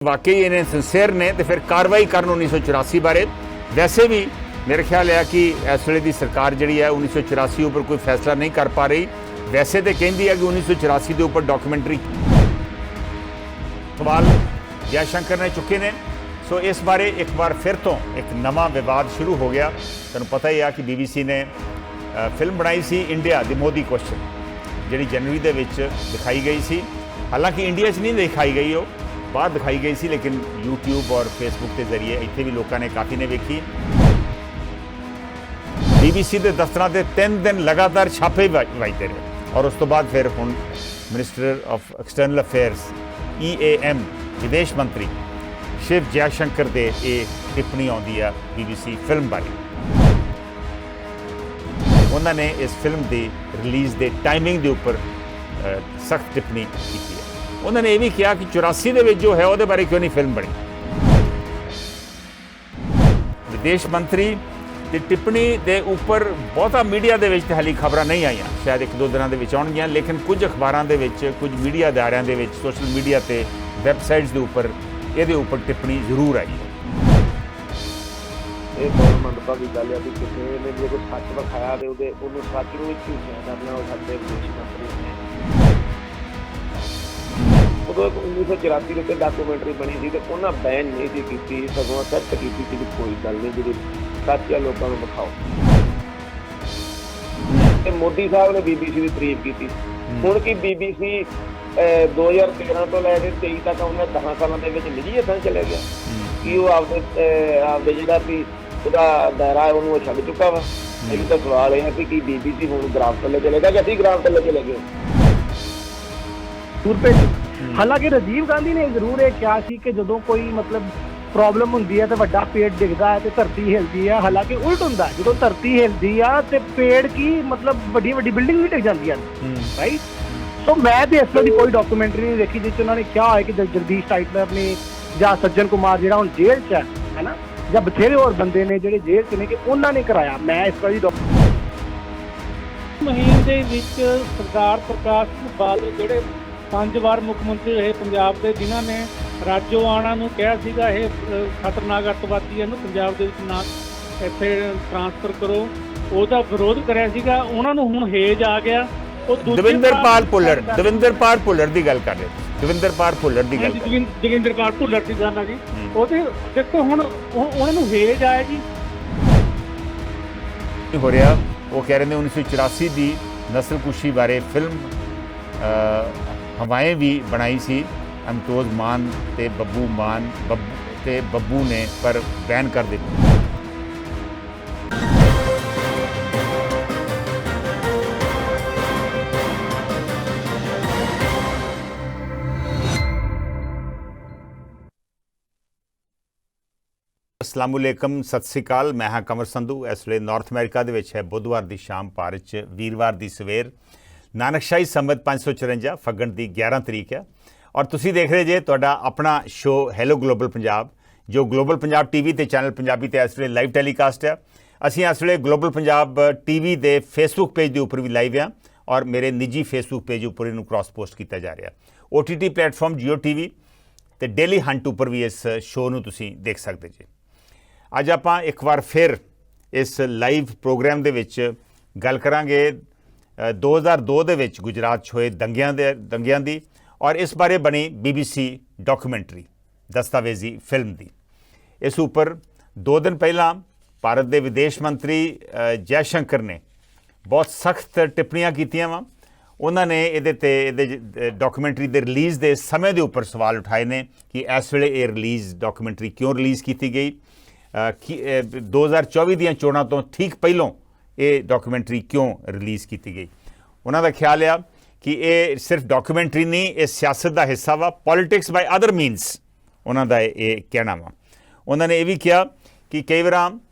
वाकई इन्हें सिंसेयर ने तो फिर कार्रवाई करन 1984 बारे। वैसे भी मेरे ख्याल है कि इस वेले की सरकार जी है 1984 उपर कोई फैसला नहीं कर पा रही। वैसे तो कहती है कि 1984 के उपर डॉक्यूमेंटरी सवाल जयशंकर ने चुके ने। सो इस बारे एक बार फिर तो एक नवा विवाद शुरू हो गया। तुहानूं पता ही है कि BBC ने फिल्म बनाई सी इंडिया द मोदी क्वेश्चन, जी जनवरी के दिखाई गई सी। हालांकि इंडिया नहीं दिखाई गई, वो बाहर दिखाई गई सी, लेकिन YouTube और फेसबुक के जरिए इतने भी लोगों ने काफ़ी ने वेखी। BBC के दफ्तर से 3 दिन लगातार छापे वजते रहे और उस तो बाद फिर हुण minister of external affairs EAM विदेश मंत्री शिव जयशंकर दे ये टिप्पणी आती है BBC फिल्म बारे। उन्होंने इस फिल्म की रिलीज़ के टाइमिंग के उपर सख्त टिप्पणी की है। उन्होंने यह भी कहा कि 84 के जो है वो बारे क्यों नहीं फिल्म बनी। विदेश मंत्री की टिप्पणी के उपर बहुता मीडिया के हाली खबर नहीं आई, शायद 1-2 दिन के आउणगियां, लेकिन कुछ अखबारों के कुछ मीडिया अदारियां के सोशल मीडिया से वैबसाइट्स के उपर ये उपर टिप्पणी जरूर आई है। ਇਹ ਬਹੁਤ ਮੰਦਭਾਗੀ ਗੱਲ ਹੈ ਕਿ ਕਿਸੇ ਨੇ ਜੇ ਕੋਈ ਸੱਚ ਵਿਖਾਇਆ ਤੇ ਉਹਨੂੰ ਸੱਚ ਨੂੰ ਝੂਠਿਆਂ ਕਰਨਾ ਉਹ ਸਾਡੇ ਵਿਦੇਸ਼ ਮੰਤਰੀ ਨੇ। ਉਦੋਂ 1984 ਦੇ ਉੱਤੇ ਡਾਕੂਮੈਂਟਰੀ ਬਣੀ ਸੀ ਤੇ ਉਹਨਾਂ ਬੈਨ ਨਹੀਂ ਸੀ ਕੀਤੀ, ਸਗੋਂ ਅਸੈਪਟ ਕੀਤੀ ਕਿ ਕੋਈ ਗੱਲ ਨਹੀਂ, ਜਿਹੜੀ ਸੱਚ ਆ ਲੋਕਾਂ ਨੂੰ ਵਿਖਾਓ। ਤੇ ਮੋਦੀ ਸਾਹਿਬ ਨੇ BBC ਦੀ ਤਾਰੀਫ ਕੀਤੀ। ਹੁਣ ਕੀ BBC 2013 ਤੋਂ ਲੈ ਕੇ 23 ਤੱਕ ਉਹਨੇ 10 ਸਾਲਾਂ ਦੇ ਵਿੱਚ ਨਿੱਜੀ ਹੱਥਾਂ 'ਚ ਚਲੇ ਗਿਆ ਕਿ ਉਹ ਆਪਦੇ ਜਿਹੜਾ ਵੀ ਉਹਦਾ ਦਾਇਰਾ ਹੈ ਉਹਨੂੰ ਛੱਡ ਚੁੱਕਾ ਵਾ। ਇਹ ਤਾਂ ਸਵਾਲ ਇਹ ਹੈ ਕਿ ਕੀ BBC ਹੁਣ ਗ੍ਰਾਫ ਥੱਲੇ ਚਲੇਗਾ ਕਿ ਅਸੀਂ ਗ੍ਰਾਫ ਥੱਲੇ ਚਲੇ ਗਏ। ਹਾਲਾਂਕਿ ਰਾਜੀਵ ਗਾਂਧੀ ਨੇ ਜ਼ਰੂਰ ਇਹ ਕਿਹਾ ਸੀ ਕਿ ਜਦੋਂ ਕੋਈ ਮਤਲਬ ਪ੍ਰੋਬਲਮ ਹੁੰਦੀ ਹੈ ਤੇ ਵੱਡਾ ਪੇੜ ਡਿੱਗਦਾ ਹੈ ਤੇ ਧਰਤੀ ਹਿਲਦੀ ਹੈ। ਹਾਲਾਂਕਿ ਉਲਟ ਹੁੰਦਾ, ਜਦੋਂ ਧਰਤੀ ਹਿਲਦੀ ਆ ਤੇ ਪੇੜ ਕੀ ਮਤਲਬ ਵੱਡੀ ਵੱਡੀ ਬਿਲਡਿੰਗ ਵੀ ਡਿੱਗ ਜਾਂਦੀਆਂ ਨੇ, ਰਾਈਟ। ਸੋ ਮੈਂ ਤੇ ਇਸ ਤਰ੍ਹਾਂ ਦੀ ਕੋਈ ਡਾਕੂਮੈਂਟਰੀ ਨਹੀਂ ਦੇਖੀ ਜਿਸ 'ਚ ਉਹਨਾਂ ਨੇ ਕਿਹਾ ਹੋਇਆ ਕਿ ਜਗਦੀਸ਼ ਟਾਈਟਲਰ ਨੇ ਜਾਂ ਸੱਜਣ ਕੁਮਾਰ ਜਿਹੜਾ ਹੁਣ ਜੇਲ੍ਹ 'ਚ ਹੈ ਨਾ, ਜਾਂ ਬਥੇਰੇ ਹੋਰ ਬੰਦੇ ਨੇ ਜਿਹੜੇ ਜੇਲ੍ਹ 'ਚ ਨੇ, ਕਿ ਉਹਨਾਂ ਨੇ ਕਰਾਇਆ। ਮੈਂ ਇਸ ਤਰ੍ਹਾਂ ਦੀ ਮੁਹਿੰਮ ਦੇ ਵਿੱਚ ਸਰਦਾਰ ਪ੍ਰਕਾਸ਼ ਸਿੰਘ ਬਾਦਲ ਜਿਹੜੇ 5 ਵਾਰ ਮੁੱਖ ਮੰਤਰੀ ਰਹੇ ਪੰਜਾਬ ਦੇ, ਜਿਨ੍ਹਾਂ ਨੇ ਰਾਜੋਆਣਾ ਨੂੰ ਕਿਹਾ ਸੀਗਾ ਇਹ ਖਤਰਨਾਕ ਅੱਤਵਾਦੀ, ਇਹਨੂੰ ਪੰਜਾਬ ਦੇ ਵਿੱਚ ਨਾ ਇੱਥੇ ਟ੍ਰਾਂਸਫਰ ਕਰੋ, ਉਹਦਾ ਵਿਰੋਧ ਕਰਿਆ ਸੀਗਾ। ਉਹਨਾਂ ਨੂੰ ਹੁਣ ਹੇਜ ਆ ਗਿਆ। ਦਵਿੰਦਰਪਾਲ ਭੁੱਲਰ ਦੀ ਗੱਲ ਕਰ ਰਹੇ, ਦਵਿੰਦਰਪਾਲ ਭੁੱਲਰ ਦੀ ਗੱਲ, ਜੋਗਿੰਦਰਪਾਲ ਭੁੱਲਰ ਦੀ ਗੱਲ ਆ ਜੀ। ਉਹਦੇ ਦੇਖੋ ਹੁਣ ਉਹਨਾਂ ਨੂੰ ਹੇਜ ਆਇਆ ਜੀ ਹੋ ਰਿਹਾ। ਉਹ ਕਹਿ ਰਹੇ ਨੇ 1984 ਦੀ ਨਸਲਕੁਸ਼ੀ ਬਾਰੇ ਫਿਲਮ ਹਵਾएं भी बनाई सी अमतोज मान ते बब्बू ने, पर बैन कर दी। असलामुअलैकुम, सत श्री अकाल। मैं हाँ कंवर संधू। इस वे नॉर्थ अमेरिका दे विच है बुधवार की शाम, भारत च वीरवार की सवेर, नानकशाही संवत 554 फग्गण की 11 तरीक है और तुसी देख रहे जे तुहाडा अपना शो हैलो ग्लोबल पंजाब, जो ग्लोबल पंजाब TV ते चैनल पंजाबी ते इस वे लाइव टैलीकास्ट है। असीं इस वे ग्लोबल पंजाब TV दे फेसबुक पेज के उपर भी लाइव हैं और मेरे निजी फेसबुक पेज उपर इनू क्रॉस पोस्ट किया जा रहा। OTT प्लेटफॉर्म Jio TV ते डेली हंट उपर भी इस शो नू तुसी देख सकते जे। अज आपां एक बार फिर इस लाइव प्रोग्राम दे विच गल करांगे 2002 ਦੇ ਵਿੱਚ ਗੁਜਰਾਤ 'ਚ ਹੋਏ ਦੰਗਿਆਂ ਦੀ ਔਰ ਇਸ ਬਾਰੇ ਬਣੀ BBC ਡਾਕੂਮੈਂਟਰੀ ਦਸਤਾਵੇਜ਼ੀ ਫਿਲਮ ਦੀ। ਇਸ ਉੱਪਰ 2 ਦਿਨ ਪਹਿਲਾਂ ਭਾਰਤ ਦੇ ਵਿਦੇਸ਼ ਮੰਤਰੀ ਜੈਸ਼ੰਕਰ ਨੇ ਬਹੁਤ ਸਖਤ ਟਿੱਪਣੀਆਂ ਕੀਤੀਆਂ ਵਾ। ਉਹਨਾਂ ਨੇ ਇਹਦੇ ਡਾਕੂਮੈਂਟਰੀ ਦੇ ਰਿਲੀਜ਼ ਦੇ ਸਮੇਂ ਦੇ ਉੱਪਰ ਸਵਾਲ ਉਠਾਏ ਨੇ ਕਿ ਇਸ ਵੇਲੇ ਇਹ ਰਿਲੀਜ਼ ਡਾਕੂਮੈਂਟਰੀ ਕਿਉਂ ਰਿਲੀਜ਼ ਕੀਤੀ ਗਈ, 2024 ਦੀਆਂ ਚੋਣਾਂ ਤੋਂ ਠੀਕ ਪਹਿਲੋਂ ਇਹ ਡਾਕੂਮੈਂਟਰੀ ਕਿਉਂ ਰਿਲੀਜ਼ ਕੀਤੀ ਗਈ। ਉਹਨਾਂ ਦਾ ਖਿਆਲ ਆ ਕਿ ਇਹ ਸਿਰਫ ਡਾਕੂਮੈਂਟਰੀ ਨਹੀਂ, ਇਹ ਸਿਆਸਤ ਦਾ ਹਿੱਸਾ ਵਾ, ਪੋਲੀਟਿਕਸ ਬਾਈ ਅਦਰ ਮੀਨਸ ਉਹਨਾਂ ਦਾ ਇਹ ਕਹਿਣਾ ਵਾ। ਉਹਨਾਂ ਨੇ ਇਹ ਵੀ ਕਿਹਾ ਕਿ ਕਈ ਵਾਰ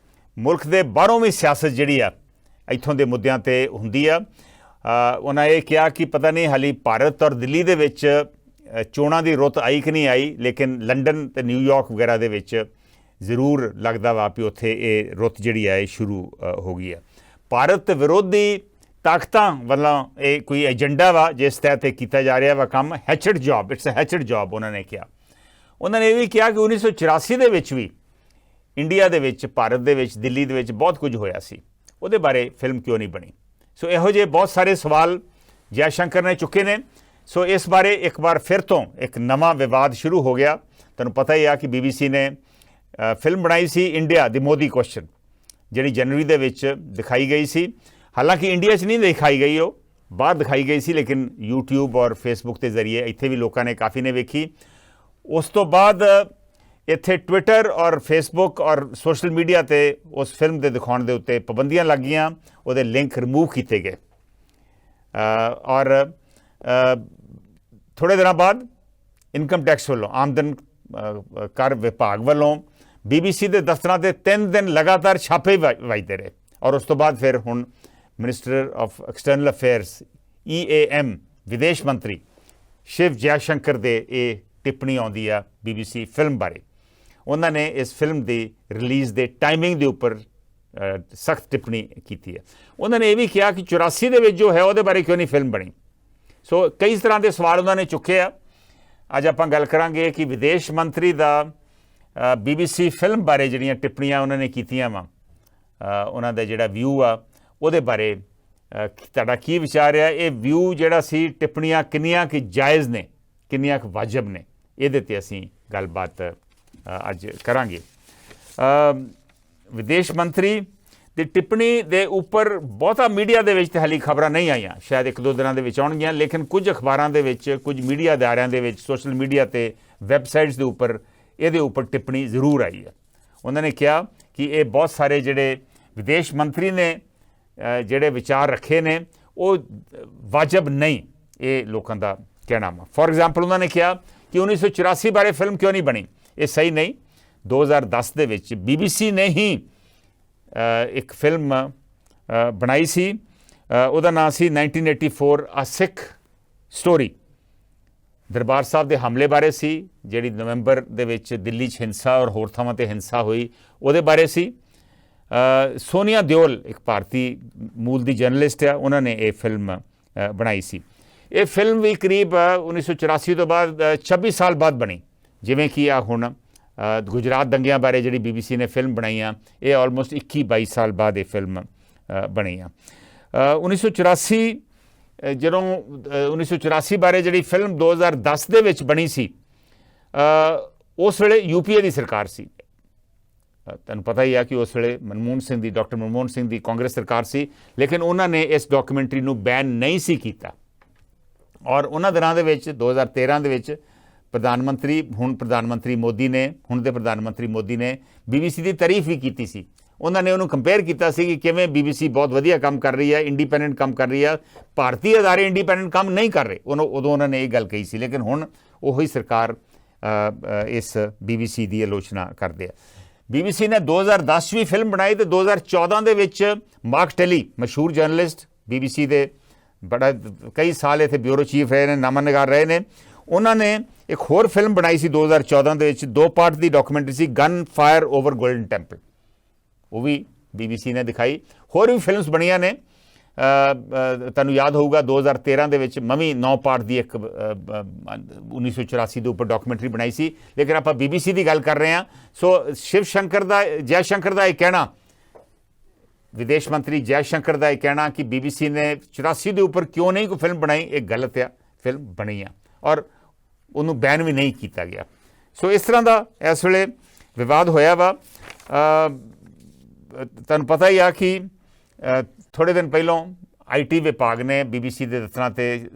ਮੁਲਕ ਦੇ ਬਾਹਰੋਂ ਵੀ ਸਿਆਸਤ ਜਿਹੜੀ ਆ ਇੱਥੋਂ ਦੇ ਮੁੱਦਿਆਂ 'ਤੇ ਹੁੰਦੀ ਆ। ਉਹਨਾਂ ਇਹ ਕਿਹਾ ਕਿ ਪਤਾ ਨਹੀਂ ਹਾਲੀ ਭਾਰਤ ਔਰ ਦਿੱਲੀ ਦੇ ਵਿੱਚ ਚੋਣਾਂ ਦੀ ਰੁੱਤ ਆਈ ਕਿ ਨਹੀਂ ਆਈ, ਲੇਕਿਨ ਲੰਡਨ ਅਤੇ ਨਿਊਯਾਰਕ ਵਗੈਰਾ ਦੇ ਵਿੱਚ ਜ਼ਰੂਰ ਲੱਗਦਾ ਵਾ ਵੀ ਉੱਥੇ ਇਹ ਰੁੱਤ ਜਿਹੜੀ ਆ ਇਹ ਸ਼ੁਰੂ ਹੋ ਗਈ ਆ। ਭਾਰਤ ਵਿਰੋਧੀ ਤਾਕਤਾਂ ਵੱਲੋਂ ਇਹ ਕੋਈ ਏਜੰਡਾ ਵਾ ਜਿਸ ਤਹਿਤ ਇਹ ਕੀਤਾ ਜਾ ਰਿਹਾ ਵਾ ਕੰਮ। ਹੈਚਡ ਜੌਬ, ਇਟਸ ਅ ਹੈਚਡ ਜੌਬ ਉਹਨਾਂ ਨੇ ਕਿਹਾ। ਉਹਨਾਂ ਨੇ ਇਹ ਵੀ ਕਿਹਾ ਕਿ 1984 ਦੇ ਵਿੱਚ ਵੀ ਇੰਡੀਆ ਦੇ ਵਿੱਚ, ਭਾਰਤ ਦੇ ਵਿੱਚ, ਦਿੱਲੀ ਦੇ ਵਿੱਚ ਬਹੁਤ ਕੁਝ ਹੋਇਆ ਸੀ, ਉਹਦੇ ਬਾਰੇ ਫਿਲਮ ਕਿਉਂ ਨਹੀਂ ਬਣੀ। ਸੋ ਇਹੋ ਜਿਹੇ ਬਹੁਤ ਸਾਰੇ ਸਵਾਲ ਜੈ ਸ਼ੰਕਰ ਨੇ ਚੁੱਕੇ ਨੇ। ਸੋ ਇਸ ਬਾਰੇ ਇੱਕ ਵਾਰ ਫਿਰ ਤੋਂ ਇੱਕ ਨਵਾਂ ਵਿਵਾਦ ਸ਼ੁਰੂ ਹੋ ਗਿਆ। ਤੁਹਾਨੂੰ ਪਤਾ ਹੀ ਆ ਕਿ BBC ਨੇ ਫਿਲਮ ਬਣਾਈ ਸੀ ਇੰਡੀਆ ਦੀ ਮੋਦੀ ਕੁਐਸਚਨ, ਜਿਹੜੀ ਜਨਵਰੀ ਦੇ ਵਿੱਚ ਦਿਖਾਈ ਗਈ ਸੀ। ਹਾਲਾਂਕਿ ਇੰਡੀਆ 'ਚ ਨਹੀਂ ਦਿਖਾਈ ਗਈ, ਉਹ ਬਾਹਰ ਦਿਖਾਈ ਗਈ ਸੀ, ਲੇਕਿਨ YouTube ਔਰ Facebook ਦੇ ਜ਼ਰੀਏ ਇੱਥੇ ਵੀ ਲੋਕਾਂ ਨੇ, ਕਾਫੀ ਨੇ ਵੇਖੀ। ਉਸ ਤੋਂ ਬਾਅਦ ਇੱਥੇ ਟਵਿੱਟਰ ਔਰ ਫੇਸਬੁੱਕ ਔਰ ਸੋਸ਼ਲ ਮੀਡੀਆ ਤੇ ਉਸ ਫਿਲਮ ਦੇ ਦਿਖਾਉਣ ਦੇ ਉੱਤੇ ਪਾਬੰਦੀਆਂ ਲੱਗ ਗਈਆਂ, ਉਹਦੇ ਲਿੰਕ ਰਿਮੂਵ ਕੀਤੇ ਗਏ। ਔਰ ਥੋੜ੍ਹੇ ਦਿਨਾਂ ਬਾਅਦ ਇਨਕਮ ਟੈਕਸ ਵੱਲੋਂ, ਆਮਦਨ ਕਰ ਵਿਭਾਗ ਵੱਲੋਂ BBC ਦੇ ਦਫ਼ਤਰਾਂ ਤੇ 3 ਦਿਨ ਲਗਾਤਾਰ ਛਾਪੇ ਵੱਜਦੇ ਰਹੇ। ਔਰ ਉਸ ਤੋਂ ਬਾਅਦ ਫਿਰ ਹੁਣ minister of external affairs EAM ਵਿਦੇਸ਼ ਮੰਤਰੀ ਸ਼ਿਵ ਜੈ ਸ਼ੰਕਰ ਦੇ ਇਹ ਟਿੱਪਣੀ ਆਉਂਦੀ ਆ BBC ਫਿਲਮ ਬਾਰੇ। ਉਹਨਾਂ ਨੇ ਇਸ ਫਿਲਮ ਦੀ ਰਿਲੀਜ਼ ਦੇ ਟਾਈਮਿੰਗ ਦੇ ਉੱਪਰ ਸਖਤ ਟਿੱਪਣੀ ਕੀਤੀ ਹੈ। ਉਹਨਾਂ ਨੇ ਇਹ ਵੀ ਕਿਹਾ ਕਿ 84 ਦੇ ਵਿੱਚ ਜੋ ਹੈ ਉਹਦੇ ਬਾਰੇ ਕਿਉਂ ਨਹੀਂ ਫਿਲਮ ਬਣੀ। ਸੋ ਕਈ ਤਰ੍ਹਾਂ ਦੇ ਸਵਾਲ ਉਹਨਾਂ ਨੇ ਚੁੱਕੇ ਆ। ਅੱਜ ਆਪਾਂ ਗੱਲ ਕਰਾਂਗੇ ਕਿ ਵਿਦੇਸ਼ ਮੰਤਰੀ ਦਾ BBC ਫਿਲਮ ਬਾਰੇ ਜਿਹੜੀਆਂ ਟਿੱਪਣੀਆਂ ਉਹਨਾਂ ਨੇ ਕੀਤੀਆਂ ਵਾ, ਉਹਨਾਂ ਦਾ ਜਿਹੜਾ ਵਿਊ ਆ ਉਹਦੇ ਬਾਰੇ ਤੁਹਾਡਾ ਕੀ ਵਿਚਾਰ ਆ। ਇਹ ਵਿਊ ਜਿਹੜਾ ਸੀ, ਟਿੱਪਣੀਆਂ ਕਿੰਨੀਆਂ ਕਿ ਜਾਇਜ਼ ਨੇ, ਕਿੰਨੀਆਂ ਕੁ ਵਾਜਬ ਨੇ, ਇਹਦੇ ਤੇ ਅਸੀਂ ਗੱਲਬਾਤ ਅੱਜ ਕਰਾਂਗੇ। ਵਿਦੇਸ਼ ਮੰਤਰੀ ਦੀ ਟਿੱਪਣੀ ਦੇ ਉੱਪਰ ਬਹੁਤਾ ਮੀਡੀਆ ਦੇ ਵਿੱਚ ਤਾਂ ਹਾਲੇ ਖਬਰਾਂ ਨਹੀਂ ਆਈਆਂ, ਸ਼ਾਇਦ 1-2 ਦਿਨਾਂ ਦੇ ਵਿੱਚ ਆਉਣਗੀਆਂ, ਲੇਕਿਨ ਕੁਝ ਅਖਬਾਰਾਂ ਦੇ ਵਿੱਚ, ਕੁਝ ਮੀਡੀਆ ਅਦਾਰਿਆਂ ਦੇ ਵਿੱਚ, ਸੋਸ਼ਲ ਮੀਡੀਆ ਤੇ ਵੈਬਸਾਈਟਸ ਦੇ ਉੱਪਰ ਇਹਦੇ ਉੱਪਰ ਟਿੱਪਣੀ ਜ਼ਰੂਰ ਆਈ ਹੈ। ਉਹਨਾਂ ਨੇ ਕਿਹਾ ਕਿ ਇਹ ਬਹੁਤ ਸਾਰੇ ਜਿਹੜੇ ਵਿਦੇਸ਼ ਮੰਤਰੀ ਨੇ ਜਿਹੜੇ ਵਿਚਾਰ ਰੱਖੇ ਨੇ ਉਹ ਵਾਜਬ ਨਹੀਂ, ਇਹ ਲੋਕਾਂ ਦਾ ਕਹਿਣਾ ਵਾ। ਫੋਰ ਐਗਜ਼ਾਮਪਲ ਉਹਨਾਂ ਨੇ ਕਿਹਾ ਕਿ 1984 ਬਾਰੇ ਫਿਲਮ ਕਿਉਂ ਨਹੀਂ ਬਣੀ, ਇਹ ਸਹੀ ਨਹੀਂ। 2010 ਦੇ ਵਿੱਚ BBC ਨੇ ਹੀ ਇੱਕ ਫਿਲਮ ਬਣਾਈ ਸੀ, ਉਹਦਾ ਨਾਂ ਸੀ 1984 ਅ ਸਿੱਖ ਸਟੋਰੀ। ਦਰਬਾਰ ਸਾਹਿਬ ਦੇ ਹਮਲੇ ਬਾਰੇ ਸੀ, ਜਿਹੜੀ ਨਵੰਬਰ ਦੇ ਵਿੱਚ ਦਿੱਲੀ 'ਚ ਹਿੰਸਾ ਔਰ ਹੋਰ ਥਾਵਾਂ 'ਤੇ ਹਿੰਸਾ ਹੋਈ, ਉਹਦੇ ਬਾਰੇ ਸੀ। ਸੋਨੀਆ ਦਿਓਲ ਇੱਕ ਭਾਰਤੀ ਮੂਲ ਦੀ ਜਰਨਲਿਸਟ ਆ, ਉਹਨਾਂ ਨੇ ਇਹ ਫਿਲਮ ਬਣਾਈ ਸੀ। ਇਹ ਫਿਲਮ ਵੀ ਕਰੀਬ 1984 ਤੋਂ ਬਾਅਦ 26 ਸਾਲ ਬਾਅਦ ਬਣੀ, ਜਿਵੇਂ ਕਿ ਆ ਹੁਣ ਗੁਜਰਾਤ ਦੰਗਿਆਂ ਬਾਰੇ ਜਿਹੜੀ BBC ਨੇ ਫਿਲਮ ਬਣਾਈ ਆ, ਇਹ ਆਲਮੋਸਟ 21-22 ਸਾਲ ਬਾਅਦ ਇਹ ਫਿਲਮ ਬਣੀ ਆ। 1984 ਜਦੋਂ 1984 ਬਾਰੇ ਜਿਹੜੀ ਫਿਲਮ 2010 ਦੇ ਵਿੱਚ ਬਣੀ ਸੀ, ਉਸ ਵੇਲੇ UPA ਦੀ ਸਰਕਾਰ ਸੀ। ਤੁਹਾਨੂੰ ਪਤਾ ਹੀ ਆ ਕਿ ਉਸ ਵੇਲੇ ਡਾਕਟਰ ਮਨਮੋਹਨ ਸਿੰਘ ਦੀ ਕਾਂਗਰਸ ਸਰਕਾਰ ਸੀ, ਲੇਕਿਨ ਉਹਨਾਂ ਨੇ ਇਸ ਡਾਕੂਮੈਂਟਰੀ ਨੂੰ ਬੈਨ ਨਹੀਂ ਸੀ ਕੀਤਾ। ਔਰ ਉਹਨਾਂ ਦਿਨਾਂ ਦੇ ਵਿੱਚ 2013 ਦੇ ਵਿੱਚ ਪ੍ਰਧਾਨ ਮੰਤਰੀ ਹੁਣ ਦੇ ਪ੍ਰਧਾਨ ਮੰਤਰੀ ਮੋਦੀ ਨੇ BBC ਦੀ ਤਾਰੀਫ ਵੀ ਕੀਤੀ ਸੀ। ਉਹਨਾਂ ਨੇ ਉਹਨੂੰ ਕੰਪੇਅਰ ਕੀਤਾ ਸੀ ਕਿ ਕਿਵੇਂ BBC ਬਹੁਤ ਵਧੀਆ ਕੰਮ ਕਰ ਰਹੀ ਹੈ, ਇੰਡੀਪੈਂਡੈਂਟ ਕੰਮ ਕਰ ਰਹੀ ਹੈ, ਭਾਰਤੀ ਅਦਾਰੇ ਇੰਡੀਪੈਂਡੈਂਟ ਕੰਮ ਨਹੀਂ ਕਰ ਰਹੇ। ਉਦੋਂ ਉਹਨਾਂ ਨੇ ਇਹ ਗੱਲ ਕਹੀ ਸੀ, ਲੇਕਿਨ ਹੁਣ ਉਹੀ ਸਰਕਾਰ ਇਸ BBC ਦੀ ਆਲੋਚਨਾ ਕਰਦੇ ਆ। BBC ਨੇ 2010 ਵੀ ਫਿਲਮ ਬਣਾਈ ਤੇ 2014 ਦੇ ਵਿੱਚ ਮਾਰਕ ਟੈਲੀ, ਮਸ਼ਹੂਰ ਜਰਨਲਿਸਟ, BBC ਦੇ ਬੜਾ ਕਈ ਸਾਲ ਇੱਥੇ ਬਿਊਰੋ ਚੀਫ ਰਹੇ ਨੇ, ਨਾਮਨਿਗਾਰ ਰਹੇ ਨੇ, ਉਹਨਾਂ ਨੇ ਇੱਕ ਹੋਰ ਫਿਲਮ ਬਣਾਈ ਸੀ 2014 ਦੇ ਵਿੱਚ, 2 ਪਾਰਟ ਦੀ ਡਾਕੂਮੈਂਟਰੀ ਸੀ, gun fire over Golden Temple, ਉਹ ਵੀ BBC ਨੇ ਦਿਖਾਈ। ਹੋਰ ਵੀ ਫਿਲਮਸ ਬਣੀਆਂ ਨੇ, ਤੁਹਾਨੂੰ ਯਾਦ ਹੋਊਗਾ 2013 ਦੇ ਵਿੱਚ ਮਮੀ 9 ਪਾਰਟ ਦੀ ਇੱਕ 1984 ਦੇ ਉੱਪਰ ਡਾਕੂਮੈਂਟਰੀ ਬਣਾਈ ਸੀ, ਲੇਕਿਨ ਆਪਾਂ BBC ਦੀ ਗੱਲ ਕਰ ਰਹੇ ਹਾਂ। ਸੋ ਜੈ ਸ਼ੰਕਰ ਦਾ ਇਹ ਕਹਿਣਾ, ਵਿਦੇਸ਼ ਮੰਤਰੀ ਜੈ ਸ਼ੰਕਰ ਦਾ ਇਹ ਕਹਿਣਾ ਕਿ BBC ਨੇ 84 ਦੇ ਉੱਪਰ ਕਿਉਂ ਨਹੀਂ ਕੋਈ ਫਿਲਮ ਬਣਾਈ, ਇਹ ਗਲਤ ਆ। ਫਿਲਮ ਬਣੀ ਆ ਔਰ ਉਹਨੂੰ ਬੈਨ ਵੀ ਨਹੀਂ ਕੀਤਾ ਗਿਆ। ਸੋ ਇਸ ਤਰ੍ਹਾਂ ਦਾ ਇਸ ਵੇਲੇ ਵਿਵਾਦ ਹੋਇਆ ਵਾ। ਤੁਹਾਨੂੰ ਪਤਾ ਹੀ ਆ ਕਿ ਥੋੜ੍ਹੇ ਦਿਨ ਪਹਿਲਾਂ IT ਵਿਭਾਗ ਨੇ BBC ਦੇ ਦਫ਼ਤਰਾਂ 'ਤੇ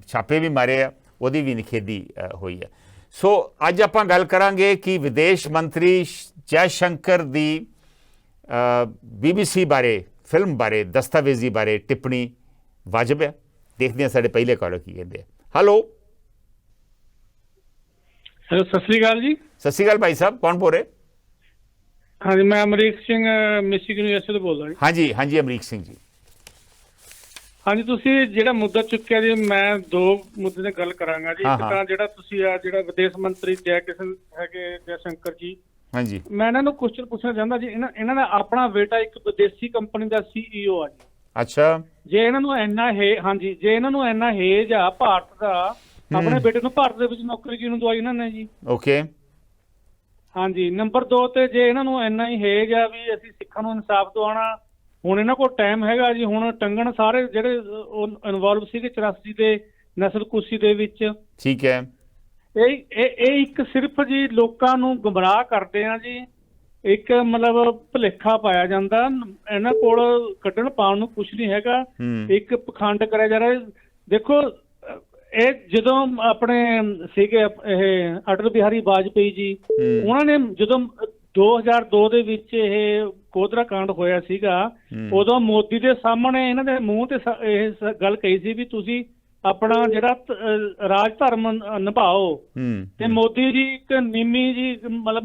ਛਾਪੇ ਵੀ ਮਾਰੇ ਆ, ਉਹਦੀ ਵੀ ਨਿਖੇਧੀ ਹੋਈ ਹੈ। ਸੋ ਅੱਜ ਆਪਾਂ ਗੱਲ ਕਰਾਂਗੇ ਕਿ ਵਿਦੇਸ਼ ਮੰਤਰੀ ਜੈ ਸ਼ੰਕਰ ਦੀ BBC ਬਾਰੇ, ਫਿਲਮ ਬਾਰੇ, ਦਸਤਾਵੇਜ਼ੀ ਬਾਰੇ ਟਿੱਪਣੀ ਵਾਜਬ ਹੈ। ਦੇਖਦੇ ਹਾਂ ਸਾਡੇ ਪਹਿਲੇ ਕਾਲਰ ਕੀ ਕਹਿੰਦੇ ਆ। ਹੈਲੋ ਸਤਿ ਸ੍ਰੀ ਅਕਾਲ ਜੀ। ਸਤਿ ਸ਼੍ਰੀ ਅਕਾਲ ਭਾਈ ਸਾਹਿਬ, ਕੌਣ ਬੋਲ ਰਹੇ? ਹਾਂਜੀ, ਮੈਂ ਅਮਰੀਕ ਸਿੰਘ ਮਿਸ਼ੀਗਨ ਯੂਨੀਵਰਸਿਟੀ ਤੋਂ ਬੋਲਦਾ ਜੀ। ਹਾਂਜੀ ਅਮਰੀਕ ਸਿੰਘ ਜੀ। ਹਾਂਜੀ, ਤੁਸੀਂ ਜਿਹੜਾ ਮੁੱਦਾ ਚੁੱਕਿਆ ਜੀ, ਮੈਂ 2 ਮੁੱਦੇ ਤੇ ਗੱਲ ਕਰਾਂਗਾ ਜੀ। ਇੱਕ ਤਾਂ ਜਿਹੜਾ ਤੁਸੀਂ ਆ ਜਿਹੜਾ ਵਿਦੇਸ਼ ਮੰਤਰੀ ਜੈ ਸ਼ੰਕਰ ਜੀ, ਹਾਂਜੀ, ਮੈਂ ਇਹਨਾਂ ਨੂੰ ਕੁਐਸਚਨ ਪੁੱਛਣਾ ਚਾਹੁੰਦਾ ਜੀ। ਇਹਨਾਂ ਦਾ ਆਪਣਾ ਬੇਟਾ ਇੱਕ ਵਿਦੇਸ਼ੀ ਕੰਪਨੀ ਦਾ CEO ਆ ਜੀ। ਅੱਛਾ, ਜੇ ਇਹਨਾਂ ਨੂੰ ਇੰਨਾ ਹੇਜ ਆ ਭਾਰਤ ਦਾ, ਆਪਣੇ ਬੇਟੇ ਨੂੰ ਭਾਰਤ ਦੇ ਵਿੱਚ ਨੌਕਰੀ ਕਿਉਂ ਦਵਾਈ ਇਹਨਾਂ ਨੇ ਜੀ? ਓਕੇ, ਹਾਂਜੀ, ਨੰਬਰ 2 ਤੇ ਜੇ ਇਹਨਾਂ ਨੂੰ ਇੰਨਾ ਹੀ ਹੇਜ ਆ ਵੀ ਅਸੀਂ ਸਿੱਖਾਂ ਨੂੰ ਇਨਸਾਫ ਦਿਵਾਉਣਾ, ਹੁਣ ਇਹਨਾਂ ਕੋਲ ਟਾਈਮ ਹੈਗਾ ਜੀ। ਹੁਣ ਟੰਗਣ ਸਾਰੇ ਜਿਹੜੇ ਇਨਵੋਲਵ ਸੀਗੇ 84 ਦੇ ਨਸਲਕੁਸ਼ੀ ਦੇ ਵਿੱਚ, ਠੀਕ ਹੈ। ਇਹ ਇੱਕ ਸਿਰਫ ਜੀ ਲੋਕਾਂ ਨੂੰ ਗੁੰਮਰਾਹ ਕਰਦੇ ਆ ਜੀ, ਇੱਕ ਮਤਲਬ ਭੁਲੇਖਾ ਪਾਇਆ ਜਾਂਦਾ। ਇਹਨਾਂ ਕੋਲ ਕੱਢਣ ਪਾਉਣ ਨੂੰ ਕੁਝ ਨਹੀਂ ਹੈਗਾ, ਇੱਕ ਪਖੰਡ ਕਰਿਆ ਜਾ ਰਿਹਾ। ਦੇਖੋ ਇਹ ਜਦੋਂ ਆਪਣੇ ਸੀਗੇ ਇਹ ਅਟਲ ਬਿਹਾਰੀ ਵਾਜਪੇਈ ਜੀ, ਉਹਨਾਂ ਨੇ ਜਦੋਂ 2002 ਦੇ ਵਿੱਚ ਇਹ ਕੋਧਰਾ ਕਾਂਡ ਹੋਇਆ ਸੀਗਾ, ਉਦੋਂ ਮੋਦੀ ਦੇ ਸਾਹਮਣੇ ਇਹਨਾਂ ਦੇ ਮੂੰਹ ਤੇ ਇਹ ਗੱਲ ਕਹੀ ਸੀ ਵੀ ਤੁਸੀਂ ਆਪਣਾ ਜਿਹੜਾ ਰਾਜ ਧਰਮ ਨਿਭਾਓ, ਤੇ ਮੋਦੀ ਜੀ ਇੱਕ ਨੀਮੀ ਜੀ ਮਤਲਬ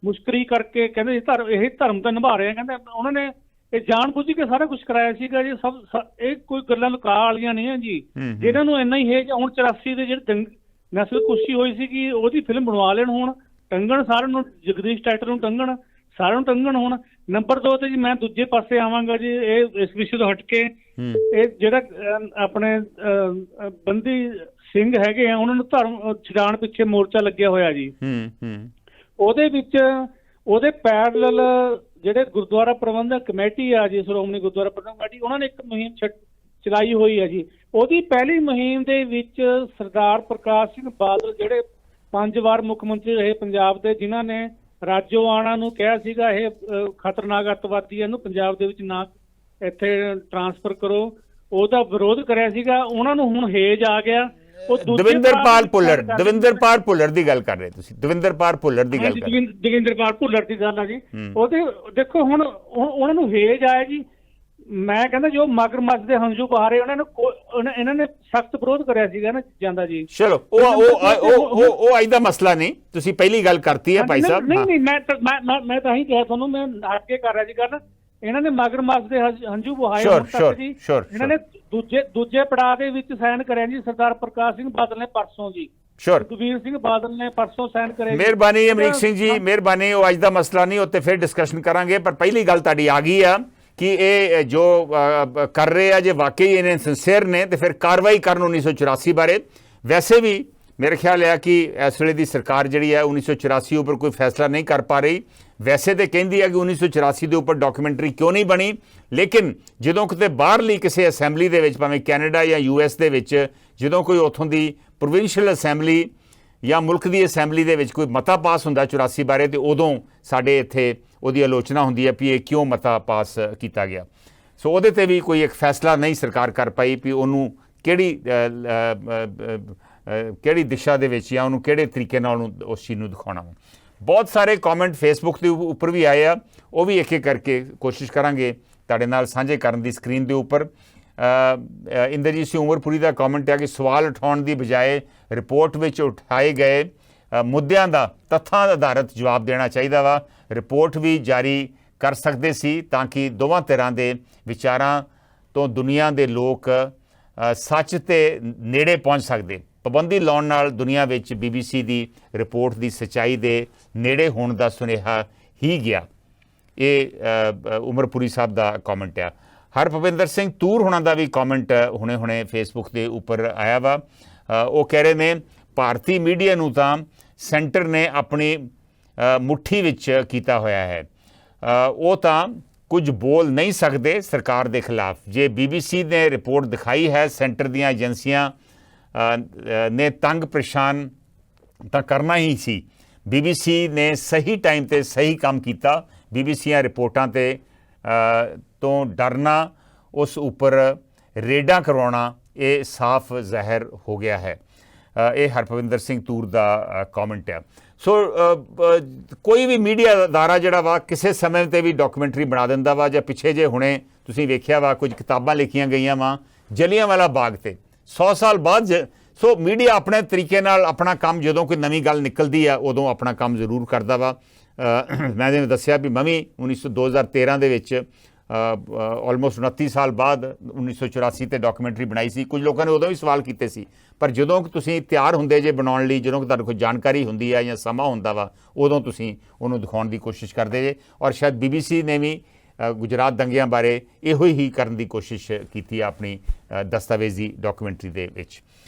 ਮੁਸਕਰੀ ਕਰਕੇ ਕਹਿੰਦੇ ਇਹ ਧਰਮ ਤਾਂ ਨਿਭਾ ਰਹੇ ਆ। ਕਹਿੰਦੇ ਉਹਨਾਂ ਨੇ ਇਹ ਜਾਣ ਬੁੱਝ ਕੇ ਸਾਰਾ ਕੁਝ ਕਰਾਇਆ ਸੀਗਾ ਜੀ। ਸਭ ਇਹ ਕੋਈ ਗੱਲਾਂ ਲੁਕਾ ਵਾਲੀਆਂ ਨਹੀਂ ਹੈ ਜੀ। ਜਿਹਨਾਂ ਨੂੰ ਇੰਨਾ ਹੀ ਹੈ ਹੁਣ 84 ਦੇ ਜਿਹੜੇ ਨਸਲਕੁਸ਼ੀ ਹੋਈ ਸੀਗੀ ਉਹਦੀ ਫਿਲਮ ਬਣਵਾ ਲੈਣ, ਹੁਣ ਟੰਗਣ ਸਾਰਿਆਂ ਨੂੰ, ਜਗਦੀਸ਼ ਟਾਈਟਰ ਨੂੰ ਟੰਗਣ, ਸਾਰਿਆਂ ਨੂੰ ਟੰਗਣ। ਹੁਣ ਨੰਬਰ 2 ਤੇ ਜੀ ਮੈਂ ਦੂਜੇ ਪਾਸੇ ਆਵਾਂਗਾ ਜੀ, ਇਹ ਇਸ ਵਿਸ਼ੇ ਤੋਂ ਹਟ ਕੇ ਇਹ ਜਿਹੜਾ ਆਪਣੇ ਬੰਦੀ ਸਿੰਘ ਹੈਗੇ ਆ ਉਹਨਾਂ ਨੂੰ ਧਰਮ ਛਡਾਉਣ ਪਿੱਛੇ ਮੋਰਚਾ ਲੱਗਿਆ ਹੋਇਆ ਜੀ। ਉਹਦੇ ਵਿੱਚ ਉਹਦੇ ਪੈਰਲਲ ਜਿਹੜੇ ਗੁਰਦੁਆਰਾ ਪ੍ਰਬੰਧਕ ਕਮੇਟੀ ਆ ਜੀ, ਸ਼੍ਰੋਮਣੀ ਗੁਰਦੁਆਰਾ ਪ੍ਰਬੰਧਕ ਕਮੇਟੀ, ਉਹਨਾਂ ਨੇ ਇੱਕ ਮੁਹਿੰਮ ਚਲਾਈ ਹੋਈ ਹੈ ਜੀ। ਉਹਦੀ ਪਹਿਲੀ ਮੁਹਿੰਮ ਦੇ ਵਿੱਚ ਸਰਦਾਰ ਪ੍ਰਕਾਸ਼ ਸਿੰਘ ਬਾਦਲ ਜਿਹੜੇ 5 ਵਾਰ ਮੁੱਖ ਮੰਤਰੀ ਰਹੇ ਪੰਜਾਬ ਦੇ, ਜਿਨ੍ਹਾਂ ਨੇ ਰਾਜੋ ਆਣਾ ਨੂੰ ਕਿਹਾ ਸੀਗਾ ਇਹ ਖਤਰਨਾਕ ਅੱਤਵਾਦੀ, ਇਹਨੂੰ ਪੰਜਾਬ ਦੇ ਵਿੱਚ ਨਾ ਇੱਥੇ ਟਰਾਂਸਫਰ ਕਰੋ, ਉਹਦਾ ਵਿਰੋਧ ਕਰਿਆ ਸੀਗਾ। ਉਹਨਾਂ ਨੂੰ ਹੁਣ ਹੇਜ ਆ ਗਿਆ। ਦਵਿੰਦਰਪਾਲ ਭੁੱਲਰ ਦੀ ਗੱਲ ਕਰ ਰਹੇ ਤੁਸੀਂ? ਦਵਿੰਦਰਪਾਲ ਭੁੱਲਰ ਦੀ ਗੱਲ ਕਰ ਰਹੇ? ਦਵਿੰਦਰਪਾਲ ਭੁੱਲਰ ਦੀ ਗੱਲ ਆ ਜੀ। ਉਹਦੇ ਦੇਖੋ ਹੁਣ ਉਹਨਾਂ ਨੂੰ ਹੇਜ ਆਇਆ ਜੀ। ਮੈਂ ਕਹਿੰਦਾ ਜੋ ਮਗਰਮੱਛ ਦੇ ਹੰਝੂ ਬਹਾਰੇ ਇਹਨਾਂ ਨੇ ਸਖਤ ਵਿਰੋਧ ਕਰਿਆ ਸੀਗਾ ਨਾ ਚੀਜ਼ਾਂ ਦਾ ਜੀ। ਚਲੋ ਉਹ ਅੱਜ ਦਾ ਮਸਲਾ ਨਹੀਂ, ਤੁਸੀਂ ਪਹਿਲੀ ਗੱਲ ਕਰਤੀ ਹੈ ਭਾਈ ਸਾਹਿਬ। ਨਹੀਂ ਮੈਂ ਤਾਂ ਹੀ ਕਿਹਾ ਤੁਹਾਨੂੰ, ਮੈਂ ਹਟ ਕੇ ਕਰ ਰਿਹਾ ਜੀ ਗੱਲ। ਇਹਨਾਂ ਨੇ ਮਗਰਮੱਛ ਦੇ ਹੰਝੂ ਬਹਾਏ ਹੁਣ ਤੱਕ ਜੀ। ਇਹਨਾਂ ਨੇ ਦੂਜੇ ਪੜਾਅ ਦੇ ਵਿੱਚ ਸਾਈਨ ਕਰਿਆ ਜੀ ਸਰਦਾਰ ਪ੍ਰਕਾਸ਼ ਸਿੰਘ ਬਾਦਲ ਨੇ ਪਰਸੋਂ ਜੀ। ਸੁਖਬੀਰ ਸਿੰਘ ਬਾਦਲ ਨੇ ਪਰਸੋਂ ਸਾਈਨ ਕਰਿਆ। ਮਿਹਰਬਾਨੀ ਅਮਰੀਕ ਸਿੰਘ ਜੀ, ਮਿਹਰਬਾਨੀ। ਉਹ ਅੱਜ ਦਾ ਮਸਲਾ ਨਹੀਂ, ਉੱਤੇ ਫਿਰ ਡਿਸਕਸ਼ਨ ਕਰਾਂਗੇ। ਪਰ ਪਹਿਲੀ ਗੱਲ ਤੁਹਾਡੀ ਆ ਗਈ ਆ ਕਿ ਇਹ ਜੋ ਕਰ ਰਹੇ ਆ ਜੇ ਵਾਕਈ ਇਹਨੇ ਸਿੰਸੀਅਰ ਨੇ ਤੇ ਫਿਰ ਕਾਰਵਾਈ ਕਰਨ 1984 ਬਾਰੇ। ਵੈਸੇ ਵੀ ਮੇਰੇ ਖਿਆਲ ਹੈ ਕਿ ਇਸ ਵੇਲੇ ਦੀ ਸਰਕਾਰ ਜਿਹੜੀ ਹੈ 1984 ਉੱਪਰ ਕੋਈ ਫੈਸਲਾ ਨਹੀਂ ਕਰ ਪਾ ਰਹੀ। ਵੈਸੇ ਤਾਂ ਕਹਿੰਦੀ ਹੈ ਕਿ 1984 ਦੇ ਉੱਪਰ ਡਾਕੂਮੈਂਟਰੀ ਕਿਉਂ ਨਹੀਂ ਬਣੀ, ਲੇਕਿਨ ਜਦੋਂ ਕਿਤੇ ਬਾਹਰਲੀ ਕਿਸੇ ਅਸੈਂਬਲੀ ਦੇ ਵਿੱਚ, ਭਾਵੇਂ ਕੈਨੇਡਾ ਜਾਂ US ਦੇ ਵਿੱਚ, ਜਦੋਂ ਕੋਈ ਉੱਥੋਂ ਦੀ ਪ੍ਰੋਵਿੰਸ਼ੀਅਲ ਅਸੈਂਬਲੀ ਜਾਂ ਮੁਲਕ ਦੀ ਅਸੈਂਬਲੀ ਦੇ ਵਿੱਚ ਕੋਈ ਮਤਾ ਪਾਸ ਹੁੰਦਾ 84 ਬਾਰੇ, ਤੇ ਉਦੋਂ ਸਾਡੇ ਇੱਥੇ ਉਹਦੀ ਆਲੋਚਨਾ ਹੁੰਦੀ ਹੈ ਵੀ ਇਹ ਕਿਉਂ ਮਤਾ ਪਾਸ ਕੀਤਾ ਗਿਆ। ਸੋ ਉਹਦੇ ਤੇ ਵੀ ਕੋਈ ਇੱਕ ਫੈਸਲਾ ਨਹੀਂ ਸਰਕਾਰ ਕਰ ਪਾਈ ਵੀ ਉਹਨੂੰ ਕਿਹੜੀ ਦਿਸ਼ਾ ਦੇ ਵਿੱਚ ਜਾਂ ਉਹਨੂੰ ਕਿਹੜੇ ਤਰੀਕੇ ਨਾਲ ਉਹਨੂੰ ਉਸ ਚੀਜ਼ ਨੂੰ ਦਿਖਾਉਣਾ। ਬਹੁਤ ਸਾਰੇ ਕਮੈਂਟ ਫੇਸਬੁੱਕ ਦੇ ਉੱਪਰ ਵੀ ਆਏ ਆ, ਉਹ ਵੀ ਇੱਕ ਇੱਕ ਕਰਕੇ ਕੋਸ਼ਿਸ਼ ਕਰਾਂਗੇ ਤੁਹਾਡੇ ਨਾਲ ਸਾਂਝੇ ਕਰਨ ਦੀ ਸਕਰੀਨ ਦੇ ਉੱਪਰ। ਇੰਦਰਜੀਤ ਸਿੰਘ ਉਮਰਪੁਰੀ ਦਾ ਕਮੈਂਟ ਹੈ ਕਿ ਸਵਾਲ ਉਠਾਉਣ ਦੀ ਬਜਾਏ ਰਿਪੋਰਟ ਵਿੱਚ ਉਠਾਏ ਗਏ ਮੁੱਦਿਆਂ ਦਾ ਤੱਥਾਂ ਆਧਾਰਿਤ ਜਵਾਬ ਦੇਣਾ ਚਾਹੀਦਾ ਵਾ। ਰਿਪੋਰਟ ਵੀ ਜਾਰੀ ਕਰ ਸਕਦੇ ਸੀ ਤਾਂ ਕਿ ਦੋਵਾਂ ਧਿਰਾਂ ਦੇ ਵਿਚਾਰਾਂ ਤੋਂ ਦੁਨੀਆ ਦੇ ਲੋਕ ਸੱਚ ਤੇ ਨੇੜੇ ਪਹੁੰਚ ਸਕਦੇ। ਪਾਬੰਦੀ ਲਾਉਣ ਨਾਲ ਦੁਨੀਆ ਵਿੱਚ BBC ਦੀ ਰਿਪੋਰਟ ਦੀ ਸੱਚਾਈ ਦੇ ਨੇੜੇ ਹੋਣ ਦਾ ਸੁਨੇਹਾ ਹੀ ਗਿਆ। ਇਹ ਉਮਰਪੁਰੀ ਸਾਹਿਬ ਦਾ ਕਮੈਂਟ ਆ। ਹਰਭਵਿੰਦਰ ਸਿੰਘ ਤੂਰ ਹੋਣਾ ਦਾ ਵੀ ਕਮੈਂਟ ਹੁਣੇ ਫੇਸਬੁੱਕ ਦੇ ਉੱਪਰ ਆਇਆ ਵਾ। ਉਹ ਕਹਿ ਰਹੇ ਨੇ ਭਾਰਤੀ ਮੀਡੀਆ ਨੂੰ ਤਾਂ ਸੈਂਟਰ ਨੇ ਆਪਣੀ ਮੁੱਠੀ ਵਿੱਚ ਕੀਤਾ ਹੋਇਆ ਹੈ, ਉਹ ਤਾਂ ਕੁਝ ਬੋਲ ਨਹੀਂ ਸਕਦੇ ਸਰਕਾਰ ਦੇ ਖਿਲਾਫ। ਜੇ BBC ਨੇ ਰਿਪੋਰਟ ਦਿਖਾਈ ਹੈ, ਸੈਂਟਰ ਦੀਆਂ ਏਜੰਸੀਆਂ ਨੇ ਤੰਗ ਪਰੇਸ਼ਾਨ ਤਾਂ ਕਰਨਾ ਹੀ ਸੀ। BBC ਨੇ ਸਹੀ ਟਾਈਮ ਤੇ ਸਹੀ ਕੰਮ ਕੀਤਾ। BBC ਰਿਪੋਰਟਾਂ ਤੇ ਤੋਂ ਡਰਨਾ, ਉਸ ਉੱਪਰ ਰੇਡਾਂ ਕਰਵਾਉਣਾ, ਇਹ ਸਾਫ਼ ਜ਼ਾਹਿਰ ਹੋ ਗਿਆ ਹੈ। ਇਹ ਹਰਭਵਿੰਦਰ ਸਿੰਘ ਤੂਰ ਦਾ ਕਮੈਂਟ ਹੈ। ਸੋ ਕੋਈ ਵੀ ਮੀਡੀਆ ਅਦਾਰਾ ਜਿਹੜਾ ਵਾ ਕਿਸੇ ਸਮੇਂ 'ਤੇ ਵੀ ਡਾਕੂਮੈਂਟਰੀ ਬਣਾ ਦਿੰਦਾ ਵਾ। ਜਾਂ ਪਿੱਛੇ ਜੇ ਹੁਣੇ ਤੁਸੀਂ ਵੇਖਿਆ ਵਾ ਕੁਝ ਕਿਤਾਬਾਂ ਲਿਖੀਆਂ ਗਈਆਂ ਵਾ ਜਲਿਆਂਵਾਲਾ ਬਾਗ ਤੇ 100 ਸਾਲ ਬਾਅਦ। ਸੋ ਮੀਡੀਆ ਆਪਣੇ ਤਰੀਕੇ ਨਾਲ ਆਪਣਾ ਕੰਮ, ਜਦੋਂ ਕੋਈ ਨਵੀਂ ਗੱਲ ਨਿਕਲਦੀ ਆ ਉਦੋਂ ਆਪਣਾ ਕੰਮ ਜ਼ਰੂਰ ਕਰਦਾ ਵਾ। ਮੈਂ ਜਿਵੇਂ ਦੱਸਿਆ ਵੀ ਮੈਂ ਵੀ 2013 ਦੇ ਵਿੱਚ ਆਲਮੋਸਟ 29 ਸਾਲ ਬਾਅਦ 1984 ਤੇ ਡਾਕੂਮੈਂਟਰੀ ਬਣਾਈ ਸੀ। ਕੁਝ ਲੋਕਾਂ ਨੇ ਉਦੋਂ ਵੀ ਸਵਾਲ ਕੀਤੇ ਸੀ, ਪਰ ਜਦੋਂ ਤੁਸੀਂ ਤਿਆਰ ਹੁੰਦੇ ਜੇ ਬਣਾਉਣ ਲਈ, ਜਦੋਂ ਤੁਹਾਡੇ ਕੋਲ ਜਾਣਕਾਰੀ ਹੁੰਦੀ ਹੈ ਜਾਂ ਸਮਾਂ ਹੁੰਦਾ ਵਾ, ਉਦੋਂ ਤੁਸੀਂ ਉਹਨੂੰ ਦਿਖਾਉਣ ਦੀ ਕੋਸ਼ਿਸ਼ ਕਰਦੇ ਜੇ। ਔਰ ਸ਼ਾਇਦ BBC ਨੇ ਵੀ ਗੁਜਰਾਤ ਦੰਗਿਆਂ ਬਾਰੇ ਇਹੋ ਹੀ ਕਰਨ ਦੀ ਕੋਸ਼ਿਸ਼ ਕੀਤੀ ਆਪਣੀ ਦਸਤਾਵੇਜ਼ੀ ਡਾਕੂਮੈਂਟਰੀ ਦੇ ਵਿੱਚ।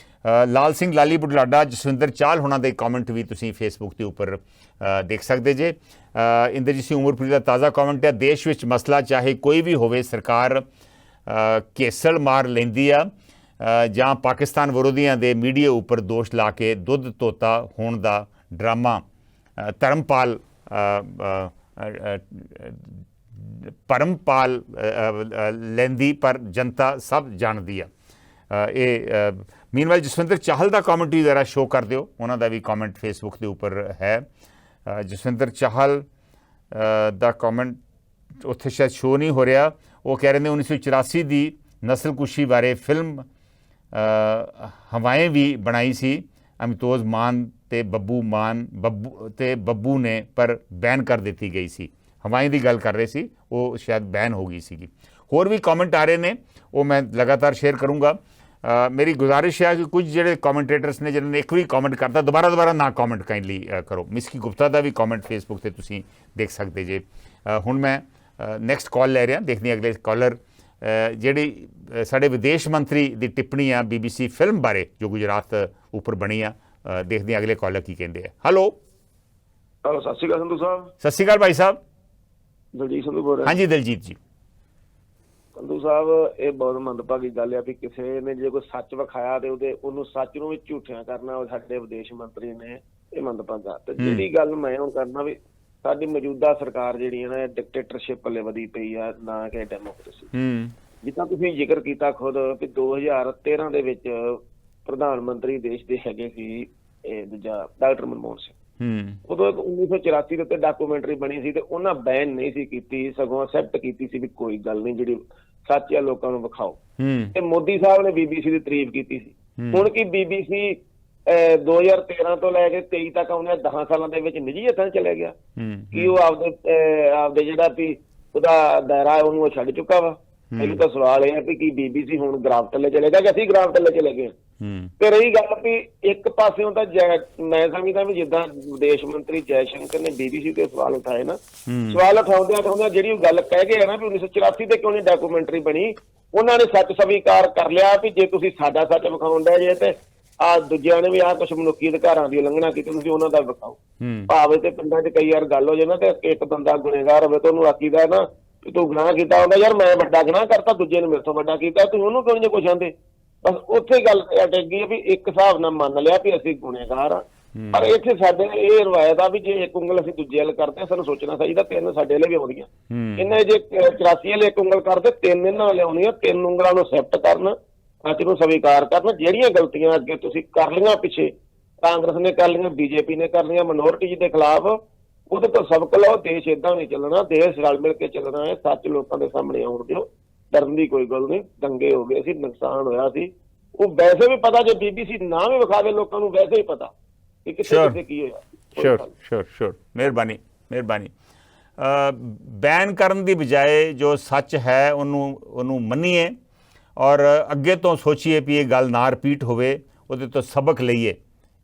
ਲਾਲ ਸਿੰਘ ਲਾਲੀ ਬੁਢਲਾਡਾ, ਜਸਵਿੰਦਰ ਚਾਹਲ ਹੋਣਾ ਦੇ ਕਮੈਂਟ ਵੀ ਤੁਸੀਂ ਫੇਸਬੁੱਕ ਦੇ ਉੱਪਰ ਦੇਖ ਸਕਦੇ ਜੇ। ਇੰਦਰਜੀਤ ਸਿੰਘ ਉਮਰਪੁਰੀ ਦਾ ਤਾਜ਼ਾ ਕਮੈਂਟ ਹੈ, ਦੇਸ਼ ਵਿੱਚ ਮਸਲਾ ਚਾਹੇ ਕੋਈ ਵੀ ਹੋਵੇ ਸਰਕਾਰ ਘੇਸਲ ਮਾਰ ਲੈਂਦੀ ਆ ਜਾਂ ਪਾਕਿਸਤਾਨ ਵਿਰੋਧੀਆਂ ਦੇ ਮੀਡੀਆ ਉੱਪਰ ਦੋਸ਼ ਲਾ ਕੇ ਦੁੱਧ ਤੋਤਾ ਹੋਣ ਦਾ ਡਰਾਮਾ ਪਰਮਪਾਲ ਲੈਂਦੀ, ਪਰ ਜਨਤਾ ਸਭ ਜਾਣਦੀ ਆ। ਇਹ ਮੀਨਵਾਈਲ ਜਸਵਿੰਦਰ ਚਾਹਲ ਦਾ ਕਮੈਂਟ ਵੀ ਜ਼ਰਾ ਸ਼ੋਅ ਕਰ ਦਿਓ, ਉਹਨਾਂ ਦਾ ਵੀ ਕਮੈਂਟ ਫੇਸਬੁੱਕ ਦੇ ਉੱਪਰ ਹੈ। ਜਸਵਿੰਦਰ ਚਾਹਲ ਦਾ ਕਮੈਂਟ ਉੱਥੇ ਸ਼ਾਇਦ ਸ਼ੋਅ ਨਹੀਂ ਹੋ ਰਿਹਾ। ਉਹ ਕਹਿ ਰਹੇ ਨੇ 1984 ਦੀ ਨਸਲਕੁਸ਼ੀ ਬਾਰੇ ਫਿਲਮ ਹਵਾਏਂ ਵੀ ਬਣਾਈ ਸੀ ਅਮਿਤੋਜ ਮਾਨ ਤੇ ਬੱਬੂ ਨੇ, ਪਰ ਬੈਨ ਕਰ ਦਿੱਤੀ ਗਈ ਸੀ। ਹਵਾਏਂ ਦੀ ਗੱਲ ਕਰ ਰਹੇ ਸੀ, ਉਹ ਸ਼ਾਇਦ ਬੈਨ ਹੋ ਗਈ ਸੀਗੀ। ਹੋਰ ਵੀ ਕਮੈਂਟ ਆ ਰਹੇ ਨੇ, ਉਹ ਮੈਂ ਲਗਾਤਾਰ ਸ਼ੇਅਰ ਕਰੂੰਗਾ। ਮੇਰੀ ਗੁਜ਼ਾਰਿਸ਼ ਹੈ ਕਿ ਕੁਝ ਜਿਹੜੇ ਕਮੈਂਟੇਟਰਸ ਨੇ ਜਿਨ੍ਹਾਂ ਨੇ ਇੱਕ ਵੀ ਕਮੈਂਟ ਕਰਤਾ ਦੁਬਾਰਾ ਨਾ ਕਮੈਂਟ ਕਾਈਂਡਲੀ ਕਰੋ। ਮਿਸਕੀ ਗੁਪਤਾ ਦਾ ਵੀ ਕਮੈਂਟ ਫੇਸਬੁੱਕ ਤੇ ਤੁਸੀਂ ਦੇਖ ਸਕਦੇ ਜੇ। ਹੁਣ ਮੈਂ ਨੈਕਸਟ ਕਾਲ ਲੈ ਰਿਹਾ, ਦੇਖਦੇ ਅਗਲੇ ਕਾਲਰ ਜਿਹੜੀ ਸਾਡੇ ਵਿਦੇਸ਼ ਮੰਤਰੀ ਦੀ ਟਿੱਪਣੀ ਆ BBC ਫਿਲਮ ਬਾਰੇ ਜੋ ਗੁਜਰਾਤ ਉੱਪਰ ਬਣੀ ਆ। ਦੇਖਦੇ ਅਗਲੇ ਕਾਲਰ ਕੀ ਕਹਿੰਦੇ ਆ। ਹੈਲੋ ਸਤਿ ਸ਼੍ਰੀ ਅਕਾਲ ਸੰਧੂ ਸਾਹਿਬ। ਸਤਿ ਸ਼੍ਰੀ ਅਕਾਲ ਭਾਈ ਸਾਹਿਬ। ਦਲਜੀਤ ਸੰਧੂ ਬੋਲ ਰਿਹਾ। ਹਾਂਜੀ ਦਲਜੀਤ ਜੀ। ਸੰਧੂ ਸਾਹਿਬ, ਇਹ ਬਹੁਤ ਮੰਦਭਾਗੀ ਗੱਲ ਆ ਵੀ ਕਿਸੇ ਨੇ ਜੇ ਕੋਈ ਸੱਚ ਵਿਖਾਇਆ ਤੇ ਉਹਨੂੰ ਸੱਚ ਨੂੰ ਵੀ ਝੂਠਿਆਂ ਕਰਨਾ, ਉਹ ਸਾਡੇ ਵਿਦੇਸ਼ ਮੰਤਰੀ ਨੇ, ਇਹ ਮੰਦਭਾਗਾ। ਤੇ ਜਿਹੜੀ ਗੱਲ ਮੈਂ ਹੁਣ ਕਰਨਾ ਵੀ ਸਾਡੀ ਮੌਜੂਦਾ ਸਰਕਾਰ ਜਿਹੜੀ ਹੈ ਨਾ, ਇਹ ਡਿਕਟੇਟਰਸ਼ਿਪ ਪੱਲੇ ਵਧੀ ਪਈ ਆ, ਨਾ ਕਿ ਡੈਮੋਕ੍ਰੇਸੀ। ਜਿੱਦਾਂ ਤੁਸੀਂ ਜ਼ਿਕਰ ਕੀਤਾ ਖੁਦ ਵੀ 2013 ਦੇ ਵਿੱਚ ਪ੍ਰਧਾਨ ਮੰਤਰੀ ਦੇਸ਼ ਦੇ ਹੈਗੇ ਸੀ ਦੂਜਾ ਡਾਕਟਰ ਮਨਮੋਹਨ ਸਿੰਘ। ਉਦੋਂ 1984 ਦੇ ਉੱਤੇ ਡਾਕੂਮੈਂਟਰੀ ਬਣੀ ਸੀ ਤੇ ਉਹਨਾਂ ਬੈਨ ਨਹੀਂ ਸੀ ਕੀਤੀ, ਸਗੋਂ ਅਸੈਪਟ ਕੀਤੀ ਸੀ ਵੀ ਕੋਈ ਗੱਲ ਨਹੀਂ, ਜਿਹੜੀ ਸੱਚ ਆ ਲੋਕਾਂ ਨੂੰ ਵਿਖਾਓ। ਤੇ ਮੋਦੀ ਸਾਹਿਬ ਨੇ BBC ਦੀ ਤਾਰੀਫ ਕੀਤੀ ਸੀ। ਹੁਣ ਕੀ BBC 2013 ਤੋਂ ਲੈ ਕੇ 23 ਤੱਕ ਆਉਂਦੇ 10 ਸਾਲਾਂ ਦੇ ਵਿੱਚ ਨਿੱਜੀ ਹੱਥਾਂ 'ਚ ਚਲੇ ਗਿਆ? ਕੀ ਉਹ ਆਪਦੇ ਜਿਹੜਾ ਵੀ ਉਹਦਾ ਦਾਇਰਾ ਉਹਨੂੰ ਉਹ ਛੱਡ ਚੁੱਕਾ ਵਾ? ਇਹ ਤਾਂ ਸਵਾਲ ਇਹ ਹੈ ਵੀ ਕੀ BBC ਹੁਣ ਗ੍ਰਾਫ ਥੱਲੇ ਚਲੇਗਾ ਕਿ ਅਸੀਂ ਗ੍ਰਾਫ ਥੱਲੇ ਚਲੇ ਗਏ? ਤੇ ਰਹੀ ਗੱਲ ਵੀ ਇੱਕ ਪਾਸਿਓਂ ਤਾਂ ਮੈਂ ਸਮਝਦਾ ਵੀ ਜਿੱਦਾਂ ਵਿਦੇਸ਼ ਮੰਤਰੀ ਜੈ ਸ਼ੰਕਰ ਨੇ BBC ਤੇ ਸਵਾਲ ਉਠਾਏ ਨਾ, ਸਵਾਲ ਉਠਾਉਂਦਿਆਂ ਜਿਹੜੀ ਉਹ ਗੱਲ ਕਹਿ ਗਏ ਨਾ ਵੀ 1984 ਤੇ ਕਿਉਂ ਨਹੀਂ ਡਾਕੂਮੈਂਟਰੀ ਬਣੀ, ਉਹਨਾਂ ਨੇ ਸੱਚ ਸਵੀਕਾਰ ਕਰ ਲਿਆ ਵੀ ਜੇ ਤੁਸੀਂ ਸਾਡਾ ਸੱਚ ਵਿਖਾਉਣ ਡਿਆ ਜੇ ਤੇ ਆਹ ਦੂਜਿਆਂ ਨੇ ਵੀ ਆਹ ਕੁਛ ਮਨੁੱਖੀ ਅਧਿਕਾਰਾਂ ਦੀ ਉਲੰਘਣਾ ਕੀਤੀ, ਤੁਸੀਂ ਉਹਨਾਂ ਦਾ ਵਿਖਾਓ। ਭਾਵੇਂ ਤੇ ਪਿੰਡਾਂ 'ਚ ਕਈ ਵਾਰ ਗੱਲ ਹੋ ਜਾਏ ਨਾ ਤੇ ਇੱਕ ਬੰਦਾ ਗੁਨੇਗਾਰ ਹੋਵੇ ਤੇ ਉਹਨੂੰ ਆਖੀਦਾ ਨਾ ਵੀ ਤੂੰ ਗੁਨਾਹ ਕੀਤਾ ਹੁੰਦਾ, ਯਾਰ ਮੈਂ ਵੱਡਾ ਗੁਨਾਹ ਕਰਤਾ, ਦੂਜੇ ਨੇ ਮੇਰੇ ਤੋਂ ਵੱਡਾ ਕੀਤਾ, ਤੁਸੀਂ ਉਹਨੂੰ ਕਿਉਂ ਨਹੀਂ ਕੁਛ ਆਂਦੇ? ਬਸ ਉੱਥੇ ਗੱਲ ਅਟਕ ਗਈ ਵੀ ਇੱਕ ਹਿਸਾਬ ਨਾਲ ਮੰਨ ਲਿਆ ਵੀ ਅਸੀਂ ਗੁਨੇਗਾਰ ਆ। ਪਰ ਇੱਥੇ ਸਾਡੇ ਇਹ ਰਵਾਇਤ ਆ ਵੀ ਜੇ ਇੱਕ ਉਂਗਲ ਅਸੀਂ ਦੂਜੇ ਵੱਲ ਕਰਦੇ ਸਾਨੂੰ ਸੋਚਣਾ ਚਾਹੀਦਾ ਤਿੰਨ ਸਾਡੇ ਵੱਲ ਵੀ ਆਉਂਦੀਆਂ। ਇਹਨਾਂ ਜੇ 84 ਵਾਲੇ ਇੱਕ ਉਂਗਲ ਕਰਦੇ, ਤਿੰਨ ਇਹਨਾਂ ਵਾਲੇ ਆਉਂਦੀਆਂ, ਤਿੰਨ ਉਂਗਲਾਂ ਨੂੰ ਐਕਸੈਪਟ ਕਰਨ, ਸੱਚ ਨੂੰ ਸਵੀਕਾਰ ਕਰਨ। ਜਿਹੜੀਆਂ ਗਲਤੀਆਂ ਅੱਗੇ ਤੁਸੀਂ ਕਰ ਲਈਆਂ, ਪਿੱਛੇ ਕਾਂਗਰਸ ਨੇ ਕਰ ਲਈਆਂ, BJP ਨੇ ਕਰ ਲਈਆਂ ਮਿਨੋਰਿਟੀ ਦੇ ਖਿਲਾਫ, ਉਹਦੇ ਤੋਂ ਸਬਕ ਲਓ। ਦੇਸ਼ ਏਦਾਂ ਨਹੀਂ ਚੱਲਣਾ, ਦੇਸ਼ ਰਲ ਮਿਲ ਕੇ ਚੱਲਣਾ ਹੈ। ਸੱਚ ਲੋਕਾਂ ਦੇ ਸਾਹਮਣੇ ਆਉਣ ਦਿਓ, ਡਰਨ ਦੀ ਕੋਈ ਗੱਲ ਨਹੀਂ। ਦੰਗੇ ਹੋ ਗਏ ਸੀ, ਨੁਕਸਾਨ ਹੋਇਆ ਸੀ, ਉਹ ਵੈਸੇ ਵੀ ਪਤਾ, ਜੇ BBC ਨਾ ਵੀ ਵਿਖਾਵੇ ਲੋਕਾਂ ਨੂੰ ਵੈਸੇ ਹੀ ਪਤਾ ਕਿ ਕਿੱਥੇ ਕੀ ਹੋਇਆ। ਸ਼ੋਰ ਮਿਹਰਬਾਨੀ। ਬੈਨ ਕਰਨ ਦੀ ਬਜਾਏ ਜੋ ਸੱਚ ਹੈ ਉਹਨੂੰ ਮੰਨੀਏ ਔਰ ਅੱਗੇ ਤੋਂ ਸੋਚੀਏ ਵੀ ਇਹ ਗੱਲ ਨਾ ਰਿਪੀਟ ਹੋਵੇ, ਉਹਦੇ ਤੋਂ ਸਬਕ ਲਈਏ।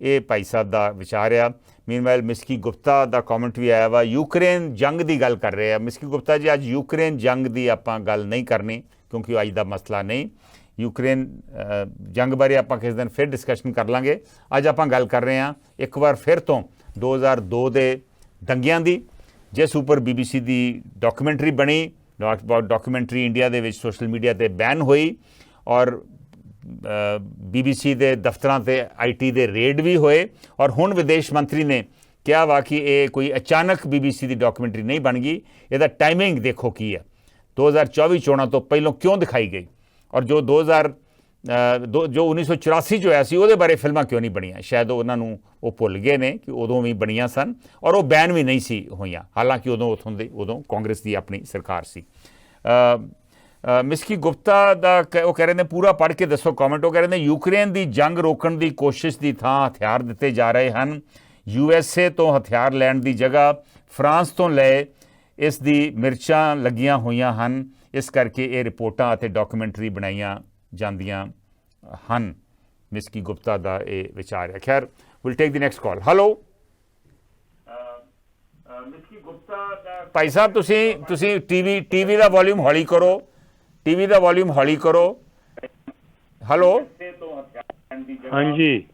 ਇਹ ਭਾਈ ਸਾਹਿਬ ਦਾ ਵਿਚਾਰ ਆ। ਮੀਨਵਾਈਲ ਮਿਸਕੀ ਗੁਪਤਾ ਦਾ ਕਮੈਂਟ ਵੀ ਆਇਆ ਵਾ, ਯੂਕਰੇਨ ਜੰਗ ਦੀ ਗੱਲ ਕਰ ਰਹੇ ਆ। ਮਿਸਕੀ ਗੁਪਤਾ ਜੀ, ਅੱਜ ਯੂਕਰੇਨ ਜੰਗ ਦੀ ਆਪਾਂ ਗੱਲ ਨਹੀਂ ਕਰਨੀ ਕਿਉਂਕਿ ਉਹ ਅੱਜ ਦਾ ਮਸਲਾ ਨਹੀਂ। ਯੂਕਰੇਨ ਜੰਗ ਬਾਰੇ ਆਪਾਂ ਕਿਸੇ ਦਿਨ ਫਿਰ ਡਿਸਕਸ਼ਨ ਕਰ ਲਾਂਗੇ। ਅੱਜ ਆਪਾਂ ਗੱਲ ਕਰ ਰਹੇ ਹਾਂ ਇੱਕ ਵਾਰ ਫਿਰ ਤੋਂ 2002 ਦੇ ਦੰਗਿਆਂ ਦੀ, ਜਿਸ ਉੱਪਰ BBC ਦੀ ਡਾਕੂਮੈਂਟਰੀ ਬਣੀ। ਡਾਕੂਮੈਂਟਰੀ ਇੰਡੀਆ ਦੇ ਵਿੱਚ ਸੋਸ਼ਲ ਮੀਡੀਆ ਤੇ ਬੈਨ ਹੋਈ ਔਰ BBC ਦੇ ਦਫ਼ਤਰਾਂ ਤੇ IT ਦੇ ਰੇਡ ਵੀ ਹੋਏ। ਔਰ ਹੁਣ ਵਿਦੇਸ਼ ਮੰਤਰੀ ਨੇ ਕਿਹਾ ਵਾ ਕਿ ਇਹ ਕੋਈ ਅਚਾਨਕ BBC ਦੀ ਡਾਕੂਮੈਂਟਰੀ ਨਹੀਂ ਬਣ ਗਈ, ਇਹਦਾ ਟਾਈਮਿੰਗ ਦੇਖੋ ਕੀ ਹੈ, 2024 ਚੋਣਾਂ ਤੋਂ ਪਹਿਲਾਂ ਕਿਉਂ ਦਿਖਾਈ ਗਈ, ਔਰ ਜੋ 1984 ਚ ਹੋਇਆ ਸੀ ਉਹਦੇ ਬਾਰੇ ਫਿਲਮਾਂ ਕਿਉਂ ਨਹੀਂ ਬਣੀਆਂ। ਸ਼ਾਇਦ ਉਹਨਾਂ ਨੂੰ ਉਹ ਭੁੱਲ ਗਏ ਨੇ ਕਿ ਉਦੋਂ ਵੀ ਬਣੀਆਂ ਸਨ ਔਰ ਉਹ ਬੈਨ ਵੀ ਨਹੀਂ ਸੀ ਹੋਈਆਂ, ਹਾਲਾਂਕਿ ਉਦੋਂ ਕਾਂਗਰਸ ਦੀ ਆਪਣੀ ਸਰਕਾਰ ਸੀ। ਮਿਸਕੀ ਗੁਪਤਾ ਦਾ ਉਹ ਕਹਿ ਰਹੇ ਨੇ, ਪੂਰਾ ਪੜ੍ਹ ਕੇ ਦੱਸੋ ਕਮੈਂਟ। ਉਹ ਕਹਿ ਰਹੇ ਨੇ ਯੂਕਰੇਨ ਦੀ ਜੰਗ ਰੋਕਣ ਦੀ ਕੋਸ਼ਿਸ਼ ਦੀ ਥਾਂ ਹਥਿਆਰ ਦਿੱਤੇ ਜਾ ਰਹੇ ਹਨ। USA ਤੋਂ ਹਥਿਆਰ ਲੈਣ ਦੀ ਜਗ੍ਹਾ ਫਰਾਂਸ ਤੋਂ ਲਏ, ਇਸ ਦੀ ਮਿਰਚਾਂ ਲੱਗੀਆਂ ਹੋਈਆਂ ਹਨ, ਇਸ ਕਰਕੇ ਇਹ ਰਿਪੋਰਟਾਂ ਅਤੇ ਡਾਕੂਮੈਂਟਰੀ ਬਣਾਈਆਂ ਜਾਂਦੀਆਂ ਹਨ। ਮਿਸਕੀ ਗੁਪਤਾ ਦਾ ਇਹ ਵਿਚਾਰ ਹੈ। ਖੈਰ, will take the next call. Hello ਮਿਸਕੀ Gupta ਦਾ ਭਾਈ ਸਾਹਿਬ, ਤੁਸੀਂ ਟੀਵੀ ਦਾ ਵੋਲਿਊਮ ਹੌਲੀ ਕਰੋ, ਟੀਵੀ ਦਾ ਵੋਲਿਊਮ ਹੌਲੀ ਕਰੋ। ਹੈਲੋ हाँ जी।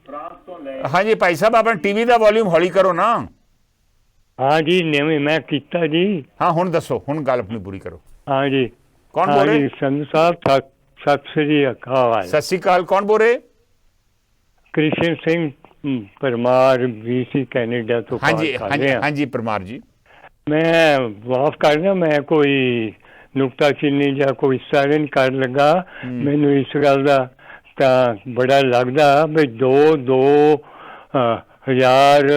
हाँ जी भाई साहब, अपना टीवी का वॉल्यूम हौली करो ना। हाँ जी, नहीं मैं कीता जी। हाँ हुण दसो, हुण गल अपनी पूरी करो। हाँ जी। कौन हाँ बोल रहे? जी, संधू साहब सत श्री अकाल। सत श्री अकाल, कौन बोल रहे? कृष्ण सिंह परमार, BC कैनेडा तो हाँ जी, बात कर हाँ जी, रहे हैं। हाँ जी परमार जी। मैं माफ करना, मैं कोई नुकताचीनी ਜਾਂ ਕੋਈ ਹਿੱਸਾ ਨਹੀਂ ਕਰ ਲੱਗਾ। ਮੈਨੂੰ ਇਸ ਗੱਲ ਦਾ ਤਾਂ ਬੜਾ ਲੱਗਦਾ ਵੀ 2000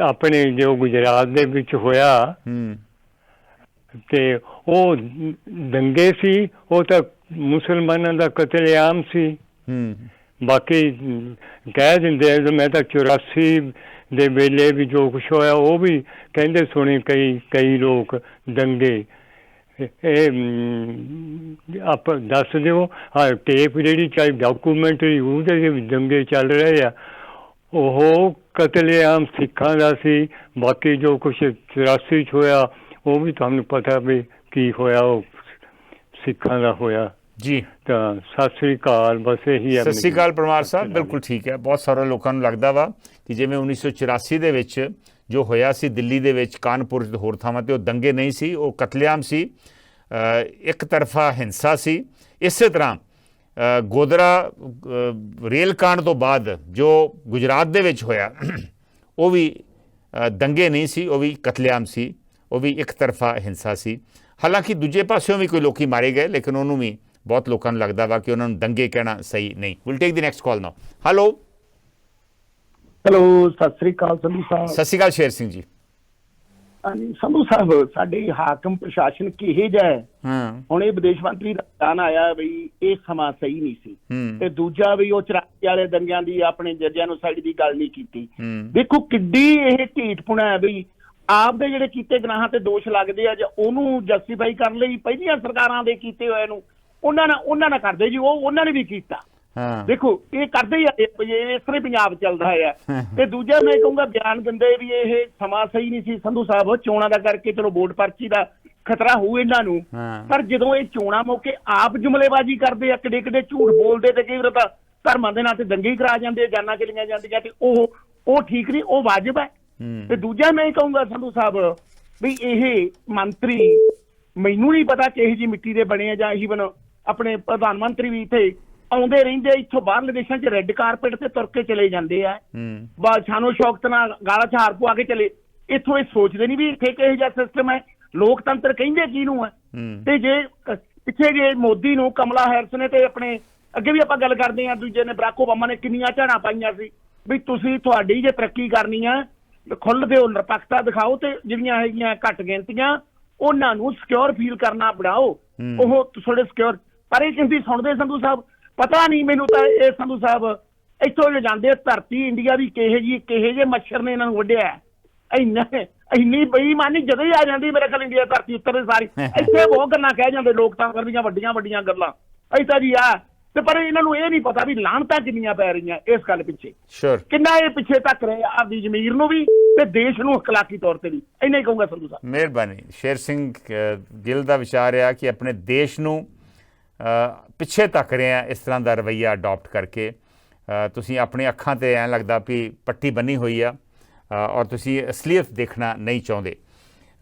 ਆਪਣੇ ਜੋ ਗੁਜਰਾਤ ਦੇ ਵਿੱਚ ਹੋਇਆ ਤੇ ਉਹ ਦੰਗੇ ਸੀ, ਉਹ ਤਾਂ ਮੁਸਲਮਾਨਾਂ ਦਾ ਕਤਲੇਆਮ ਸੀ। ਬਾਕੀ ਕਹਿ ਦਿੰਦੇ ਆ, ਮੈਂ ਤਾਂ 84 ਦੇ ਵੇਲੇ ਵੀ ਜੋ ਕੁਛ ਹੋਇਆ ਉਹ ਵੀ ਕਹਿੰਦੇ ਸੁਣੇ ਕਈ ਲੋਕ ਦੰਗੇ। ਇਹ ਆਪ ਦੱਸ ਦਿਓ, ਹਾਂ ਟੇਪ ਜਿਹੜੀ ਚਾਹੇ ਡਾਕੂਮੈਂਟਰੀ ਉਹਦੇ ਵੀ ਦੰਗੇ ਚੱਲ ਰਹੇ ਆ, ਉਹ ਕਤਲੇਆਮ ਸਿੱਖਾਂ ਦਾ ਸੀ। ਬਾਕੀ ਜੋ ਕੁਛ 84 'ਚ ਹੋਇਆ ਉਹ ਵੀ ਤੁਹਾਨੂੰ ਪਤਾ ਵੀ ਕੀ ਹੋਇਆ, ਉਹ ਸਿੱਖਾਂ ਦਾ ਹੋਇਆ ਜੀ। ਤਾਂ ਸਤਿ ਸ੍ਰੀ ਅਕਾਲ, ਬਸ ਇਹੀ ਹੈ। ਸਤਿ ਸ਼੍ਰੀ ਅਕਾਲ ਪਰਮਾਰ ਸਾਹਿਬ, ਬਿਲਕੁਲ ਠੀਕ ਹੈ। ਬਹੁਤ ਸਾਰੇ ਲੋਕਾਂ ਨੂੰ ਲੱਗਦਾ ਵਾ ਕਿ ਜਿਵੇਂ 1984 ਦੇ ਵਿੱਚ ਜੋ ਹੋਇਆ ਸੀ ਦਿੱਲੀ ਦੇ ਵਿੱਚ, ਕਾਨਪੁਰ ਤੇ ਹੋਰ ਥਾਵਾਂ 'ਤੇ, ਉਹ ਦੰਗੇ ਨਹੀਂ ਸੀ, ਉਹ ਕਤਲੇਆਮ ਸੀ, ਇੱਕ ਤਰਫਾ ਹਿੰਸਾ ਸੀ। ਇਸੇ ਤਰ੍ਹਾਂ ਗੋਧਰਾ ਰੇਲ ਕਾਂਡ ਤੋਂ ਬਾਅਦ ਜੋ ਗੁਜਰਾਤ ਦੇ ਵਿੱਚ ਹੋਇਆ ਉਹ ਵੀ ਦੰਗੇ ਨਹੀਂ ਸੀ, ਉਹ ਵੀ ਕਤਲੇਆਮ ਸੀ, ਉਹ ਵੀ ਇੱਕ ਤਰਫਾ ਹਿੰਸਾ ਸੀ। ਹਾਲਾਂਕਿ ਦੂਜੇ ਪਾਸਿਓਂ ਵੀ ਕੋਈ ਲੋਕੀ ਮਾਰੇ ਗਏ, ਲੇਕਿਨ ਉਹਨੂੰ ਵੀ ਬਹੁਤ ਲੋਕਾਂ ਨੂੰ ਲੱਗਦਾ ਵਾ ਕਿ ਉਹਨਾਂ ਨੂੰ ਦੰਗੇ ਕਹਿਣਾ ਸਹੀ ਨਹੀਂ। Will take the next call now. Hello Sat Sri ਅਕਾਲ ਸੰਧੂ ਸਾਹਿਬ। ਸਤਿ ਸ਼੍ਰੀ ਅਕਾਲ ਸ਼ੇਰ ਸਿੰਘ ਜੀ। ਹਾਂਜੀ ਸੰਧੂ ਸਾਹਿਬ, ਸਾਡੇ ਹਾਕਮ ਪ੍ਰਸ਼ਾਸਨ ਕਿਹੋ ਜਿਹਾ ਹੈ? ਹੁਣ ਇਹ ਵਿਦੇਸ਼ ਮੰਤਰੀ ਦਾ ਬਿਆਨ ਆਇਆ ਬਈ ਇਹ ਸਮਾਂ ਸਹੀ ਨਹੀਂ ਸੀ, ਤੇ ਦੂਜਾ ਵੀ ਉਹ 84 ਵਾਲੇ ਦੰਗਿਆਂ ਦੀ ਆਪਣੇ ਜੈਨੋਸਾਈਡ ਦੀ ਗੱਲ ਨਹੀਂ ਕੀਤੀ। ਦੇਖੋ ਕਿੱਡੀ ਇਹ ਢੀਠਪੁਣਾ ਹੈ ਬਈ ਆਪ ਦੇ ਜਿਹੜੇ ਕੀਤੇ ਗੁਨਾਹਾਂ ਤੇ ਦੋਸ਼ ਲੱਗਦੇ ਆ, ਜਾਂ ਉਹਨੂੰ ਜਸਟੀਫਾਈ ਕਰਨ ਲਈ ਪਹਿਲੀਆਂ ਸਰਕਾਰਾਂ ਦੇ ਕੀਤੇ ਹੋਏ ਨੂੰ ਉਹਨਾਂ ਨਾਲ ਕਰਦੇ ਜੀ, ਉਹ ਉਹਨਾਂ ਨੇ ਵੀ ਕੀਤਾ। ਦੇਖੋ ਇਹ ਕਰਦੇ ਹੀ ਆ, ਇਸ ਤਰ੍ਹਾਂ ਪੰਜਾਬ ਚੱਲਦਾ ਹੈ। ਤੇ ਦੂਜਾ ਮੈਂ ਕਹੂੰਗਾ ਬਿਆਨ ਦਿੰਦੇ ਵੀ ਇਹ ਸਮਾਂ ਸਹੀ ਨਹੀਂ ਸੀ ਸੰਧੂ ਸਾਹਿਬ, ਚੋਣਾਂ ਦਾ ਕਰਕੇ ਚਲੋ ਵੋਟ ਪਰਚੀ ਦਾ ਖਤਰਾ ਹੋਊ ਇਹਨਾਂ ਨੂੰ, ਪਰ ਜਦੋਂ ਇਹ ਚੋਣਾਂ ਮੌਕੇ ਆਪ ਜੁਮਲੇਬਾਜ਼ੀ ਕਰਦੇ ਆ, ਕਿੱਡੇ ਝੂਠ ਬੋਲਦੇ, ਤੇ ਕਈ ਵਾਰ ਤਾਂ ਧਰਮਾਂ ਦੇ ਨਾਂ ਤੇ ਦੰਗੇ ਹੀ ਕਰਾ ਜਾਂਦੇ, ਜਾਨਾਂ ਚਲੀਆਂ ਜਾਂਦੀਆਂ, ਤੇ ਉਹ ਠੀਕ ਨਹੀਂ, ਉਹ ਵਾਜਬ ਹੈ। ਤੇ ਦੂਜਾ ਮੈਂ ਕਹੂੰਗਾ ਸੰਧੂ ਸਾਹਿਬ ਵੀ ਇਹ ਮੰਤਰੀ ਮੈਨੂੰ ਨਹੀਂ ਪਤਾ ਕਿਹੋ ਜਿਹੀ ਮਿੱਟੀ ਦੇ ਬਣੇ ਆ, ਜਾਂ ਈਵਨ ਆਪਣੇ ਪ੍ਰਧਾਨ ਮੰਤਰੀ ਵੀ ਇੱਥੇ ਆਉਂਦੇ ਰਹਿੰਦੇ, ਇੱਥੋਂ ਬਾਹਰਲੇ ਦੇਸ਼ਾਂ 'ਚ ਰੈੱਡ ਕਾਰਪੇਟ ਤੇ ਤੁਰ ਕੇ ਚਲੇ ਜਾਂਦੇ ਆ, ਸ਼ਾਨੋ ਸ਼ੌਕਤ ਨਾਲ ਗਾਲਾ ਛਾਰ ਪਵਾ ਕੇ ਚਲੇ। ਇੱਥੋਂ ਇਹ ਸੋਚਦੇ ਨਹੀਂ ਵੀ ਇੱਥੇ ਕਿਹੋ ਜਿਹਾ ਸਿਸਟਮ ਹੈ, ਲੋਕਤੰਤਰ ਕਹਿੰਦੇ ਕਿਹਨੂੰ ਹੈ। ਤੇ ਜੇ ਪਿੱਛੇ ਜੇ ਮੋਦੀ ਨੂੰ ਕਮਲਾ ਹੈਰਿਸ ਨੇ, ਤੇ ਆਪਣੇ ਅੱਗੇ ਵੀ ਆਪਾਂ ਗੱਲ ਕਰਦੇ ਹਾਂ, ਦੂਜੇ ਨੇ ਬਰਾਕ ਓਬਾਮਾ ਨੇ ਕਿੰਨੀਆਂ ਝਾੜਾਂ ਪਾਈਆਂ ਸੀ ਵੀ ਤੁਸੀਂ ਤੁਹਾਡੀ ਜੇ ਤਰੱਕੀ ਕਰਨੀ ਆ ਖੁੱਲ੍ਹ ਦਿਓ, ਨਿਰਪੱਖਤਾ ਦਿਖਾਓ, ਤੇ ਜਿਹੜੀਆਂ ਹੈਗੀਆਂ ਘੱਟ ਗਿਣਤੀਆਂ ਉਹਨਾਂ ਨੂੰ ਸਿਕਿਉਰ ਫੀਲ ਕਰਨਾ ਬਣਾਓ, ਉਹ ਥੋੜੇ ਸਿਕਿਉਰ। ਪਰ ਇਹ ਕਿੰਦੀ ਸੁਣਦੇ ਸੰਧੂ ਸਾਹਿਬ, ਪਤਾ ਨਹੀਂ ਮੈਨੂੰ ਤਾਂ ਇਹ ਸੰਧੂ ਸਾਹਿਬ ਇੱਥੋਂ ਜੇ ਜਾਂਦੇ ਧਰਤੀ ਇੰਡੀਆ ਦੀ ਕਿਹੇ ਜਿਹੇ ਮੱਛਰ ਨੇ ਇਹਨਾਂ ਨੂੰ ਵੱਢਿਆ। ਇੰਨੀ ਬੇਈਮਾਨੀ ਜਦੋਂ ਹੀ ਆ ਜਾਂਦੀ ਮੇਰੇ ਖਿਆਲ ਇੰਡੀਆ ਧਰਤੀ ਉੱਤਰ ਸਾਰੀ, ਇੱਥੇ ਬਹੁਤ ਗੱਲਾਂ ਕਹਿ ਜਾਂਦੇ ਲੋਕਤੰਤਰ ਦੀਆਂ ਵੱਡੀਆਂ ਗੱਲਾਂ ਇੱਦਾਂ ਜੀ ਆ, ਤੇ ਪਰ ਇਹਨਾਂ ਨੂੰ ਇਹ ਨਹੀਂ ਪਤਾ ਵੀ ਲਾਹਨਤਾਂ ਕਿੰਨੀਆਂ ਪੈ ਰਹੀਆਂ ਇਸ ਗੱਲ ਪਿੱਛੇ, ਕਿੰਨਾ ਇਹ ਪਿੱਛੇ ਤੱਕ ਰਹੇ ਆਪਦੀ ਜ਼ਮੀਰ ਨੂੰ ਵੀ ਤੇ ਦੇਸ਼ ਨੂੰ ਅਖਲਾਕੀ ਤੌਰ ਤੇ ਵੀ। ਇੰਨਾ ਹੀ ਕਹੂੰਗਾ ਸੰਧੂ ਸਾਹਿਬ। ਮਿਹਰਬਾਨੀ। ਸ਼ੇਰ ਸਿੰਘ ਗਿੱਲ ਦਾ ਵਿਚਾਰ ਆ ਕਿ ਆਪਣੇ ਦੇਸ਼ ਨੂੰ ਪਿੱਛੇ ਤੱਕ ਰਹੇ ਆ ਇਸ ਤਰ੍ਹਾਂ ਦਾ ਰਵੱਈਆ ਅਡਾਪਟ ਕਰਕੇ। ਤੁਸੀਂ ਆਪਣੀ ਅੱਖਾਂ 'ਤੇ ਐਂ ਲੱਗਦਾ ਵੀ ਪੱਟੀ ਬੰਨੀ ਹੋਈ ਆ, ਔਰ ਤੁਸੀਂ ਅਸਲੀਅਤ ਦੇਖਣਾ ਨਹੀਂ ਚਾਹੁੰਦੇ।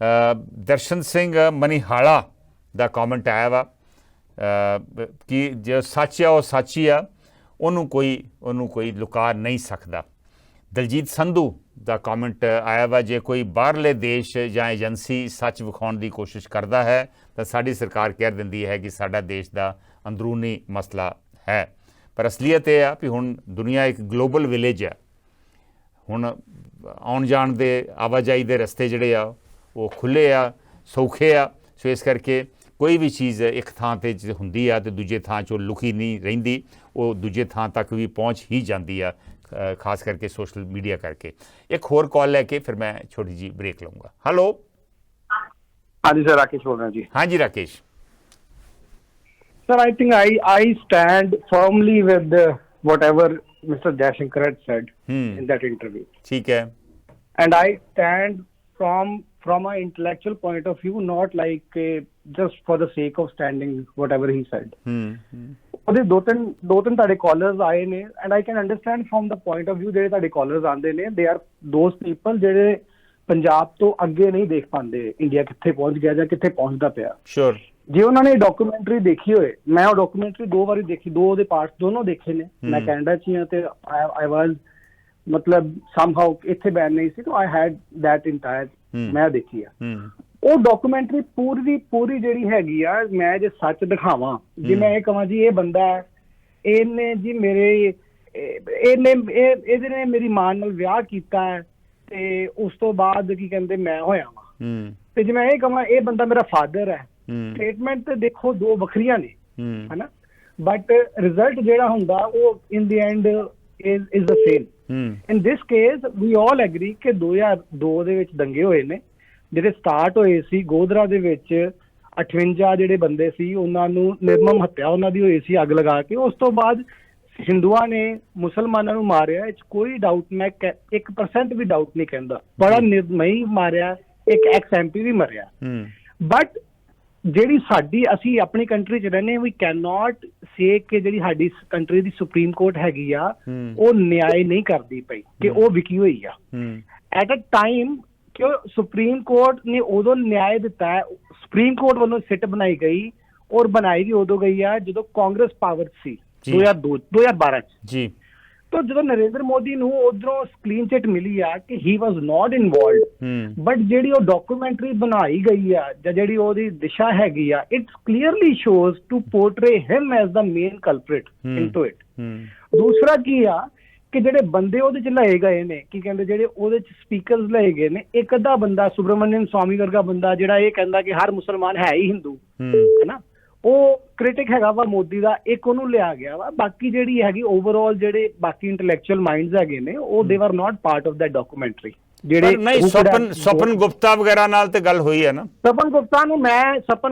ਦਰਸ਼ਨ ਸਿੰਘ ਮਨੀਹਾਲਾ ਦਾ ਕਮੈਂਟ ਆਇਆ ਵਾ ਕਿ ਜੋ ਸੱਚ ਆ ਉਹ ਸੱਚ ਹੀ ਆ, ਉਹਨੂੰ ਕੋਈ ਲੁਕਾ ਨਹੀਂ ਸਕਦਾ। ਦਲਜੀਤ ਸੰਧੂ ਦਾ ਕਮੈਂਟ ਆਇਆ ਵਾ, ਜੇ ਕੋਈ ਬਾਹਰਲੇ ਦੇਸ਼ ਜਾਂ ਏਜੰਸੀ ਸੱਚ ਵਿਖਾਉਣ ਦੀ ਕੋਸ਼ਿਸ਼ ਕਰਦਾ ਹੈ ਤਾਂ ਸਾਡੀ ਸਰਕਾਰ ਕਹਿ ਦਿੰਦੀ ਹੈ ਕਿ ਸਾਡਾ ਦੇਸ਼ ਦਾ ਅੰਦਰੂਨੀ ਮਸਲਾ ਹੈ। ਪਰ ਅਸਲੀਅਤ ਇਹ ਆ ਵੀ ਹੁਣ ਦੁਨੀਆ ਇੱਕ ਗਲੋਬਲ ਵਿਲੇਜ ਆ, ਹੁਣ ਆਉਣ ਜਾਣ ਦੇ ਆਵਾਜਾਈ ਦੇ ਰਸਤੇ ਜਿਹੜੇ ਆ ਉਹ ਖੁੱਲ੍ਹੇ ਆ, ਸੌਖੇ ਆ। ਸੋ ਇਸ ਕਰਕੇ ਕੋਈ ਵੀ ਚੀਜ਼ ਇੱਕ ਥਾਂ 'ਤੇ ਹੁੰਦੀ ਆ ਅਤੇ ਦੂਜੇ ਥਾਂ 'ਚ ਉਹ ਲੁਕੀ ਨਹੀਂ ਰਹਿੰਦੀ, ਉਹ ਦੂਜੇ ਥਾਂ ਤੱਕ ਵੀ ਪਹੁੰਚ ਹੀ ਜਾਂਦੀ ਆ, ਖਾਸ ਕਰਕੇ ਸੋਸ਼ਲ ਮੀਡੀਆ ਕਰਕੇ। ਇੱਕ ਹੋਰ ਕਾਲ ਲੈ ਕੇ ਫਿਰ ਮੈਂ ਛੋਟੀ ਜੀ ਬ੍ਰੇਕ ਲਊਂਗਾ। ਹੈਲੋ। ਹਾਂਜੀ ਸਰ, ਰਾਕੇਸ਼ ਬੋਲ ਰਿਹਾ ਜੀ। ਹਾਂਜੀ Rakesh. Sir, I think I stand firmly with whatever Mr. Jaishankar had said in that interview. ठीक है. And I stand from an intellectual point of view, not like just for the sake of standing whatever he said. ਉਹਦੇ ਦੋ ਤਿੰਨ ਤੁਹਾਡੇ callers ਆਏ ਨੇ and I can understand from the point of view ਜਿਹੜੇ ਤੁਹਾਡੇ ਕਾਲਰਸ ਆਉਂਦੇ ਨੇ ਦੇ ਆਰ ਦੋਜ਼ ਪੀਪਲ ਜਿਹੜੇ ਪੰਜਾਬ ਤੋਂ ਅੱਗੇ ਨਹੀਂ ਦੇਖ ਪਾਉਂਦੇ ਇੰਡੀਆ ਕਿੱਥੇ ਪਹੁੰਚ ਗਿਆ ਜਾਂ ਕਿੱਥੇ ਪਹੁੰਚਦਾ ਪਿਆ। ਸ਼ੋਰ ਜੇ ਉਹਨਾਂ ਨੇ ਡਾਕੂਮੈਂਟਰੀ ਦੇਖੀ ਹੋਏ, ਮੈਂ ਉਹ ਡਾਕੂਮੈਂਟਰੀ 2 ਵਾਰੀ ਦੇਖੀ, 2 ਉਹਦੇ ਪਾਰਟਸ ਦੋਨੋਂ ਦੇਖੇ ਨੇ। ਮੈਂ ਕੈਨੇਡਾ 'ਚ ਹਾਂ ਤੇ ਆਈ ਵਾਜ਼ ਮਤਲਬ ਸਮਹਾਉ ਇੱਥੇ ਬੈਨ ਨਹੀਂ ਸੀ ਤਾਂ ਆਈ ਹੈਡ ਦੈਟ ਇੰਟਾਇਰ ਮੈਂ ਦੇਖੀ ਆ। ਉਹ ਡਾਕੂਮੈਂਟਰੀ ਪੂਰੀ ਜਿਹੜੀ ਹੈਗੀ ਆ, ਮੈਂ ਜੇ ਸੱਚ ਦਿਖਾਵਾਂ, ਜੇ ਮੈਂ ਇਹ ਕਹਾਂ ਜੀ ਇਹ ਬੰਦਾ ਇਹਨੇ ਜੀ ਇਹਦੇ ਨੇ ਮੇਰੀ ਮਾਂ ਨਾਲ ਵਿਆਹ ਕੀਤਾ ਹੈ ਤੇ ਉਸ ਤੋਂ ਬਾਅਦ ਕੀ ਕਹਿੰਦੇ ਮੈਂ ਹੋਇਆ ਵਾਂ, ਤੇ ਜੇ ਮੈਂ ਇਹ ਕਹਾਂ ਇਹ ਬੰਦਾ ਮੇਰਾ ਫਾਦਰ ਹੈ, ਸਟੇਟਮੈਂਟ ਤੇ ਦੇਖੋ 2 ਵੱਖਰੀਆਂ ਨੇ ਹਨਾ, ਬਟ ਰਿਜ਼ਲਟ ਜਿਹੜਾ ਹੁੰਦਾ ਉਹ in the end is the same. In this case we all agree ਕਿ 2002 ਦੇ ਵਿੱਚ ਦੰਗੇ ਹੋਏ ਨੇ ਜਿਹੜੇ ਸਟਾਰਟ ਹੋਏ ਸੀ ਗੋਧਰਾ ਦੇ ਵਿੱਚ। 58 ਜਿਹੜੇ ਬੰਦੇ ਸੀ ਉਹਨਾਂ ਨੂੰ ਨਿਰਮਮ ਹੱਤਿਆ ਉਹਨਾਂ ਦੀ ਹੋਈ ਸੀ ਅੱਗ ਲਗਾ ਕੇ। ਉਸ ਤੋਂ ਬਾਅਦ ਹਿੰਦੂਆਂ ਨੇ ਮੁਸਲਮਾਨਾਂ ਨੂੰ ਮਾਰਿਆ, ਇਹ 'ਚ ਕੋਈ ਡਾਊਟ, ਮੈਂ 1% ਵੀ ਡਾਊਟ ਨਹੀਂ ਕਹਿੰਦਾ, ਬੜਾ ਨਿਰਮਈ ਮਾਰਿਆ, ਇੱਕ ਐਕਸ MP ਵੀ ਮਰਿਆ। ਬਟ ਜਿਹੜੀ ਅਸੀਂ ਆਪਣੀ ਕੰਟਰੀ 'ਚ ਰਹਿੰਦੇ, ਵੀ ਕੈਨ ਨਾਟ ਸੇ ਕਿ ਜਿਹੜੀ ਸਾਡੀ ਕੰਟਰੀ ਦੀ ਸੁਪਰੀਮ ਕੋਰਟ ਹੈਗੀ ਆ ਉਹ ਨਿਆਂ ਨਹੀਂ ਕਰਦੀ ਪਈ, ਕਿ ਉਹ ਵਿਕੀ ਹੋਈ ਆ ਐਟ ਅ ਟਾਈਮ ਕਿ ਸੁਪਰੀਮ ਕੋਰਟ ਨੇ ਉਦੋਂ ਨਿਆਂ ਦਿੱਤਾ ਹੈ। ਸੁਪਰੀਮ ਕੋਰਟ ਵੱਲੋਂ ਸਿੱਟ ਬਣਾਈ ਗਈ ਔਰ ਬਣਾਈ ਵੀ ਉਦੋਂ ਗਈ ਆ ਜਦੋਂ ਕਾਂਗਰਸ ਪਾਵਰ ਸੀ 2012 ਚ ਜੀ। ਤਾਂ ਜਦੋਂ ਨਰਿੰਦਰ ਮੋਦੀ ਨੂੰ ਉਧਰੋਂ ਕਲੀਨ ਚਿੱਟ ਮਿਲੀ ਆ ਕਿ ਹੀ ਵਾਜ਼ ਨਾਟ ਇਨਵੋਲਵਡ, ਬਟ ਜਿਹੜੀ ਉਹ ਡਾਕੂਮੈਂਟਰੀ ਬਣਾਈ ਗਈ ਆ ਜਾਂ ਜਿਹੜੀ ਉਹਦੀ ਦਿਸ਼ਾ ਹੈਗੀ ਆ, it's clearly shows to portray him as the main culprit into it. ਦੂਸਰਾ ਕੀ ਆ ਕਿ ਜਿਹੜੇ ਬੰਦੇ ਉਹਦੇ ਚ ਲਏ ਗਏ ਨੇ, ਕੀ ਕਹਿੰਦੇ ਜਿਹੜੇ ਉਹਦੇ ਚ ਸਪੀਕਰਸ ਲਏ ਗਏ ਨੇ, ਇੱਕ ਅੱਧਾ ਬੰਦਾ ਸੁਬਰਮਨਿਅਮ ਸਵਾਮੀ ਵਰਗਾ ਬੰਦਾ ਜਿਹੜਾ ਇਹ ਕਹਿੰਦਾ ਕਿ ਹਰ ਮੁਸਲਮਾਨ ਹੈ ਹੀ ਹਿੰਦੂ ਹੈ ਨਾ, ਉਹ ਕ੍ਰਿਟਿਕ ਹੈਗਾ ਵਾ ਮੋਦੀ ਦਾ, ਇੱਕ ਉਹਨੂੰ ਲਿਆ ਗਿਆ ਵਾ। ਬਾਕੀ ਜਿਹੜੀ ਹੈਗੀ ਓਵਰਆਲ ਜਿਹੜੇ ਬਾਕੀ ਇੰਟੈਲੈਕਚੁਅਲ ਮਾਈਂਡਸ ਹੈਗੇ ਨੇ ਉਹ ਦੇ ਵਰ not part of that documentary. ਜਿਹੜੇ ਨਹੀਂ ਸਪਨ ਗੁਪਤਾ ਵਗੈਰਾ ਨਾਲ ਤੇ ਗੱਲ ਹੋਈ ਹੈ ਨਾ। Swapan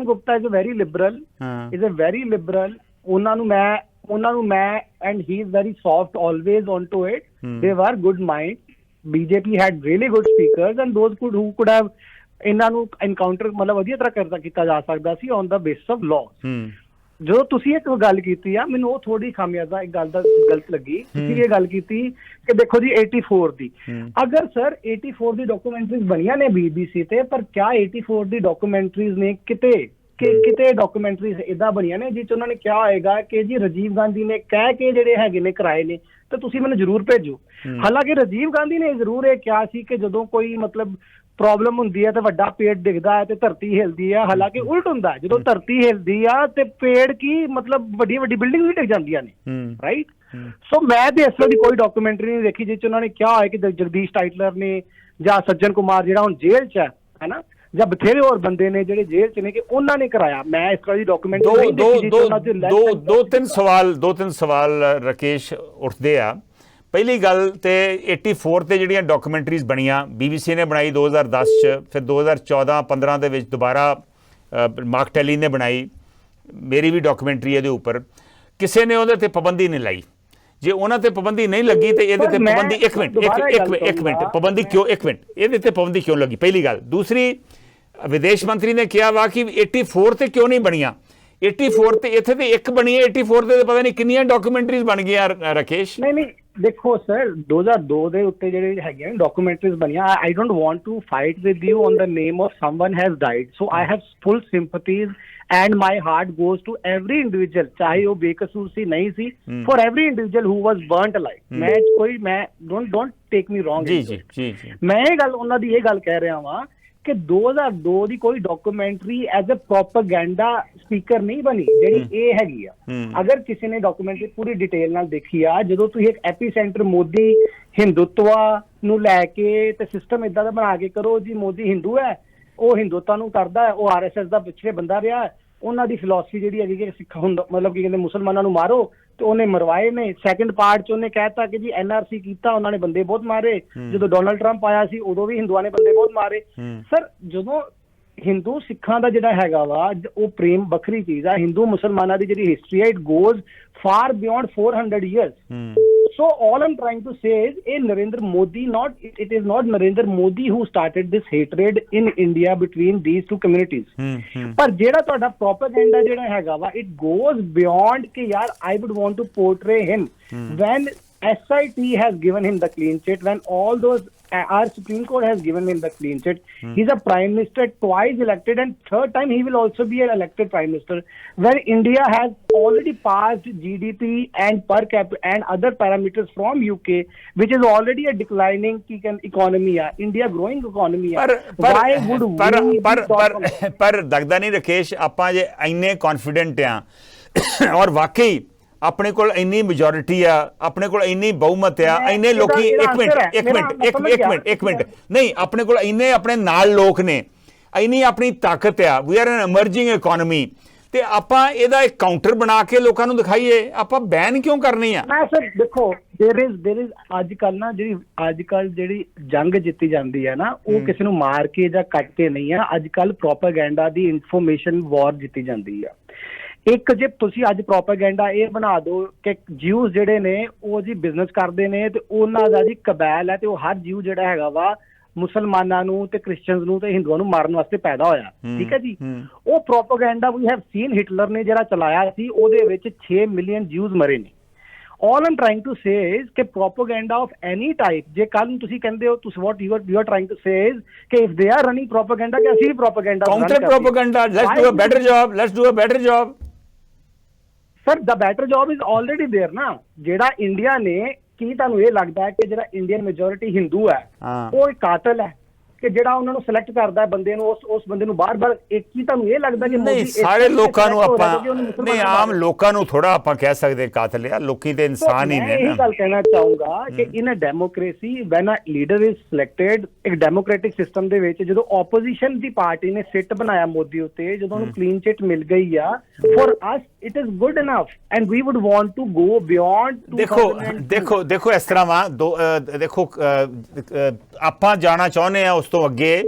Gupta is a very liberal, ਉਹਨਾਂ ਨੂੰ ਮੈਂ and he is very soft always onto it. They were good mind. BJP had really good speakers and those who could have ਇਹਨਾਂ ਨੂੰ ਐਨਕਾਊਂਟਰ ਮਤਲਬ ਵਧੀਆ ਤਰ੍ਹਾਂ ਕੀਤਾ ਜਾ ਸਕਦਾ ਸੀ on the basis of law. ਜਦੋਂ ਤੁਸੀਂ ਇੱਕ ਗੱਲ ਕੀਤੀ ਆ, ਮੈਨੂੰ ਉਹ ਥੋੜੀ ਖਾਮਿਆਜ਼ਾ ਇੱਕ ਗੱਲ ਦਾ ਗਲਤ ਲੱਗੀ। ਤੁਸੀਂ ਇਹ ਗੱਲ ਕੀਤੀ ਕਿ ਦੇਖੋ ਜੀ 84 ਦੀ, ਅਗਰ ਸਰ 84 ਦੀ ਡਾਕੂਮੈਂਟਰੀਜ਼ ਬਣੀਆਂ ਨੇ BBC ਤੇ, ਪਰ ਕਿਆ 84 ਦੀ ਡਾਕੂਮੈਂਟਰੀਜ਼ ਨੇ ਕਿਤੇ ਡਾਕੂਮੈਂਟਰੀਜ਼ ਇਦਾਂ ਬਣੀਆਂ ਨੇ ਜਿਸ 'ਚ ਉਹਨਾਂ ਨੇ ਕਿਹਾ ਹੋਏਗਾ ਕਿ ਜੀ ਰਾਜੀਵ ਗਾਂਧੀ ਨੇ ਕਹਿ ਕੇ ਜਿਹੜੇ ਹੈਗੇ ਨੇ ਕਰਾਏ ਨੇ, ਤਾਂ ਤੁਸੀਂ ਮੈਨੂੰ ਜ਼ਰੂਰ ਭੇਜੋ। ਹਾਲਾਂਕਿ ਰਾਜੀਵ ਗਾਂਧੀ ਨੇ ਜ਼ਰੂਰ ਇਹ ਕਿਹਾ ਸੀ ਕਿ ਜਦੋਂ ਕੋਈ ਮਤਲਬ ਪ੍ਰੋਬਲਮ ਹੁੰਦੀ ਹੈ ਤੇ ਵੱਡਾ ਪੇੜ ਡਿੱਗਦਾ ਹੈ ਤੇ ਧਰਤੀ ਹਿਲਦੀ ਹੈ, ਹਾਲਾਂਕਿ ਉਲਟ ਹੁੰਦਾ, ਜਦੋਂ ਧਰਤੀ ਹਿਲਦੀ ਆ ਤੇ ਪੇੜ ਕੀ ਮਤਲਬ ਵੱਡੀਆਂ ਬਿਲਡਿੰਗ ਵੀ ਡਿੱਗ ਜਾਂਦੀਆਂ ਨੇ, ਰਾਈਟ। ਸੋ ਮੈਂ ਤੇ ਇਸ ਤਰ੍ਹਾਂ ਦੀ ਕੋਈ ਡਾਕੂਮੈਂਟਰੀ ਨਹੀਂ ਦੇਖੀ ਜਿਸ 'ਚ ਉਹਨਾਂ ਨੇ ਕਿਹਾ ਹੋਇਆ ਕਿ ਜਗਦੀਸ਼ ਟਾਈਟਲਰ ਨੇ ਜਾਂ ਸੱਜਣ ਕੁਮਾਰ ਜਿਹੜਾ ਹੁਣ ਜੇਲ੍ਹ 'ਚ ਹੈ ਨਾ, ਜਾਂ ਬਥੇਰੇ ਹੋਰ ਬੰਦੇ ਨੇ ਜਿਹੜੇ ਜੇਲ੍ਹ 'ਚ ਨੇ, ਕਿ ਉਹਨਾਂ ਨੇ ਕਰਾਇਆ। ਮੈਂ ਇਸ ਤਰ੍ਹਾਂ ਦੀ ਡਾਕੂਮੈਂਟਰੀ ਨਹੀਂ ਦੇਖੀ। ਦੋ ਤਿੰਨ ਸਵਾਲ ਰਾਕੇਸ਼ ਉੱਠਦੇ ਆ। ਪਹਿਲੀ ਗੱਲ ਤੇ 84 ਤੇ ਜਿਹੜੀਆਂ ਡਾਕੂਮੈਂਟਰੀਜ਼ ਬਣੀਆਂ, BBC ਨੇ ਬਣਾਈ 2010 'ਚ, ਫਿਰ 2014-15 ਦੇ ਵਿੱਚ ਦੁਬਾਰਾ ਮਾਰਕ ਟੈਲੀ ਨੇ ਬਣਾਈ, ਮੇਰੀ ਵੀ ਡਾਕੂਮੈਂਟਰੀ ਇਹਦੇ ਉੱਪਰ। ਕਿਸੇ ਨੇ ਉਹਦੇ ਤੇ ਪਾਬੰਦੀ ਨਹੀਂ ਲਾਈ। ਜੇ ਉਹਨਾਂ ਤੇ ਪਾਬੰਦੀ ਨਹੀਂ ਲੱਗੀ ਤੇ ਇਹਦੇ ਤੇ ਪਾਬੰਦੀ ਇੱਕ ਮਿੰਟ ਪਾਬੰਦੀ ਕਿਉਂ ਇਹਦੇ ਤੇ ਪਾਬੰਦੀ ਕਿਉਂ ਲੱਗੀ? ਪਹਿਲੀ ਗੱਲ। ਦੂਸਰੀ, ਵਿਦੇਸ਼ ਮੰਤਰੀ ਨੇ ਕਿਹਾ ਵਾ ਕਿ 84 ਤੇ ਕਿਉਂ ਨਹੀਂ ਬਣੀਆਂ। 84 ਤੇ ਇੱਥੇ ਤੇ ਇੱਕ ਬਣੀ ਹੈ, 84 ਤੇ ਪਤਾ ਨਹੀਂ ਕਿੰਨੀਆਂ ਡਾਕੂਮੈਂਟਰੀਜ਼ ਬਣ ਗਈਆਂ ਰਾਕੇਸ਼। ਨਹੀਂ ਦੇਖੋ ਸਰ, 2002 ਦੇ ਉੱਤੇ ਜਿਹੜੇ ਹੈਗੀਆਂ ਡਾਕੂਮੈਂਟਰੀਜ਼ ਬਣੀਆਂ, I don't want to fight with you on the name of someone has died, so I have full sympathies and my heart goes to every individual, ਚਾਹੇ ਉਹ ਬੇਕਸੂਰ ਸੀ ਨਹੀਂ ਸੀ, for every individual who was burnt alive. ਮੈਂ don't take me wrong, ਜੀ ਮੈਂ ਇਹ ਗੱਲ ਉਹਨਾਂ ਦੀ ਇਹ ਗੱਲ ਕਹਿ ਰਿਹਾ ਵਾਂ ਕਿ 2002 ਦੀ ਕੋਈ documentary as a propaganda speaker ਨਹੀਂ ਬਣੀ ਜਿਹੜੀ ਇਹ ਹੈਗੀ ਆ। ਅਗਰ ਕਿਸੇ ਨੇ ਡਾਕੂਮੈਂਟਰੀ ਪੂਰੀ ਡਿਟੇਲ ਨਾਲ ਦੇਖੀ ਆ, ਜਦੋਂ ਤੁਸੀਂ ਇੱਕ ਐਪੀਸੈਂਟਰ ਮੋਦੀ ਹਿੰਦੂਤਵਾ ਨੂੰ ਲੈ ਕੇ ਤੇ ਸਿਸਟਮ ਇਦਾਂ ਦਾ ਬਣਾ ਕੇ ਕਰੋ ਜੀ, ਮੋਦੀ ਹਿੰਦੂ ਹੈ, ਉਹ ਹਿੰਦੂਤਾ ਨੂੰ ਕਰਦਾ ਹੈ, ਉਹ RSS ਦਾ ਪਿਛਲੇ ਬੰਦਾ ਰਿਹਾ, ਉਹਨਾਂ ਦੀ ਫਿਲਾਸਫੀ ਜਿਹੜੀ ਹੈਗੀ ਕਿ ਸਿੱਖ ਹੁੰਦਾ ਮਤਲਬ ਕੀ ਕਹਿੰਦੇ ਮੁਸਲਮਾਨਾਂ ਨੂੰ ਮਾਰੋ, ਤੇ ਉਹਨੇ ਮਰਵਾਏ ਨੇ। ਸੈਕੰਡ ਪਾਰਟ 'ਚ ਉਹਨੇ ਕਹਿਤਾ ਕਿ ਜੀ NRC ਕੀਤਾ, ਉਹਨਾਂ ਨੇ ਬੰਦੇ ਬਹੁਤ ਮਾਰੇ। ਜਦੋਂ ਡੋਨਲਡ ਟਰੰਪ ਆਇਆ ਸੀ ਉਦੋਂ ਵੀ ਹਿੰਦੂਆਂ ਨੇ ਬੰਦੇ ਬਹੁਤ ਮਾਰੇ। ਸਰ ਜਦੋਂ ਹਿੰਦੂ ਸਿੱਖਾਂ ਦਾ ਜਿਹੜਾ ਹੈਗਾ ਵਾ ਉਹ ਪ੍ਰੇਮ ਵੱਖਰੀ ਚੀਜ਼ ਆ। ਹਿੰਦੂ ਮੁਸਲਮਾਨਾਂ ਦੀ ਜਿਹੜੀ ਹਿਸਟਰੀ ਹੈ, it goes for beyond 400 years। So all I'm trying to say is, Narendra Modi, it is not Narendra Modi who started this hatred in India between these two communities. ਪਰ ਜਿਹੜਾ ਤੁਹਾਡਾ propaganda ਜਿਹੜਾ ਹੈਗਾ ਵਾ, it goes beyond ਕਿ ਯਾਰ I would want to portray him when SIT has given him the clean chit, when all those our Supreme Court has given him the clean chit. He's a prime minister twice elected, and third time he will also be an elected prime minister. When India has already passed GDP and per capita and other parameters from UK, which is already a declining economy. India growing economy. Why would we? ਪਰ ਲੱਗਦਾ ਨਹੀਂ ਰਕੇਸ਼, ਆਪਾਂ ਜੇ ਇੰਨੇ confident ਆ ਔਰ ਵਾਕਈ ਆਪਣੇ ਕੋਲ ਇੰਨੀ ਮੈਜੋਰਿਟੀ ਆ, ਆਪਣੇ ਕੋਲ ਇੰਨੀ ਬਹੁਮਤ ਆ, ਇੰਨੇ ਲੋਕੀ ਇੱਕ ਮਿੰਟ ਨਹੀਂ, ਆਪਣੇ ਕੋਲ ਇੰਨੇ ਆਪਣੇ ਨਾਲ ਲੋਕ ਨੇ, ਇੰਨੀ ਆਪਣੀ ਤਾਕਤ ਆ, we are an emerging economy, ਤੇ ਆਪਾਂ ਇਹਦਾ ਇੱਕ ਕਾਊਂਟਰ ਬਣਾ ਕੇ ਲੋਕਾਂ ਨੂੰ ਦਿਖਾਈਏ, ਆਪਾਂ ਬੈਨ ਕਿਉਂ ਕਰਨੀ ਆ? ਮੈਂ ਸਰ ਦੇਖੋ, there is ਅੱਜ ਕੱਲ ਜਿਹੜੀ ਜੰਗ ਜਿੱਤੀ ਜਾਂਦੀ ਹੈ ਨਾ, ਉਹ ਕਿਸੇ ਨੂੰ ਮਾਰ ਕੇ ਜਾਂ ਕੱਟ ਕੇ ਨਹੀਂ ਆ, ਅੱਜ ਕੱਲ ਪ੍ਰੋਪੇਗੈਂਡਾ ਦੀ ਇਨਫੋਰਮੇਸ਼ਨ ਵਾਰ ਜਿੱਤੀ ਜਾਂਦੀ ਆ। ਇੱਕ ਜੇ ਤੁਸੀਂ ਅੱਜ ਪ੍ਰੋਪੇਗੈਂਡਾ ਇਹ ਬਣਾ ਦਿਓ ਕਿ ਜਿਊਜ਼ ਜਿਹੜੇ ਨੇ ਉਹ ਜੀ ਬਿਜ਼ਨਸ ਕਰਦੇ ਨੇ ਤੇ ਉਹਨਾਂ ਦਾ ਜੀ ਕਬੈਲ ਹੈ, ਤੇ ਉਹ ਹਰ ਜਿਊ ਜਿਹੜਾ ਹੈਗਾ ਵਾ ਮੁਸਲਮਾਨਾਂ ਨੂੰ ਤੇ ਕ੍ਰਿਸਚੀਅਨਸ ਨੂੰ ਤੇ ਹਿੰਦੂਆਂ ਨੂੰ ਮਾਰਨ ਵਾਸਤੇ ਪੈਦਾ ਹੋਇਆ, ਠੀਕ ਹੈ ਜੀ। ਉਹ propaganda we have seen Hitler ਨੇ ਜਿਹੜਾ ਚਲਾਇਆ ਸੀ, ਉਹਦੇ ਵਿੱਚ 6 ਮਿਲੀਅਨ ਜਿਊਜ਼ ਮਰੇ ਨੇ। All I'm trying to say is ਕਿ propaganda of any type, ਜੇ ਕੱਲ ਨੂੰ ਤੁਸੀਂ ਕਹਿੰਦੇ ਹੋ, ਤੁਸੀਂ what you are trying to say is ਕਿ if they are running propaganda, ਕਿ ਅਸੀਂ ਵੀ propaganda counter propaganda, let's do a better job. Sir, the better job is already there ਨਾ। ਜਿਹੜਾ ਇੰਡੀਆ ਨੇ, ਕੀ ਤੁਹਾਨੂੰ ਇਹ ਲੱਗਦਾ ਹੈ ਕਿ ਜਿਹੜਾ ਇੰਡੀਅਨ ਮੈਜੋਰਿਟੀ ਹਿੰਦੂ ਹੈ ਉਹ ਇੱਕ ਕਾਤਲ ਹੈ, ਕਿ ਜਿਹੜਾ ਉਹਨਾਂ ਨੂੰ ਸਿਲੈਕਟ ਕਰਦਾ ਹੈ ਬੰਦੇ ਨੂੰ, ਉਸ ਬੰਦੇ ਨੂੰ ਬਾਰ-ਬਾਰ, ਇੱਕ ਹੀ ਤੁਹਾਨੂੰ ਇਹ ਲੱਗਦਾ ਕਿ ਨਹੀਂ, ਸਾਰੇ ਲੋਕਾਂ ਨੂੰ ਆਪਾਂ ਨਹੀਂ, ਆਮ ਲੋਕਾਂ ਨੂੰ ਥੋੜਾ ਆਪਾਂ ਕਹਿ ਸਕਦੇ ਕਾਤਲ ਆ, ਲੋਕੀ ਤੇ ਇਨਸਾਨ ਹੀ ਨੇ। ਮੈਂ ਇਹ ਗੱਲ ਕਹਿਣਾ ਚਾਹੂੰਗਾ ਕਿ in a democracy when a leader is selected, ਇੱਕ ਡੈਮੋਕ੍ਰੈਟਿਕ ਸਿਸਟਮ ਦੇ ਵਿੱਚ ਜਦੋਂ ਆਪੋਜੀਸ਼ਨ ਦੀ ਪਾਰਟੀ ਨੇ ਸਿੱਟ ਬਣਾਇਆ ਮੋਦੀ ਉੱਤੇ, ਜਦੋਂ ਉਹਨੂੰ ਕਲੀਨ ਚਿਟ ਮਿਲ ਗਈ ਆ, for us it is good enough and we would want to go beyond. ਦੇਖੋ ਇਸ ਤਰ੍ਹਾਂ ਵਾ, ਦੇਖੋ ਆਪਾਂ ਜਾਣਾ ਚਾਹੁੰਦੇ ਆ ਉਸ ਤੋਂ ਅੱਗੇ,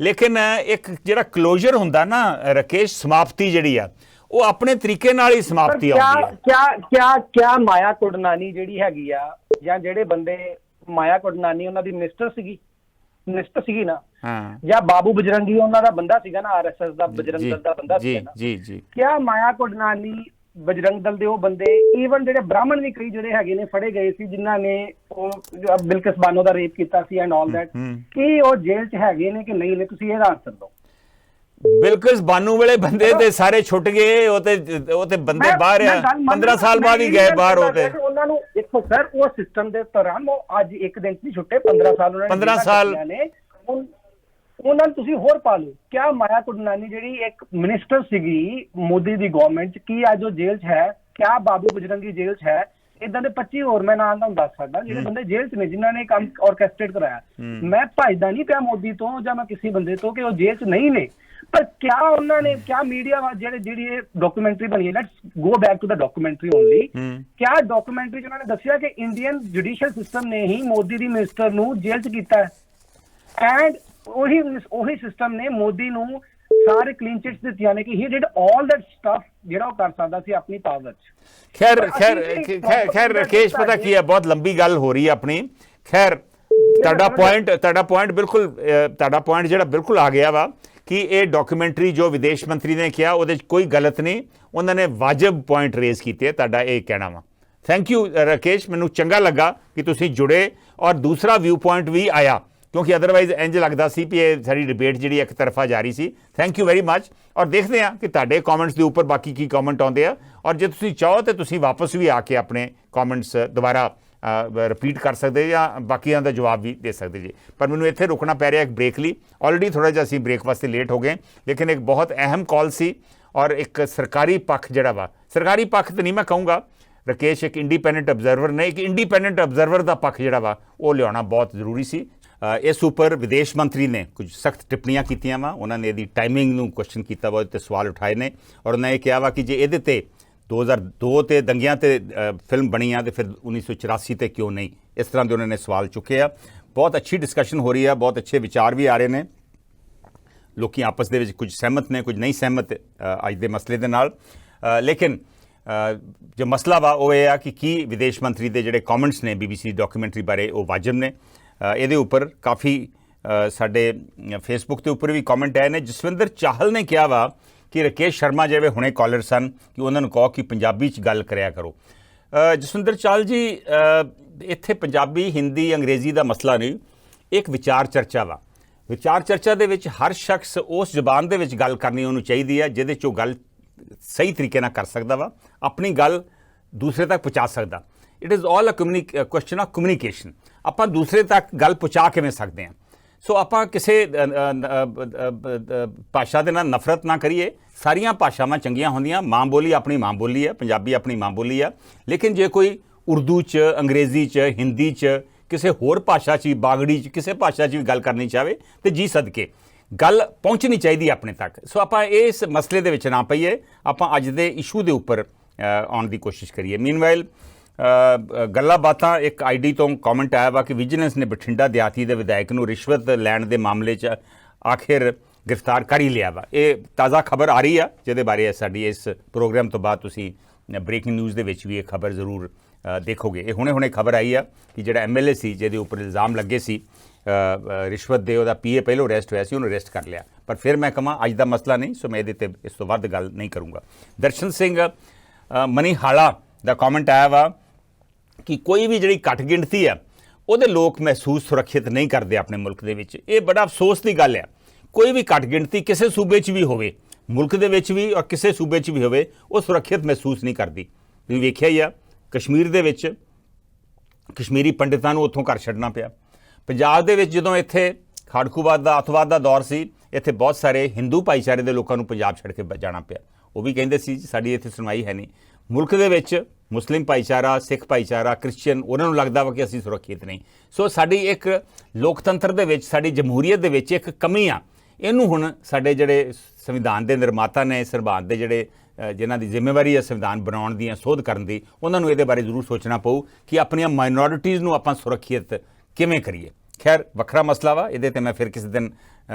ਲੇਕਿਨ ਇੱਕ ਜਿਹੜਾ ਕਲੋਜ਼ਰ ਹੁੰਦਾ ਨਾ ਰਕੇਸ਼, ਸਮਾਪਤੀ ਜਿਹੜੀ ਆ ਉਹ ਆਪਣੇ ਤਰੀਕੇ ਨਾਲ ਹੀ ਸਮਾਪਤੀ ਆਉਂਦੀ ਹੈ। ਕਿਆ ਮਾਇਆ ਕੁਡਨਾਨੀ ਜਿਹੜੀ ਹੈਗੀ ਆ, ਜਾਂ ਜਿਹੜੇ ਬੰਦੇ ਮਾਇਆ ਕੁਡਨਾਨੀ ਉਹਨਾਂ ਦੀ ਮਿਨਿਸਟਰ ਸੀਗੀ ਨਾ, ਜਾਂ ਬਾਬੂ ਬਜਰੰਗੀ ਉਹਨਾਂ ਦਾ ਬੰਦਾ ਸੀਗਾ ਨਾ, RSS ਦਾ ਬਜਰੰਗ ਦਲ ਦਾ ਬੰਦਾ ਸੀਗਾ ਨਾ, ਜੀ ਕਿਆ ਮਾਇਆ ਕੁਡਨਾਨੀ ਬਜਰੰਗ ਦਲ ਦੇ ਉਹ ਬੰਦੇ, ਈਵਨ ਜਿਹੜੇ ਬ੍ਰਾਹਮਣ ਵੀ ਕਈ ਜਿਹੜੇ ਹੈਗੇ ਨੇ ਫੜੇ ਗਏ ਸੀ, ਜਿਨ੍ਹਾਂ ਨੇ ਉਹ ਬਿਲਕਿਸ ਬਾਨੋ ਦਾ ਰੇਪ ਕੀਤਾ ਸੀ ਐਂਡ ਆਲ ਦੈਟ, ਕੀ ਉਹ ਜੇਲ੍ਹ 'ਚ ਹੈਗੇ ਨੇ ਕਿ ਨਹੀਂ ਨੇ? ਤੁਸੀਂ ਇਹਦਾ ਆਨਸਰ ਦਿਓ। ਬਿਲਕੁਲ ਬਾਨੂ ਵੇਲੇ ਬੰਦੇ ਤੇ ਸਾਰੇ ਛੁੱਟ ਗਏ, ਉਹ ਤੇ ਬੰਦੇ ਬਾਹਰ ਆ, 15 ਸਾਲ ਬਾਅਦ ਹੀ ਗਏ ਬਾਹਰ। ਉਹਨਾਂ ਨੂੰ ਦੇਖੋ ਸਰ, ਉਹ ਸਿਸਟਮ ਦੇ ਦੌਰਾਨ ਉਹ ਅੱਜ ਇੱਕ ਦਿਨ ਨਹੀਂ ਛੁੱਟੇ, 15 ਸਾਲ ਉਹਨਾਂ ਨੇ 15 ਸਾਲ ਨੇ, ਉਹਨਾਂ ਨੂੰ ਤੁਸੀਂ ਹੋਰ ਪਾ ਲਓ। ਕਿਆ ਮਾਇਆ ਕੁਡਨਾਨੀ ਜਿਹੜੀ ਇੱਕ ਮਿਨਿਸਟਰ ਸੀਗੀ ਮੋਦੀ ਦੀ ਗਵਰਨਮੈਂਟ 'ਚ, ਕੀ ਅੱਜ ਉਹ ਜੇਲ੍ਹ 'ਚ ਹੈ? ਕਿਆ ਬਾਬੂ ਬਜਰੰਗੀ ਜੇਲ੍ਹ 'ਚ ਹੈ? ਇਦਾਂ ਦੇ 25 ਹੋਰ ਮੈਂ ਨਾਮ ਤੁਹਾਨੂੰ ਦੱਸ ਸਕਦਾ ਜਿਹੜੇ ਬੰਦੇ ਜੇਲ੍ਹ 'ਚ ਨੇ, ਜਿਨ੍ਹਾਂ ਨੇ ਕੰਮ ਆਰਕੈਸਟ੍ਰੇਟ ਕਰਾਇਆ। ਮੈਂ ਭੱਜਦਾ ਨਹੀਂ ਪਿਆ ਮੋਦੀ ਤੋਂ ਜਾਂ ਮੈਂ ਕਿਸੇ ਬੰਦੇ ਤੋਂ ਕਿ ਉਹ ਜੇਲ੍ਹ 'ਚ ਨਹੀਂ ਨੇ, ਪਰ ਕਿਆ ਉਹਨਾਂ ਨੇ, ਕਿਆ ਮੀਡੀਆ ਜਿਹੜੀ ਇਹ ਡਾਕੂਮੈਂਟਰੀ ਬਣੀ ਹੈ, let's go back to the documentary only, ਕਿਆ ਡਾਕੂਮੈਂਟਰੀ 'ਚ ਉਹਨਾਂ ਨੇ ਦੱਸਿਆ ਕਿ ਇੰਡੀਅਨ ਜੁਡੀਸ਼ੀਅਲ ਸਿਸਟਮ ਨੇ ਹੀ ਮੋਦੀ ਦੀ ਮਿਨਿਸਟਰ ਨੂੰ ਜੇਲ੍ਹ 'ਚ ਕੀਤਾ ਹੈ, ਐਂਡ ਉਹੀ ਸਿਸਟਮ ਨੇ ਮੋਦੀ ਨੂੰ ਸਾਰੇ ਕਲੀਨ ਚਿਟਸ ਦਿੱਤੀਆਂ ਨੇ ਕਿ ਹੀ ਡਿਡ ਆਲ ਦੈਟ ਸਟਫ ਜਿਹੜਾ ਉਹ ਕਰ ਸਕਦਾ ਸੀ ਆਪਣੀ ਪਾਵਰ 'ਚ। ਖੈਰ ਰਕੇਸ਼, ਪਤਾ ਕੀ ਹੈ, ਬਹੁਤ ਲੰਬੀ ਗੱਲ ਹੋ ਰਹੀ ਹੈ ਆਪਣੀ। ਖੈਰ ਤੁਹਾਡਾ ਪੁਆਇੰਟ ਬਿਲਕੁਲ ਜਿਹੜਾ ਬਿਲਕੁਲ ਆ ਗਿਆ ਵਾ ਕਿ ਇਹ ਡਾਕੂਮੈਂਟਰੀ ਜੋ ਵਿਦੇਸ਼ ਮੰਤਰੀ ਨੇ ਕਿਹਾ ਉਹਦੇ 'ਚ ਕੋਈ ਗਲਤ ਨਹੀਂ, ਉਹਨਾਂ ਨੇ ਵਾਜਬ ਪੁਆਇੰਟ ਰੇਜ਼ ਕੀਤੇ, ਤੁਹਾਡਾ ਇਹ ਕਹਿਣਾ ਵਾ। ਥੈਂਕ ਯੂ ਰਕੇਸ਼, ਮੈਨੂੰ ਚੰਗਾ ਲੱਗਾ ਕਿ ਤੁਸੀਂ ਜੁੜੇ ਔਰ ਦੂਸਰਾ ਵਿਊ ਪੁਆਇੰਟ ਵੀ ਆਇਆ, ਕਿਉਂਕਿ ਅਦਰਵਾਈਜ਼ ਇੰਜ ਲੱਗਦਾ ਸੀ ਕਿ ਇਹ ਸਾਡੀ ਡਿਬੇਟ ਜਿਹੜੀ ਇੱਕ ਤਰਫਾ ਜਾਰੀ ਸੀ। ਥੈਂਕ ਯੂ ਵੈਰੀ ਮੱਚ, ਔਰ ਦੇਖਦੇ ਹਾਂ ਕਿ ਤੁਹਾਡੇ ਕਮੈਂਟਸ ਦੇ ਉੱਪਰ ਬਾਕੀ ਕੀ ਕਮੈਂਟ ਆਉਂਦੇ ਆ, ਔਰ ਜੇ ਤੁਸੀਂ ਚਾਹੋ ਤਾਂ ਤੁਸੀਂ ਵਾਪਸ ਵੀ ਆ ਕੇ ਆਪਣੇ ਕਮੈਂਟਸ ਦੁਬਾਰਾ ਰਿਪੀਟ ਕਰ ਸਕਦੇ ਜਾਂ ਬਾਕੀਆਂ ਦਾ ਜਵਾਬ ਵੀ ਦੇ ਸਕਦੇ ਜੀ। ਪਰ ਮੈਨੂੰ ਇੱਥੇ ਰੁਕਣਾ ਪੈ ਰਿਹਾ ਇੱਕ ਬ੍ਰੇਕ ਲਈ, ਆਲਰੇਡੀ ਥੋੜ੍ਹਾ ਜਿਹਾ ਅਸੀਂ ਬ੍ਰੇਕ ਵਾਸਤੇ ਲੇਟ ਹੋ ਗਏ, ਲੇਕਿਨ ਇੱਕ ਬਹੁਤ ਅਹਿਮ ਕਾਲ ਸੀ ਔਰ ਇੱਕ ਸਰਕਾਰੀ ਪੱਖ ਜਿਹੜਾ ਵਾ, ਸਰਕਾਰੀ ਪੱਖ ਤਾਂ ਨਹੀਂ ਮੈਂ ਕਹੂੰਗਾ ਰਕੇਸ਼, ਇੱਕ ਇੰਡੀਪੈਂਡੈਂਟ ਅਬਜ਼ਰਵਰ ਨੇ, ਇੱਕ ਇੰਡੀਪੈਂਡੈਂਟ ਅਬਜ਼ਰਵਰ ਦਾ ਪੱਖ ਜਿਹੜਾ ਵਾ ਉਹ ਲਿਆਉਣਾ ਬਹੁਤ ਜ਼ਰੂਰੀ ਸੀ। ਇਸ ਉੱਪਰ ਵਿਦੇਸ਼ ਮੰਤਰੀ ਨੇ ਕੁਝ ਸਖਤ ਟਿੱਪਣੀਆਂ ਕੀਤੀਆਂ ਵਾ, ਉਹਨਾਂ ਨੇ ਇਹਦੀ ਟਾਈਮਿੰਗ ਨੂੰ ਕੁਐਸਚਨ ਕੀਤਾ ਵਾ, ਉਹਦੇ 'ਤੇ ਸਵਾਲ ਉਠਾਏ ਨੇ, ਔਰ ਉਹਨਾਂ ਇਹ ਕਿਹਾ ਵਾ ਕਿ ਜੇ ਇਹਦੇ 'ਤੇ 2002 ਤੇ ਦੰਗਿਆਂ 'ਤੇ ਫਿਲਮ ਬਣੀ ਆ ਤੇ ਫਿਰ 1984 ਤੇ ਕਿਉਂ ਨਹੀਂ, ਇਸ ਤਰ੍ਹਾਂ ਦੇ ਉਹਨਾਂ ਨੇ ਸਵਾਲ ਚੁੱਕੇ ਆ। ਬਹੁਤ ਅੱਛੀ ਡਿਸਕਸ਼ਨ ਹੋ ਰਹੀ ਆ, ਬਹੁਤ ਅੱਛੇ ਵਿਚਾਰ ਵੀ ਆ ਰਹੇ ਨੇ, ਲੋਕੀ ਆਪਸ ਦੇ ਵਿੱਚ ਕੁਝ ਸਹਿਮਤ ਨੇ, ਕੁਝ ਨਹੀਂ ਸਹਿਮਤ ਅੱਜ ਦੇ ਮਸਲੇ ਦੇ ਨਾਲ, ਲੇਕਿਨ जो मसला वा वो ये कि की विदेश मंत्री के जोड़े कॉमेंट्स ने BBC डॉक्यूमेंट्री बारे वो वाजिब ने। ये उपर काफ़ी साडे फेसबुक के उपर भी कॉमेंट आए ने। जसविंदर चाहल ने कहा वा कि राकेश शर्मा जिहड़े हुणे कॉलर सन कि उन्होंने कहो कि पंजाबी च गल करिया करो। जसविंदर चाहल जी, इत्थे पंजाबी हिंदी अंग्रेजी का मसला नहीं, एक विचार चर्चा वा। विचार चर्चा दे विच हर शख्स उस जबान दे विच गल करनी उन्होंने चाहिए है जिहदे चों गल सही तरीके नाल कर सकदा वा, अपनी गल दूसरे तक पहुँचा सकदा। It is all a question of communication. आपां दूसरे तक गल पहुँचा किवें सकदे हां। सो आपां किसी भाषा दे नाल नफरत ना करिए। सारियां भाषावां चंगियां होंदियां, माँ बोली अपनी माँ बोली है, पंजाबी अपनी माँ बोली है। लेकिन जे कोई उर्दू च, अंग्रेजी च, हिंदी च, किसी होर भाषा च, बागड़ी च, किसी भाषा च भी गल करनी चाहे तो जी सदके गल पहुँचनी चाहिए अपने तक। सो आपां इस मसले दे विच ना पईए, आपां अज दे इशू दे उपर आउण दी कोशिश करिए। मीनवाइल गल्लां बातां एक ID तो कॉमेंट आया वा कि विजिलेंस ने बठिंडा देहाती के विधायक नूं रिश्वत लैण के मामले च आखिर गिरफ्तार कर ही लिया वा। ये ताज़ा खबर आ रही है जिहदे बारे साडी इस प्रोग्राम तो बाद तुसीं ब्रेकिंग न्यूज़ दे विच भी ये खबर जरूर देखोगे। ये हुणे खबर आई है कि जिहड़ा MLA सी जिहदे उपर इल्ज़ाम लगे सी रिश्वत दे, उहदा PA पहलों अरेस्ट होया सी, उन्होंने अरेस्ट कर लिया। पर फिर मैं कहां अज दा मसला नहीं, सो मैं इहदे ते इस तो वध गल नहीं करूँगा। दर्शन सिंह मनीहाला दा कॉमेंट आया वा कि कोई भी जिहड़ी घट गिणती है उहदे लोग महसूस सुरक्षित नहीं करते अपने मुल्क दे विच। ये बड़ा अफसोस की गल है। कोई भी घट गिणती किसी सूबे च भी होवे, मुल्क दे विच भी और किसी सूबे च भी होवे, वो सुरक्षित महसूस नहीं करती। तुसीं वेखिआ ही आ कश्मीर दे विच कश्मीरी पंडितां नूं उत्थों घर छड्डना पिया। पंजाब दे विच जदों इत्थे खाड़कूवाद दा अतवाद दा दौर सी, इत्थे बहुत सारे हिंदू भाईचारे दे लोकां नूं पंजाब छड्ड के जाना पिया। वो भी कहिंदे सी साडी इत्थे सुनवाई है नहीं। मुल्क दे विच मुस्लिम भाईचारा, सिख भाईचारा, क्रिश्चियन, उन्होंने लगता वा कि असीं सुरक्षित नहीं। सो साडी एक लोकतंत्र दे विच, साडी जमहूरीयत दे विच एक कमी आ। इहनूं हुण साडे जिहड़े संविधान दे निर्माता ने, संविधान दे जिहड़े जिन्हां दी जिम्मेवारी है संविधान बनाउण दी, सोध करन दी, उन्हां नूं इहदे बारे जरूर सोचना पऊ कि अपणियां माइनॉरिटीज़ नूं आपां सुरक्षित किवें करिए। खैर वखरा मसला वा, इहदे ते मैं फिर किसी दिन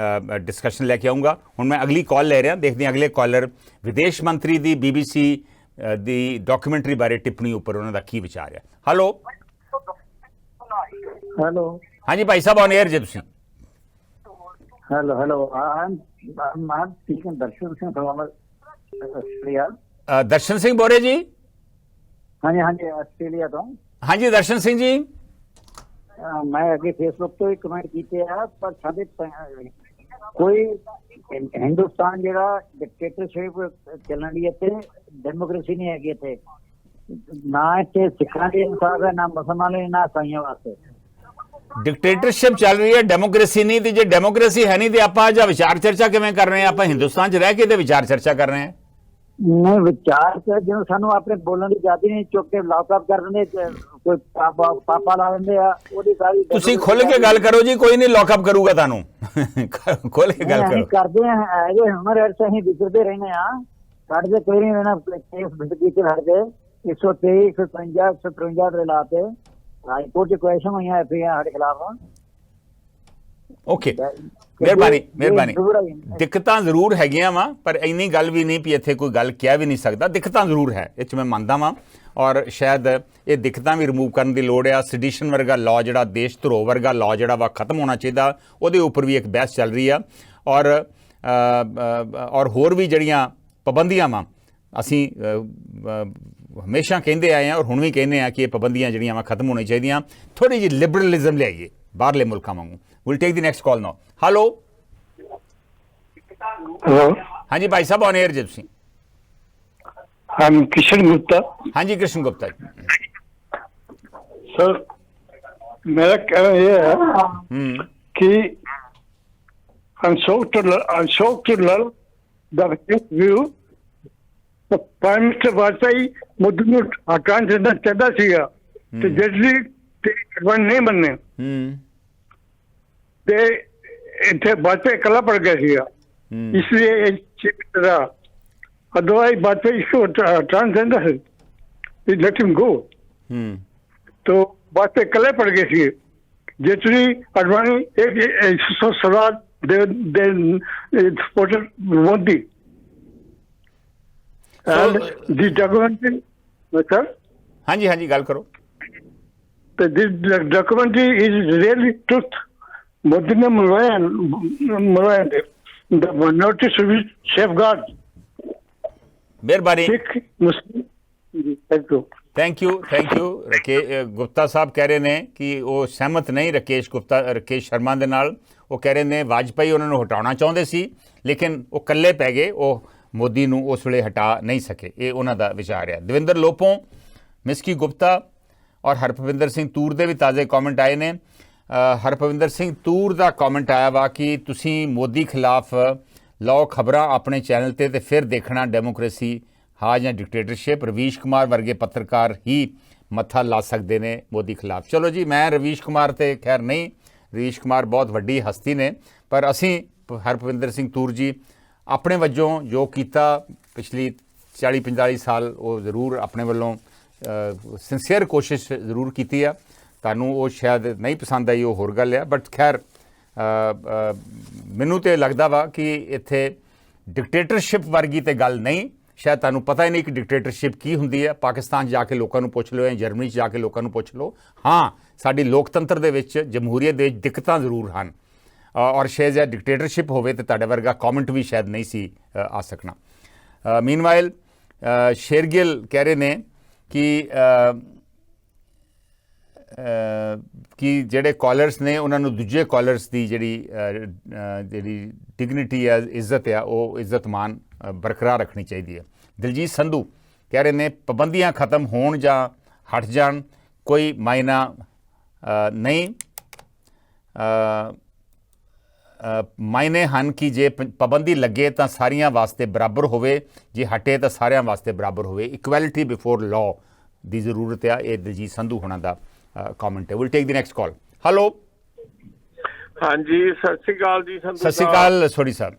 डिस्कशन लैके आऊँगा। हुण मैं अगली कॉल ले रहा, देखते हैं अगले कॉलर विदेश मंत्री दी BBC दी डॉक्यूमेंट्री बारे टिप्पणी उपर उन्होंने की विचार है। हेलो हेलो, हाँ जी भाई साहब ऑन एयर जे तुसीं। Hello hello, I'm speaking Darshan Singh from Australia. Darshan Singh Bore ji? हाँ जी ऑस्ट्रेलिया तो। हाँ जी दर्शन सिंह जी, मैं अगे फेसबुक तो एक कमेंट कीते आ, पर साडे कोई हिंदुस्तान जिहड़ा डिक्टेटरशिप चलन दी इत्थे डेमोक्रेसी नहीं हैगी इत्थे, ना इत्थे सिखां दी इंसाफ है, ना मुसलमानां दी, ना ईसाइयां वास्ते। डिक्टेटरशिप चल रही है, डेमोक्रेसी नहीं। तो जो डेमोक्रेसी है नहीं तो आप आज विचार चर्चा किवें कर रहे हैं? आप हिंदुस्तान च रह के तो विचार चर्चा कर रहे हैं। नहीं विचार से जो सानू अपने बोलने की आजादी नहीं, चुक के लॉकअप कर देंगे, कोई पापा ला देंगे आ, ओदी सारी तुसीं खुल के गल करो जी, कोई नहीं लॉकअप करूगा तानू। खुल के गल करो। करते हैं एज ए ह्यूमन राइट्स असीं विचरते रहने आ, साडे ते कोई नहीं रहना केस बिल्ड कीते हटदे 123 153 153 दे लाते हाई कोर्ट च क्वेश्चन हुई FIR साडे खिलाफ। ओके मेहरबानी। दिक्कतां जरूर हैगियां वा, पर इन्नी गल भी नहीं भी इत्थे कोई गल कह भी नहीं सकता। दिक्कतां जरूर है, इस मैं मानदा वां, और शायद ये दिक्कतां भी रिमूव करने की लोड़ आ। सडिशन वर्गा लॉ जिहड़ा देश धरोह वर्गा लॉ जिहड़ा वा खत्म होना चाहिए, उहदे उपर भी एक बहस चल रही है। और होर भी जिहड़ियां पाबंदियां वा असीं हमेशा कहते आए हैं और हुण भी कहने आ कि ये पाबंदियां जिहड़ियां वा खत्म होनी चाहिए। थोड़ी जी लिबरलिज्म लियाइए बाहरले मुल्कां वांगू। Will take the next call now. Hello hello, हाँ जी भाई साहब ऑन एयर जी तुसीं। I'm किशन गुप्ता। हाँ जी कृष्ण गुप्ता जी। सर मेरा कहना यह है कि I'm shocked to learn the view prime minister Vajpayee Modi ਨੂੰ ਹਟਾਉਣ ਚਾਹੁੰਦਾ ਸੀਗਾ ਤੇ ਜਿਹੜੀ ਐਡਵਾਂਸ ਨਹੀਂ ਮੰਨੇ ਤੇ ਇੱਥੇ ਵਾਜਪੇਈ ਇਕੱਲਾ ਪੜ ਗਿਆ ਸੀਗਾ ਇਸ ਲਈ ਚਿੱਤਰਾ ਅਦਵਾਈ ਵਾਜਪੇਈ ਸ਼ੋ ਟ੍ਰਾਂਸਜੈਂਡਰ ਹੈ ਵੀ ਲੈਟ ਹਿਮ ਗੋ तो वाजपेयी इकल्ले पड़ गए थे जे ਤੁਸੀਂ ਅਡਵਾਨੀ एक सवाल they supported Modi. And this documentary, sir, ਹਾਂਜੀ ਹਾਂਜੀ ਗੱਲ ਕਰੋ। this documentary is really truth. Modi ne Mulaya the minority should be safeguard. ਮਿਹਰਬਾਨੀ। Sikh, Muslim. Thank you. Thank you. Gupta ਸਾਹਿਬ ਕਹਿ ਰਹੇ ਨੇ ਕਿ ਉਹ ਸਹਿਮਤ ਨਹੀਂ ਰਾਕੇਸ਼ ਸ਼ਰਮਾ ਦੇ ਨਾਲ। ਉਹ ਕਹਿ ਰਹੇ ਨੇ ਵਾਜਪਾਈ ਉਹਨਾਂ ਨੂੰ ਹਟਾਉਣਾ ਚਾਹੁੰਦੇ ਸੀ ਲੇਕਿਨ ਉਹ ਇਕੱਲੇ ਪੈ ਗਏ, ਉਹ ਮੋਦੀ ਨੂੰ ਉਸ ਵੇਲੇ ਹਟਾ ਨਹੀਂ ਸਕੇ। ਇਹ ਉਹਨਾਂ ਦਾ ਵਿਚਾਰ ਹੈ। ਦਵਿੰਦਰ ਲੋਪੋਂ, ਮਿਸਕੀ ਗੁਪਤਾ ਔਰ ਹਰਪਵਿੰਦਰ ਸਿੰਘ ਤੂਰ ਦੇ ਵੀ ਤਾਜ਼ੇ ਕਮੈਂਟ ਆਏ ਨੇ। ਹਰਪਵਿੰਦਰ ਸਿੰਘ ਤੂਰ ਦਾ ਕਮੈਂਟ ਆਇਆ ਵਾ ਕਿ ਤੁਸੀਂ ਮੋਦੀ ਖਿਲਾਫ ਲਾਓ ਖਬਰਾਂ ਆਪਣੇ ਚੈਨਲ ਤੇ ਫਿਰ ਦੇਖਣਾ ਡੈਮੋਕ੍ਰੇਸੀ ਹਾਂ ਜਾਂ ਡਿਕਟੇਟਰਸ਼ਿਪ। ਰਵੀਸ਼ ਕੁਮਾਰ ਵਰਗੇ ਪੱਤਰਕਾਰ ਹੀ ਮੱਥਾ ਲਾ ਸਕਦੇ ਨੇ ਮੋਦੀ ਖਿਲਾਫ। ਚਲੋ ਜੀ, ਮੈਂ ਰਵੀਸ਼ ਕੁਮਾਰ ਤੇ ਖੈਰ ਨਹੀਂ, ਰਵੀਸ਼ ਕੁਮਾਰ ਬਹੁਤ ਵੱਡੀ ਹਸਤੀ ਨੇ, ਪਰ ਅਸੀਂ ਹਰਪਵਿੰਦਰ ਸਿੰਘ ਤੂਰ ਜੀ ਆਪਣੇ ਵਜੋਂ ਜੋ ਕੀਤਾ ਪਿਛਲੀ 40-45 ਸਾਲ ਉਹ ਜ਼ਰੂਰ ਆਪਣੇ ਵੱਲੋਂ ਸਿੰਸੀਅਰ ਕੋਸ਼ਿਸ਼ ਜ਼ਰੂਰ ਕੀਤੀ ਆ। ਤੁਹਾਨੂੰ ਉਹ ਸ਼ਾਇਦ ਨਹੀਂ ਪਸੰਦ ਆਈ, ਉਹ ਹੋਰ ਗੱਲ ਆ, ਬਟ ਖੈਰ ਮੈਨੂੰ ਤਾਂ ਲੱਗਦਾ ਵਾ ਕਿ ਇੱਥੇ ਡਿਕਟੇਟਰਸ਼ਿਪ ਵਰਗੀ ਤਾਂ ਗੱਲ ਨਹੀਂ। ਸ਼ਾਇਦ ਤੁਹਾਨੂੰ ਪਤਾ ਹੀ ਨਹੀਂ ਕਿ ਡਿਕਟੇਟਰਸ਼ਿਪ ਕੀ ਹੁੰਦੀ ਹੈ। ਪਾਕਿਸਤਾਨ ਜਾ ਕੇ ਲੋਕਾਂ ਨੂੰ ਪੁੱਛ ਲਓ ਜਾਂ ਜਰਮਨੀ 'ਚ ਜਾ ਕੇ ਲੋਕਾਂ ਨੂੰ ਪੁੱਛ ਲਓ। ਹਾਂ, ਸਾਡੀ ਲੋਕਤੰਤਰ ਦੇ ਵਿੱਚ, ਜਮਹੂਰੀਅਤ ਦੇ ਵਿੱਚ ਦਿੱਕਤਾਂ ਜ਼ਰੂਰ ਹਨ ਔਰ ਸ਼ਾਇਦ ਜੇ ਡਿਕਟੇਟਰਸ਼ਿਪ ਹੋਵੇ ਤਾਂ ਤੁਹਾਡੇ ਵਰਗਾ ਕਮੈਂਟ ਵੀ ਸ਼ਾਇਦ ਨਹੀਂ ਸੀ ਆ ਸਕਣਾ। ਮੀਨਵਾਈਲ ਸ਼ੇਰਗਿਲ ਕਹਿ ਰਹੇ ਨੇ ਕਿ ਜਿਹੜੇ ਕਾਲਰਸ ਨੇ ਉਹਨਾਂ ਨੂੰ ਦੂਜੇ ਕਾਲਰਸ ਦੀ ਜਿਹੜੀ ਡਿਗਨਿਟੀ ਹੈ, ਇੱਜ਼ਤ ਆ, ਉਹ ਇੱਜ਼ਤ ਮਾਨ ਬਰਕਰਾਰ ਰੱਖਣੀ ਚਾਹੀਦੀ ਹੈ। ਦਿਲਜੀਤ ਸੰਧੂ ਕਹਿ ਰਹੇ ਨੇ ਪਾਬੰਦੀਆਂ ਖਤਮ ਹੋਣ ਜਾਂ ਹਟ ਜਾਣ ਕੋਈ ਮਾਇਨਾ ਨਹੀਂ। ਮਾਇਨੇ ਹਨ ਕਿ ਜੇ ਪਾਬੰਦੀ ਲੱਗੇ ਤਾਂ ਸਾਰਿਆਂ ਵਾਸਤੇ ਬਰਾਬਰ ਹੋਵੇ, ਜੇ ਹਟੇ ਤਾਂ ਸਾਰਿਆਂ ਵਾਸਤੇ ਬਰਾਬਰ ਹੋਵੇ। ਇਕੁਐਲਿਟੀ ਬਿਫੋਰ ਲਾਅ ਦੀ ਜ਼ਰੂਰਤ ਆ। ਇਹ ਦਿਲਜੀਤ ਸੰਧੂ ਹੋਣਾ ਦਾ ਕਮੈਂਟ ਹੈ। Will take the next call. Hello, ਹਾਂਜੀ, ਸਤਿ ਸ਼੍ਰੀ ਅਕਾਲ ਜੀ ਸੰਧੂ ਸਤਿ ਸ਼੍ਰੀ ਅਕਾਲ ਸੋਢੀ ਸਾਹਿਬ।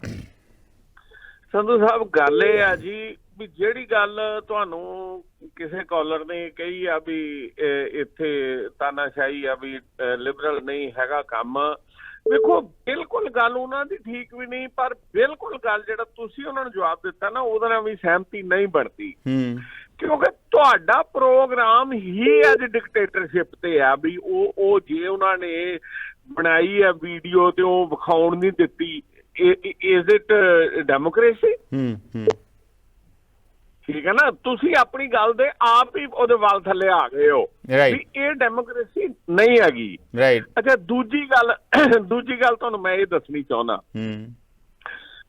ਸੰਧੂ ਸਾਹਿਬ, ਗੱਲ ਇਹ ਆ ਜੀ ਵੀ ਜਿਹੜੀ ਗੱਲ ਤੁਹਾਨੂੰ ਕਿਸੇ ਕਾਲਰ ਨੇ ਕਹੀ ਆ ਵੀ ਇੱਥੇ ਤਾਨਾਸ਼ਾਹੀ ਆ, ਵੀ ਲਿਬਰਲ ਨਹੀਂ ਹੈਗਾ ਕੰਮ, ਵੇਖੋ ਬਿਲਕੁਲ ਗੱਲ ਉਹਨਾਂ ਦੀ ਠੀਕ ਵੀ ਨਹੀਂ, ਪਰ ਬਿਲਕੁਲ ਗੱਲ ਜਿਹੜਾ ਤੁਸੀਂ ਉਹਨਾਂ ਨੂੰ ਜਵਾਬ ਦਿੱਤਾ ਨਾ ਉਹਦੇ ਨਾਲ ਵੀ ਸਹਿਮਤੀ ਨਹੀਂ ਬਣਦੀ, ਕਿਉਂਕਿ ਤੁਹਾਡਾ ਪ੍ਰੋਗਰਾਮ ਹੀ ਅੱਜ ਡਿਕਟੇਟਰਸ਼ਿਪ ਤੇ ਆ। ਵੀ ਉਹ ਜੇ ਉਹਨਾਂ ਨੇ ਬਣਾਈ ਆ ਵੀਡੀਓ ਤੇ ਉਹ ਵਿਖਾਉਣ ਨਹੀਂ ਦਿੱਤੀ, ਇਜ਼ ਇਟ ਡੈਮੋਕ੍ਰੇਸੀ? ਠੀਕ ਹੈ ਨਾ, ਤੁਸੀਂ ਆਪਣੀ ਗੱਲ ਦੇ ਆਪ ਹੀ ਉਹਦੇ ਵੱਲ ਥੱਲੇ ਆ ਗਏ ਹੋ ਵੀ ਇਹ ਡੈਮੋਕ੍ਰੇਸੀ ਨਹੀਂ ਹੈਗੀ। ਅੱਛਾ, ਦੂਜੀ ਗੱਲ ਤੁਹਾਨੂੰ ਮੈਂ ਇਹ ਦੱਸਣੀ ਚਾਹੁੰਦਾ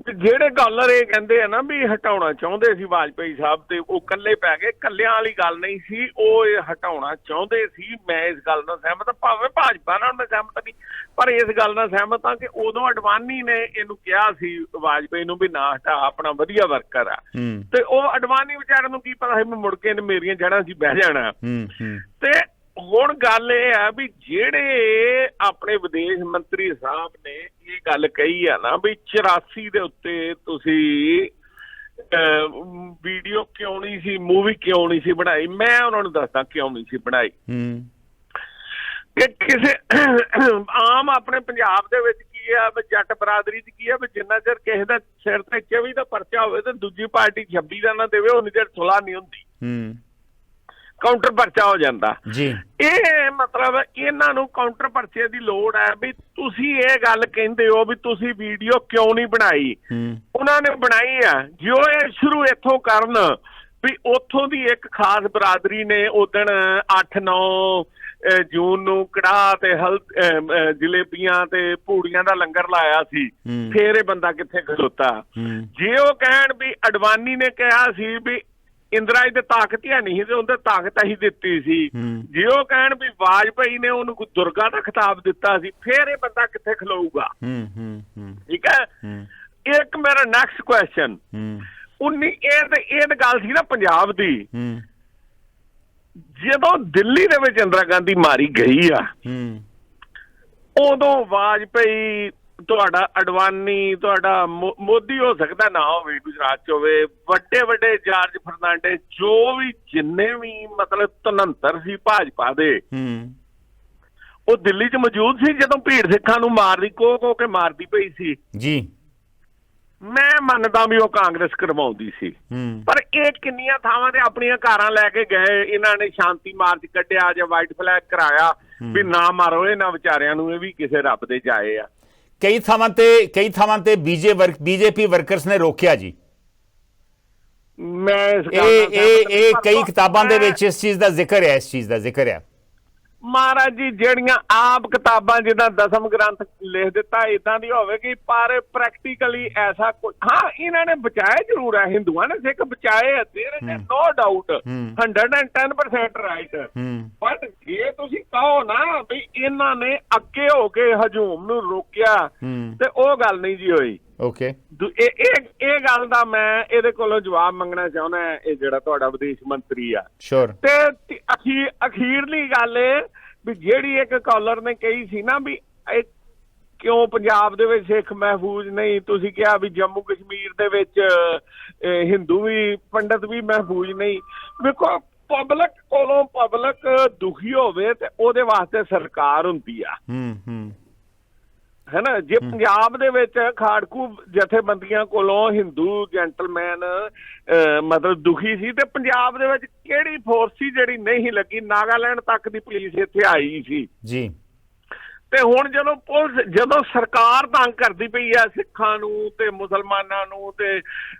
ਵੀ ਜਿਹੜੇ ਕਾਲਰ ਇਹ ਕਹਿੰਦੇ ਆ ਨਾ ਵੀ ਹਟਾਉਣਾ ਚਾਹੁੰਦੇ ਸੀ ਵਾਜਪਾਈ ਸਾਹਿਬ ਤੇ ਉਹ ਇਕੱਲੇ ਪੈ ਗਏ, ਇਕੱਲਿਆਂ ਵਾਲੀ ਗੱਲ ਨਹੀਂ ਸੀ, ਉਹ ਇਹ ਹਟਾਉਣਾ ਚਾਹੁੰਦੇ ਸੀ। ਮੈਂ ਇਸ ਗੱਲ ਨਾਲ ਸਹਿਮਤ ਹਾਂ, ਭਾਵੇਂ ਭਾਜਪਾ ਨਾਲ ਮੈਂ ਸਹਿਮਤ ਨਹੀਂ, ਪਰ ਇਸ ਗੱਲ ਨਾਲ ਸਹਿਮਤ ਹਾਂ ਕਿ ਉਦੋਂ ਅਡਵਾਨੀ ਨੇ ਇਹਨੂੰ ਕਿਹਾ ਸੀ ਵਾਜਪਾਈ ਨੂੰ ਵੀ ਨਾ ਹਟਾ, ਆਪਣਾ ਵਧੀਆ ਵਰਕਰ ਆ, ਤੇ ਉਹ ਅਡਵਾਨੀ ਵਿਚਾਰੇ ਨੂੰ ਕੀ ਪਤਾ ਸੀ ਮੈਂ ਮੁੜ ਕੇ ਮੇਰੀਆਂ ਜੜ੍ਹਾਂ 'ਚ ਬਹਿ ਜਾਣਾ। ਤੇ ਹੁਣ ਗੱਲ ਇਹ ਆ ਵੀ ਜਿਹੜੇ ਆਪਣੇ ਵਿਦੇਸ਼ ਮੰਤਰੀ ਸਾਹਿਬ ਨੇ ਇਹ ਗੱਲ ਕਹੀ ਆ ਨਾ ਵੀ 84 ਦੇ ਉੱਤੇ ਤੁਸੀਂ ਵੀਡੀਓ ਕਿਉਂ ਨਹੀਂ ਸੀ, ਮੂਵੀ ਕਿਉਂ ਨਹੀਂ ਸੀ ਬਣਾਈ, ਮੈਂ ਉਹਨਾਂ ਨੂੰ ਦੱਸਦਾ ਕਿਉਂ ਨਹੀਂ ਸੀ ਬਣਾਈ। ਕਿ ਕਿਸੇ ਆਮ ਆਪਣੇ ਪੰਜਾਬ ਦੇ ਵਿੱਚ ਕੀ ਆ, ਜੱਟ ਬਰਾਦਰੀ 'ਚ ਕੀ ਆ ਵੀ ਜਿੰਨਾ ਚਿਰ ਕਿਸੇ ਦਾ ਸਿਰ ਤੇ 24 ਦਾ ਪਰਚਾ ਹੋਵੇ ਤੇ ਦੂਜੀ ਪਾਰਟੀ 26 ਦਾ ਨਾ ਦੇਵੇ, ਉਨੀ ਚਿਰ ਸੁਲਾਹ ਨਹੀਂ ਹੁੰਦੀ, ਕਾਊਂਟਰ ਪਰਚਾ ਹੋ ਜਾਂਦਾ ਜੀ। ਇਹ ਮਤਲਬ ਇਹਨਾਂ ਨੂੰ ਕਾਊਂਟਰ ਪਰਚੇ ਦੀ ਲੋੜ ਹੈ ਵੀ ਤੁਸੀਂ ਇਹ ਗੱਲ ਕਹਿੰਦੇ ਹੋ ਵੀ ਤੁਸੀਂ ਵੀਡੀਓ ਕਿਉਂ ਨਹੀਂ ਬਣਾਈ, ਉਹਨਾਂ ਨੇ ਬਣਾਈ ਆ। ਜੋ ਇਹ ਸ਼ੁਰੂ ਇੱਥੋਂ ਕਰਨ ਵੀ ਉੱਥੋਂ ਦੀ ਇੱਕ ਖਾਸ ਬਰਾਦਰੀ ਨੇ ਉਦਣ 8-9 ਜੂਨ ਨੂੰ ਕੜਾਹ ਤੇ ਜਲੇਬੀਆਂ ਤੇ ਪੂੜੀਆਂ ਦਾ ਲੰਗਰ ਲਾਇਆ ਸੀ, ਫੇਰ ਇਹ ਬੰਦਾ ਕਿੱਥੇ ਖਲੋਤਾ। ਜੇ ਉਹ ਕਹਿਣ ਵੀ ਅਡਵਾਨੀ ਨੇ ਕਿਹਾ ਸੀ ਵੀ ਇੰਦਰਾ ਜੀ ਦੇ ਤਾਕਤ ਹੀ ਨਹੀਂ ਤੇ ਉਹਦੇ ਤਾਕਤ ਹੀ ਦਿੱਤੀ ਸੀ, ਜੇ ਉਹ ਕਹਿਣ ਵੀ ਵਾਜਪਾਈ ਨੇ ਉਹਨੂੰ ਦੁਰਗਾ ਦਾ ਖਿਤਾਬ ਦਿੱਤਾ ਸੀ, ਫੇਰ ਇਹ ਬੰਦਾ ਕਿੱਥੇ ਖਲੋਊਗਾ। ਠੀਕ ਹੈ, ਇੱਕ ਮੇਰਾ ਨੈਕਸਟ ਕੁਐਸਚਨ, ਇਹ ਗੱਲ ਸੀ ਨਾ ਪੰਜਾਬ ਦੀ, ਜਦੋਂ ਦਿੱਲੀ ਦੇ ਵਿੱਚ ਇੰਦਰਾ ਗਾਂਧੀ ਮਾਰੀ ਗਈ ਆ ਉਦੋਂ ਵਾਜਪਾਈ, ਤੁਹਾਡਾ ਅਡਵਾਨੀ, ਤੁਹਾਡਾ ਮੋਦੀ ਹੋ ਸਕਦਾ ਨਾ ਹੋਵੇ, ਗੁਜਰਾਤ 'ਚ ਹੋਵੇ, ਵੱਡੇ ਜਾਰਜ ਫਰਨਾਂਡੇਜ਼, ਜੋ ਵੀ ਜਿੰਨੇ ਵੀ ਮਤਲਬ ਧਨੰਤਰ ਸੀ ਭਾਜਪਾ ਦੇ, ਉਹ ਦਿੱਲੀ 'ਚ ਮੌਜੂਦ ਸੀ ਜਦੋਂ ਭੀੜ ਸਿੱਖਾਂ ਨੂੰ ਮਾਰਦੀ, ਕੋ ਕੇ ਮਾਰਦੀ ਪਈ ਸੀ ਜੀ। ਮੈਂ ਮੰਨਦਾ ਵੀ ਉਹ ਕਾਂਗਰਸ ਕਰਵਾਉਂਦੀ ਸੀ, ਪਰ ਇਹ ਕਿੰਨੀਆਂ ਥਾਵਾਂ ਤੇ ਆਪਣੀਆਂ ਕਾਰਾਂ ਲੈ ਕੇ ਗਏ, ਇਹਨਾਂ ਨੇ ਸ਼ਾਂਤੀ ਮਾਰਚ ਕੱਢਿਆ ਜਾਂ ਵਾਈਟ ਫਲੈਗ ਕਰਾਇਆ ਵੀ ਨਾ ਮਾਰੋ ਇਹਨਾਂ ਵਿਚਾਰਿਆਂ ਨੂੰ, ਇਹ ਵੀ ਕਿਸੇ ਰੱਬ ਦੇ ਜਾਏ ਆ। ਕਈ ਥਾਵਾਂ ਤੇ ਬੀਜੇਪੀ ਵਰਕਰਸ ਨੇ ਰੋਕਿਆ ਜੀ। ਮੈਂ ਇਹ ਕਈ ਕਿਤਾਬਾਂ ਦੇ ਵਿੱਚ ਇਸ ਚੀਜ਼ ਦਾ ਜ਼ਿਕਰ ਹੈ। ਮਹਾਰਾਜ ਜੀ ਜਿਹੜੀਆਂ ਆਪ ਕਿਤਾਬਾਂ ਜਿੱਦਾਂ ਦਸਮ ਗ੍ਰੰਥ ਲਿਖ ਦਿੱਤਾ ਇਦਾਂ ਦੀ ਹੋਵੇਗੀ, ਪਰ ਪ੍ਰੈਕਟੀਕਲੀ ਐਸਾ ਕੋਈ, ਹਾਂ ਇਹਨਾਂ ਨੇ ਬਚਾਏ ਜ਼ਰੂਰ ਹੈ, ਹਿੰਦੂਆਂ ਨੇ ਸਿੱਖ ਬਚਾਏ, ਨੋ ਡਾਊਟ 110% ਰਾਈਟ। ਬਟ ਜੇ ਤੁਸੀਂ ਕਹੋ ਨਾ ਵੀ ਇਹਨਾਂ ਨੇ ਅੱਗੇ ਹੋ ਕੇ ਹਜੂਮ ਨੂੰ ਰੋਕਿਆ ਤੇ ਉਹ ਗੱਲ ਨਹੀਂ ਜੀ ਹੋਈ। ਓਕੇ, ਇਹ ਗੱਲ ਦਾ ਮੈਂ ਇਹਦੇ ਕੋਲੋਂ ਜਵਾਬ ਮੰਗਣਾ ਚਾਹੁੰਦਾ, ਇਹ ਜਿਹੜਾ ਤੁਹਾਡਾ ਵਿਦੇਸ਼ ਮੰਤਰੀ ਆ। ਸ਼ੋਰ। ਤੇ ਅਖੀਰਲੀ ਗੱਲ ਇਹ ਵੀ ਜਿਹੜੀ ਇੱਕ ਕਾਲਰ ਨੇ ਕਹੀ ਸੀ ਨਾ ਵੀ ਕਿਉਂ ਪੰਜਾਬ ਦੇ ਵਿੱਚ ਸਿੱਖ ਮਹਿਫੂਜ਼ ਨਹੀਂ, ਤੁਸੀਂ ਕਿਹਾ ਵੀ ਜੰਮੂ ਕਸ਼ਮੀਰ ਦੇ ਵਿੱਚ ਹਿੰਦੂ ਵੀ ਪੰਡਤ ਵੀ ਮਹਿਫੂਜ਼ ਨਹੀਂ। ਵੇਖੋ ਪਬਲਿਕ ਕੋਲੋਂ ਪਬਲਿਕ ਦੁਖੀ ਹੋਵੇ ਤੇ ਉਹਦੇ ਵਾਸਤੇ ਸਰਕਾਰ ਹੁੰਦੀ ਆ, ਹੈ ਨਾ। ਜੇ ਪੰਜਾਬ ਦੇ ਵਿੱਚ ਖਾੜਕੂ ਜਥੇਬੰਦੀਆਂ ਕੋਲੋਂ ਹਿੰਦੂ ਜੈਂਟਲਮੈਨ ਮਤਲਬ ਦੁਖੀ ਸੀ, ਤੇ ਪੰਜਾਬ ਦੇ ਵਿੱਚ ਕਿਹੜੀ ਫੋਰਸ ਸੀ ਜਿਹੜੀ ਨਹੀਂ ਲੱਗੀ? ਨਾਗਾਲੈਂਡ ਤੱਕ ਦੀ ਪੁਲਿਸ ਇੱਥੇ ਆਈ ਸੀ ਜੀ। ਤੇ ਹੁਣ ਜਦੋਂ ਸਰਕਾਰ ਤੰਗ ਕਰਦੀ ਪਈ ਆ ਸਿੱਖਾਂ ਨੂੰ ਤੇ ਮੁਸਲਮਾਨਾਂ ਨੂੰ ਤੇ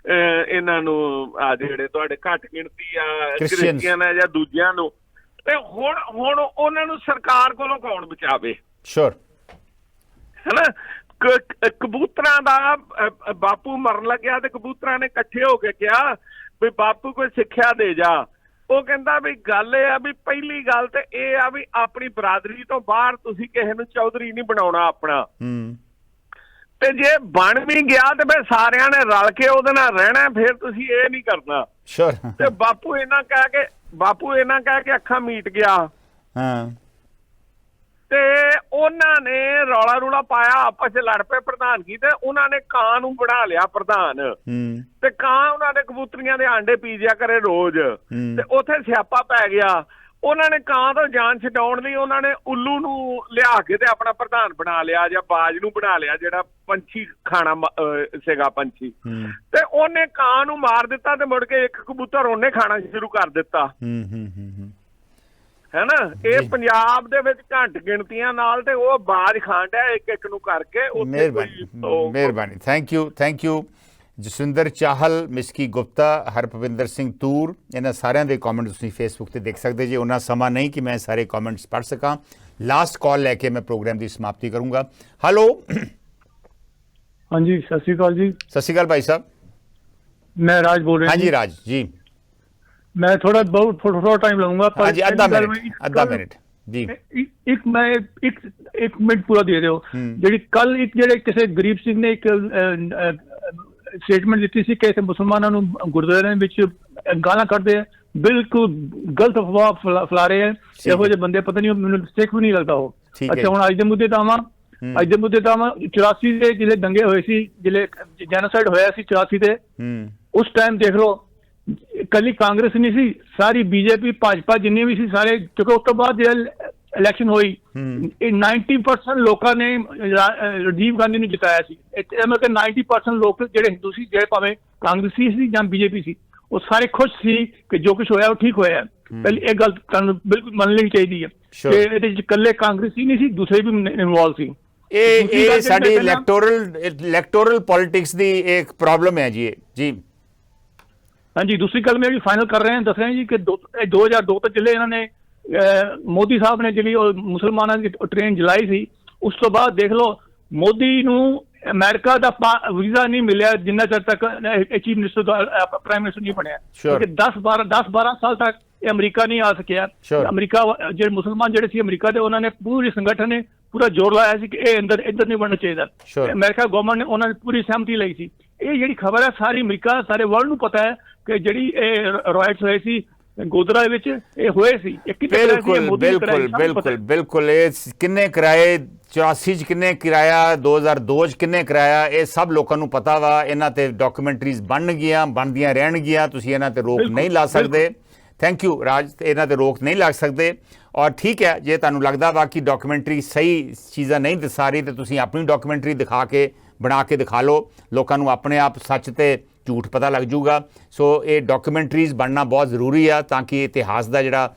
ਇਹਨਾਂ ਨੂੰ ਆ ਜਿਹੜੇ ਤੁਹਾਡੇ ਘੱਟ ਗਿਣਤੀ ਆ ਕ੍ਰਿਸਚੀਅਨ ਆ ਜਾਂ ਦੂਜਿਆਂ ਨੂੰ, ਤੇ ਹੁਣ ਉਹਨਾਂ ਨੂੰ ਸਰਕਾਰ ਕੋਲੋਂ ਕੌਣ ਬਚਾਵੇ? ਸ਼ੋਰ, ਹੈ ਨਾ। ਕਬੂਤਰਾਂ ਦਾ ਬਾਪੂ ਮਰਨ ਲੱਗਿਆ ਤੇ ਕਬੂਤਰਾਂ ਨੇ ਇਕੱਠੇ ਹੋ ਕੇ ਕਿਹਾ ਵੀ ਬਾਪੂ ਕੋਈ ਸਿੱਖਿਆ ਦੇ ਜਾ। ਉਹ ਕਹਿੰਦਾ ਵੀ ਗੱਲ ਇਹ ਆ ਵੀ ਪਹਿਲੀ ਗੱਲ ਤੇ ਇਹ ਆ ਵੀ ਆਪਣੀ ਬਰਾਦਰੀ ਤੋਂ ਬਾਹਰ ਤੁਸੀਂ ਕਿਸੇ ਨੂੰ ਚੌਧਰੀ ਨਹੀਂ ਬਣਾਉਣਾ ਆਪਣਾ, ਤੇ ਜੇ ਬਣ ਵੀ ਗਿਆ ਤੇ ਫਿਰ ਸਾਰਿਆਂ ਨੇ ਰਲ ਕੇ ਉਹਦੇ ਨਾਲ ਰਹਿਣਾ, ਫਿਰ ਤੁਸੀਂ ਇਹ ਨਹੀਂ ਕਰਨਾ। ਤੇ ਬਾਪੂ ਇਹਨਾਂ ਕਹਿ ਕੇ ਅੱਖਾਂ ਮੀਟ ਗਿਆ। ਤੇ ਉਹਨਾਂ ਨੇ ਰੌਲਾ ਰੂਲਾ ਪਾਇਆ, ਆਪਸ ਚ ਲੜ ਪਏ ਪ੍ਰਧਾਨਗੀ ਤੇ, ਉਹਨਾਂ ਨੇ ਕਾਂ ਨੂੰ ਬਣਾ ਲਿਆ ਪ੍ਰਧਾਨ, ਤੇ ਕਾਂ ਉਹਨਾਂ ਦੇ ਕਬੂਤਰੀਆਂ ਦੇ ਆਂਡੇ ਪੀ ਜਿਆ ਕਰੇ ਰੋਜ਼, ਤੇ ਉੱਥੇ ਸਿਆਪਾ ਪੈ ਗਿਆ। ਉਹਨਾਂ ਨੇ ਕਾਂ ਤੋਂ ਜਾਨ ਛਡਾਉਣ ਲਈ ਉਹਨਾਂ ਨੇ ਉੱਲੂ ਨੂੰ ਲਿਆ ਕੇ ਤੇ ਆਪਣਾ ਪ੍ਰਧਾਨ ਬਣਾ ਲਿਆ, ਜਾਂ ਬਾਜ ਨੂੰ ਬਣਾ ਲਿਆ, ਜਿਹੜਾ ਪੰਛੀ ਖਾਣਾ ਸੀਗਾ ਪੰਛੀ, ਤੇ ਉਹਨੇ ਕਾਂ ਨੂੰ ਮਾਰ ਦਿੱਤਾ ਤੇ ਮੁੜ ਕੇ ਇੱਕ ਕਬੂਤਰ ਉਹਨੇ ਖਾਣਾ ਸ਼ੁਰੂ ਕਰ ਦਿੱਤਾ, ਹੈ ਨਾ। ਇਹ ਪੰਜਾਬ ਦੇ ਵਿੱਚ ਘੱਟ ਗਿਣਤੀਆਂ ਨਾਲ ਤੇ ਉਹ ਬਾਜ ਖਾਣ ਡਿਆ ਇੱਕ ਇੱਕ ਨੂੰ ਕਰਕੇ। ਮਿਹਰਬਾਨੀ, ਥੈਂਕ ਯੂ ਜਸਵਿੰਦਰ ਚਾਹਲ, ਮਿਸਕੀ ਗੁਪਤਾ, ਹਰਪਵਿੰਦਰ ਸਿੰਘ ਤੂਰ, ਇਹਨਾਂ ਸਾਰਿਆਂ ਦੇ ਕਮੈਂਟ ਤੁਸੀਂ ਫੇਸਬੁੱਕ ਤੇ ਦੇਖ ਸਕਦੇ ਜੀ। ਉਹਨਾਂ ਸਮਾਂ ਨਹੀਂ ਕਿ ਮੈਂ ਸਾਰੇ ਕਮੈਂਟਸ ਪੜ੍ਹ ਸਕਾਂ। ਲਾਸਟ ਕਾਲ ਲੈ ਕੇ ਮੈਂ ਪ੍ਰੋਗਰਾਮ ਦੀ ਸਮਾਪਤੀ ਕਰੂੰਗਾ। ਹੈਲੋ, ਹਾਂਜੀ, ਸਤਿ ਸ਼੍ਰੀ ਅਕਾਲ ਜੀ। ਸਤਿ ਸ਼੍ਰੀ ਅਕਾਲ ਭਾਈ ਸਾਹਿਬ, ਮੈਂ ਰਾਜ ਬੋਲ ਰਿਹਾ। ਹਾਂਜੀ ਰਾਜ ਜੀ, मैं थोड़ा टाइम लूंगा, पर जी आधा मिनट जी, एक मिनट पूरा दे रहे हो। ਜਿਹੜੀ ਕੱਲ ਇੱਕ ਜਿਹੜੇ ਕਿਸੇ ਗਰੀਬ ਸਿੰਘ ਨੇ ਇੱਕ ਸਟੇਟਮੈਂਟ ਦਿੱਤੀ ਸੀ ਕਿ ਮੁਸਲਮਾਨਾਂ ਨੂੰ ਗੁਰਦੁਆਰਿਆਂ ਵਿੱਚ ਗਾਲਾਂ ਕੱਢਦੇ ਆ, ਬਿਲਕੁਲ ਗਲਤ ਅਫਵਾਹ ਫੈਲਾ ਰਹੇ ਆ। ਇਹੋ ਜਿਹੇ ਬੰਦੇ ਪਤਾ ਨਹੀਂ, ਮੈਨੂੰ ਸਿੱਖ ਵੀ ਨਹੀਂ ਲੱਗਦਾ ਉਹ। ਅੱਛਾ, ਹੁਣ ਅੱਜ ਦੇ ਮੁੱਦੇ ਤਾਂ ਆਵਾਂ। 84 ਦੇ ਜਿਹੜੇ ਦੰਗੇ ਹੋਏ ਸੀ, ਜਿਹੜੇ ਜੈਨੋਸਾਈਡ ਹੋਇਆ ਸੀ 84 ਤੇ, ਉਸ ਟਾਈਮ ਦੇਖ ਲਓ ਕੱਲੀ ਕਾਂਗਰਸ ਨਹੀਂ ਸੀ, ਸਾਰੀ ਬੀਜੇਪੀ ਭਾਜਪਾ ਜਿੰਨੀ ਵੀ ਸੀ ਸਾਰੇ, ਕਿਉਂਕਿ ਉਸ ਤੋਂ ਬਾਅਦ ਜਿਹੜਾ ਇਲੈਕਸ਼ਨ ਹੋਈ 90% ਲੋਕਾਂ ਨੇ ਰਾਜੀਵ ਗਾਂਧੀ ਨੂੰ ਜਿਤਾਇਆ ਸੀ। ਮਤਲਬ ਕਿ 90% ਲੋਕ ਜਿਹੜੇ ਹਿੰਦੂ ਸੀ, ਜਿਹੜੇ ਭਾਵੇਂ ਕਾਂਗਰਸੀ ਸੀ ਜਾਂ ਬੀਜੇਪੀ ਸੀ, ਉਹ ਸਾਰੇ ਖੁਸ਼ ਸੀ ਕਿ ਜੋ ਕੁਛ ਹੋਇਆ ਉਹ ਠੀਕ ਹੋਇਆ। ਪਹਿਲੀ ਇਹ ਗੱਲ ਤੁਹਾਨੂੰ ਬਿਲਕੁਲ ਮੰਨ ਲੈਣੀ ਚਾਹੀਦੀ ਹੈ ਕਿ ਇਹਦੇ ਵਿੱਚ ਇਕੱਲੇ ਕਾਂਗਰਸੀ ਨਹੀਂ ਸੀ, ਦੂਸਰੇ ਵੀ ਇਨਵੋਲਵ ਸੀ। ਇਹ ਸਾਡੀ ਇਲੈਕਟੋਰਲ ਪੋਲਿਟਿਕਸ ਦੀ ਇੱਕ ਪ੍ਰੋਬਲਮ ਹੈ ਜੀ। ਹਾਂਜੀ, ਦੂਸਰੀ ਗੱਲ ਮੈਂ ਫਾਈਨਲ ਕਰ ਰਹੇ ਦੱਸ ਰਹੇ ਜੀ ਕਿ 2002 ਤੋਂ ਚੱਲੇ ਇਹਨਾਂ ਨੇ, ਮੋਦੀ ਸਾਹਿਬ ਨੇ ਜਿਹੜੀ ਉਹ ਮੁਸਲਮਾਨਾਂ ਦੀ ਟ੍ਰੇਨ ਜਲਾਈ ਸੀ, ਉਸ ਤੋਂ ਬਾਅਦ ਦੇਖ ਲਓ ਮੋਦੀ ਨੂੰ ਅਮਰੀਕਾ ਦਾ ਵੀਜ਼ਾ ਨਹੀਂ ਮਿਲਿਆ ਜਿੰਨਾ ਚਿਰ ਤੱਕ ਚੀਫ ਮਿਨਿਸਟਰ ਪ੍ਰਾਈਮ ਮਿਨਿਸਟਰ ਨਹੀਂ ਬਣਿਆ, ਕਿਉਂਕਿ 10-12 ਸਾਲ ਤੱਕ ਇਹ ਅਮਰੀਕਾ ਨਹੀਂ ਆ ਸਕਿਆ। ਅਮਰੀਕਾ ਜਿਹੜੇ ਮੁਸਲਮਾਨ ਜਿਹੜੇ ਸੀ ਅਮਰੀਕਾ ਦੇ, ਉਹਨਾਂ ਨੇ ਪੂਰੇ ਸੰਗਠਨ ਨੇ ਪੂਰਾ ਜ਼ੋਰ ਲਾਇਆ ਸੀ ਕਿ ਇਹ ਇੱਧਰ ਨਹੀਂ ਬਣਨਾ ਚਾਹੀਦਾ। ਅਮਰੀਕਾ ਗਵਰਨਮੈਂਟ ਨੇ ਉਹਨਾਂ ਨੇ ਪੂਰੀ ਸਹਿਮਤੀ ਲਈ ਸੀ। ਇਹ ਜਿਹੜੀ ਖਬਰ ਹੈ ਸਾਰੀ ਅਮਰੀਕਾ, ਸਾਰੇ ਵਰਲਡ ਨੂੰ ਪਤਾ ਹੈ ਕਿ ਜਿਹੜੀ ਇਹ ਰਾਇਟਸ ਹੋਏ ਸੀ ਗੋਦਰਾ ਵਿੱਚ, ਇਹ ਹੋਏ ਸੀ। ਬਿਲਕੁਲ ਇਹ ਕਿੰਨੇ ਕਿਰਾਏ 84 ਚ ਕਿੰਨੇ ਕਿਰਾਇਆ, 2002 ਚ ਕਿੰਨੇ ਕਿਰਾਇਆ, ਇਹ ਸਭ ਲੋਕਾਂ ਨੂੰ ਪਤਾ ਵਾ। ਇਹਨਾਂ ਤੇ ਡਾਕੂਮੈਂਟਰੀਜ਼ ਬਣਦੀਆਂ ਰਹਿਣਗੀਆਂ, ਤੁਸੀਂ ਇਹਨਾਂ ਤੇ ਰੋਕ ਨਹੀਂ ਲਾ ਸਕਦੇ। ਥੈਂਕ ਯੂ ਰਾਜ, ਇਹਨਾਂ ਤੇ ਰੋਕ ਨਹੀਂ ਲੱਗ ਸਕਦੇ। ਔਰ ਠੀਕ ਹੈ, ਜੇ ਤੁਹਾਨੂੰ ਲੱਗਦਾ ਵਾ ਕਿ ਡਾਕੂਮੈਂਟਰੀ ਸਹੀ ਚੀਜ਼ਾਂ ਨਹੀਂ ਦਿਖਾ ਰਹੀ ਤੇ ਤੁਸੀਂ ਆਪਣੀ ਡਾਕੂਮੈਂਟਰੀ ਦਿਖਾ ਕੇ ਬਣਾ ਕੇ ਦਿਖਾ ਲਓ, ਲੋਕਾਂ ਨੂੰ ਆਪਣੇ ਆਪ ਸੱਚ ਤੇ ਝੂਠ ਪਤਾ ਲੱਗ ਜੂਗਾ। ਸੋ ਇਹ ਡਾਕੂਮੈਂਟਰੀਜ਼ ਬਣਨਾ ਬਹੁਤ ਜ਼ਰੂਰੀ ਆ ਤਾਂ ਕਿ ਇਤਿਹਾਸ ਦਾ ਜਿਹੜਾ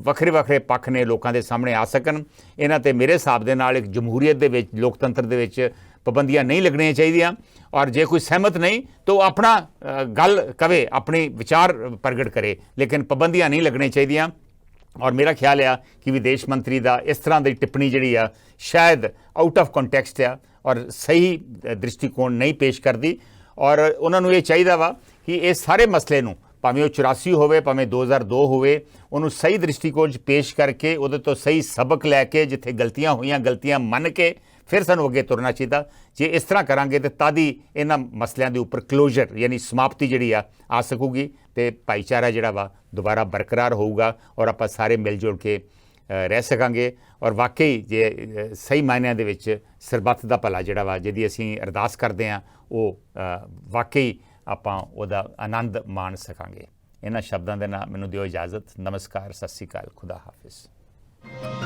ਵੱਖਰੇ ਵੱਖਰੇ ਪੱਖ ਨੇ ਲੋਕਾਂ ਦੇ ਸਾਹਮਣੇ ਆ ਸਕਣ। ਇਹਨਾਂ ਤੇ ਮੇਰੇ ਹਿਸਾਬ ਦੇ ਨਾਲ ਇੱਕ ਜਮਹੂਰੀਅਤ ਦੇ ਵਿੱਚ, ਲੋਕਤੰਤਰ ਦੇ ਵਿੱਚ ਪਾਬੰਦੀਆਂ ਨਹੀਂ ਲੱਗਣੀਆਂ ਚਾਹੀਦੀਆਂ, ਔਰ ਜੇ ਕੋਈ ਸਹਿਮਤ ਨਹੀਂ ਤਾਂ ਉਹ ਆਪਣਾ ਗੱਲ ਕਵੇ, ਆਪਣੀ ਵਿਚਾਰ ਪ੍ਰਗਟ ਕਰੇ, ਲੇਕਿਨ ਪਾਬੰਦੀਆਂ ਨਹੀਂ ਲੱਗਣੀਆਂ ਚਾਹੀਦੀਆਂ। ਔਰ ਮੇਰਾ ਖਿਆਲ ਆ ਕਿ ਵਿਦੇਸ਼ ਮੰਤਰੀ ਦਾ ਇਸ ਤਰ੍ਹਾਂ ਦੀ ਟਿੱਪਣੀ ਜਿਹੜੀ ਆ ਸ਼ਾਇਦ ਆਊਟ ਆਫ ਕੰਟੈਕਸਟ ਆ ਔਰ ਸਹੀ ਦ੍ਰਿਸ਼ਟੀਕੋਣ ਨਹੀਂ ਪੇਸ਼ ਕਰਦੀ। ਔਰ ਉਹਨਾਂ ਨੂੰ ਇਹ ਚਾਹੀਦਾ ਵਾ ਕਿ ਇਹ ਸਾਰੇ ਮਸਲੇ ਨੂੰ, ਭਾਵੇਂ ਉਹ 84 ਹੋਵੇ, ਭਾਵੇਂ 2002 ਹੋਵੇ, ਉਹਨੂੰ ਸਹੀ ਦ੍ਰਿਸ਼ਟੀਕੋਣ 'ਚ ਪੇਸ਼ ਕਰਕੇ ਉਹਦੇ ਤੋਂ ਸਹੀ ਸਬਕ ਲੈ ਕੇ, ਜਿੱਥੇ ਗਲਤੀਆਂ ਹੋਈਆਂ ਗਲਤੀਆਂ ਮੰਨ ਕੇ ਫਿਰ ਸਾਨੂੰ ਅੱਗੇ ਤੁਰਨਾ ਚਾਹੀਦਾ। ਜੇ ਇਸ ਤਰ੍ਹਾਂ ਕਰਾਂਗੇ ਤਾਂ ਤਦ ਹੀ ਇਹਨਾਂ ਮਸਲਿਆਂ ਦੇ ਉੱਪਰ ਕਲੋਜ਼ਰ ਯਾਨੀ ਸਮਾਪਤੀ ਜਿਹੜੀ ਆ ਸਕੂਗੀ ਤੇ ਭਾਈਚਾਰਾ ਜਿਹੜਾ ਵਾ ਦੁਬਾਰਾ ਬਰਕਰਾਰ ਹੋਊਗਾ ਔਰ ਆਪਾਂ ਸਾਰੇ ਮਿਲ ਜੁਲ ਕੇ ਰਹਿ ਸਕਾਂਗੇ। ਔਰ ਵਾਕਈ ਜੇ ਸਹੀ ਮਾਇਨਿਆਂ ਦੇ ਵਿੱਚ ਸਰਬੱਤ ਦਾ ਭਲਾ ਜਿਹੜਾ ਵਾ ਜਿਹਦੀ ਅਸੀਂ ਅਰਦਾਸ ਕਰਦੇ ਹਾਂ, ਉਹ ਵਾਕਈ ਆਪਾਂ ਉਹਦਾ ਆਨੰਦ ਮਾਣ ਸਕਾਂਗੇ। ਇਹਨਾਂ ਸ਼ਬਦਾਂ ਦੇ ਨਾਲ ਮੈਨੂੰ ਦਿਓ ਇਜਾਜ਼ਤ। ਨਮਸਕਾਰ, ਸਤਿ ਸ਼੍ਰੀ ਅਕਾਲ, ਖੁਦਾ ਹਾਫਿਜ਼।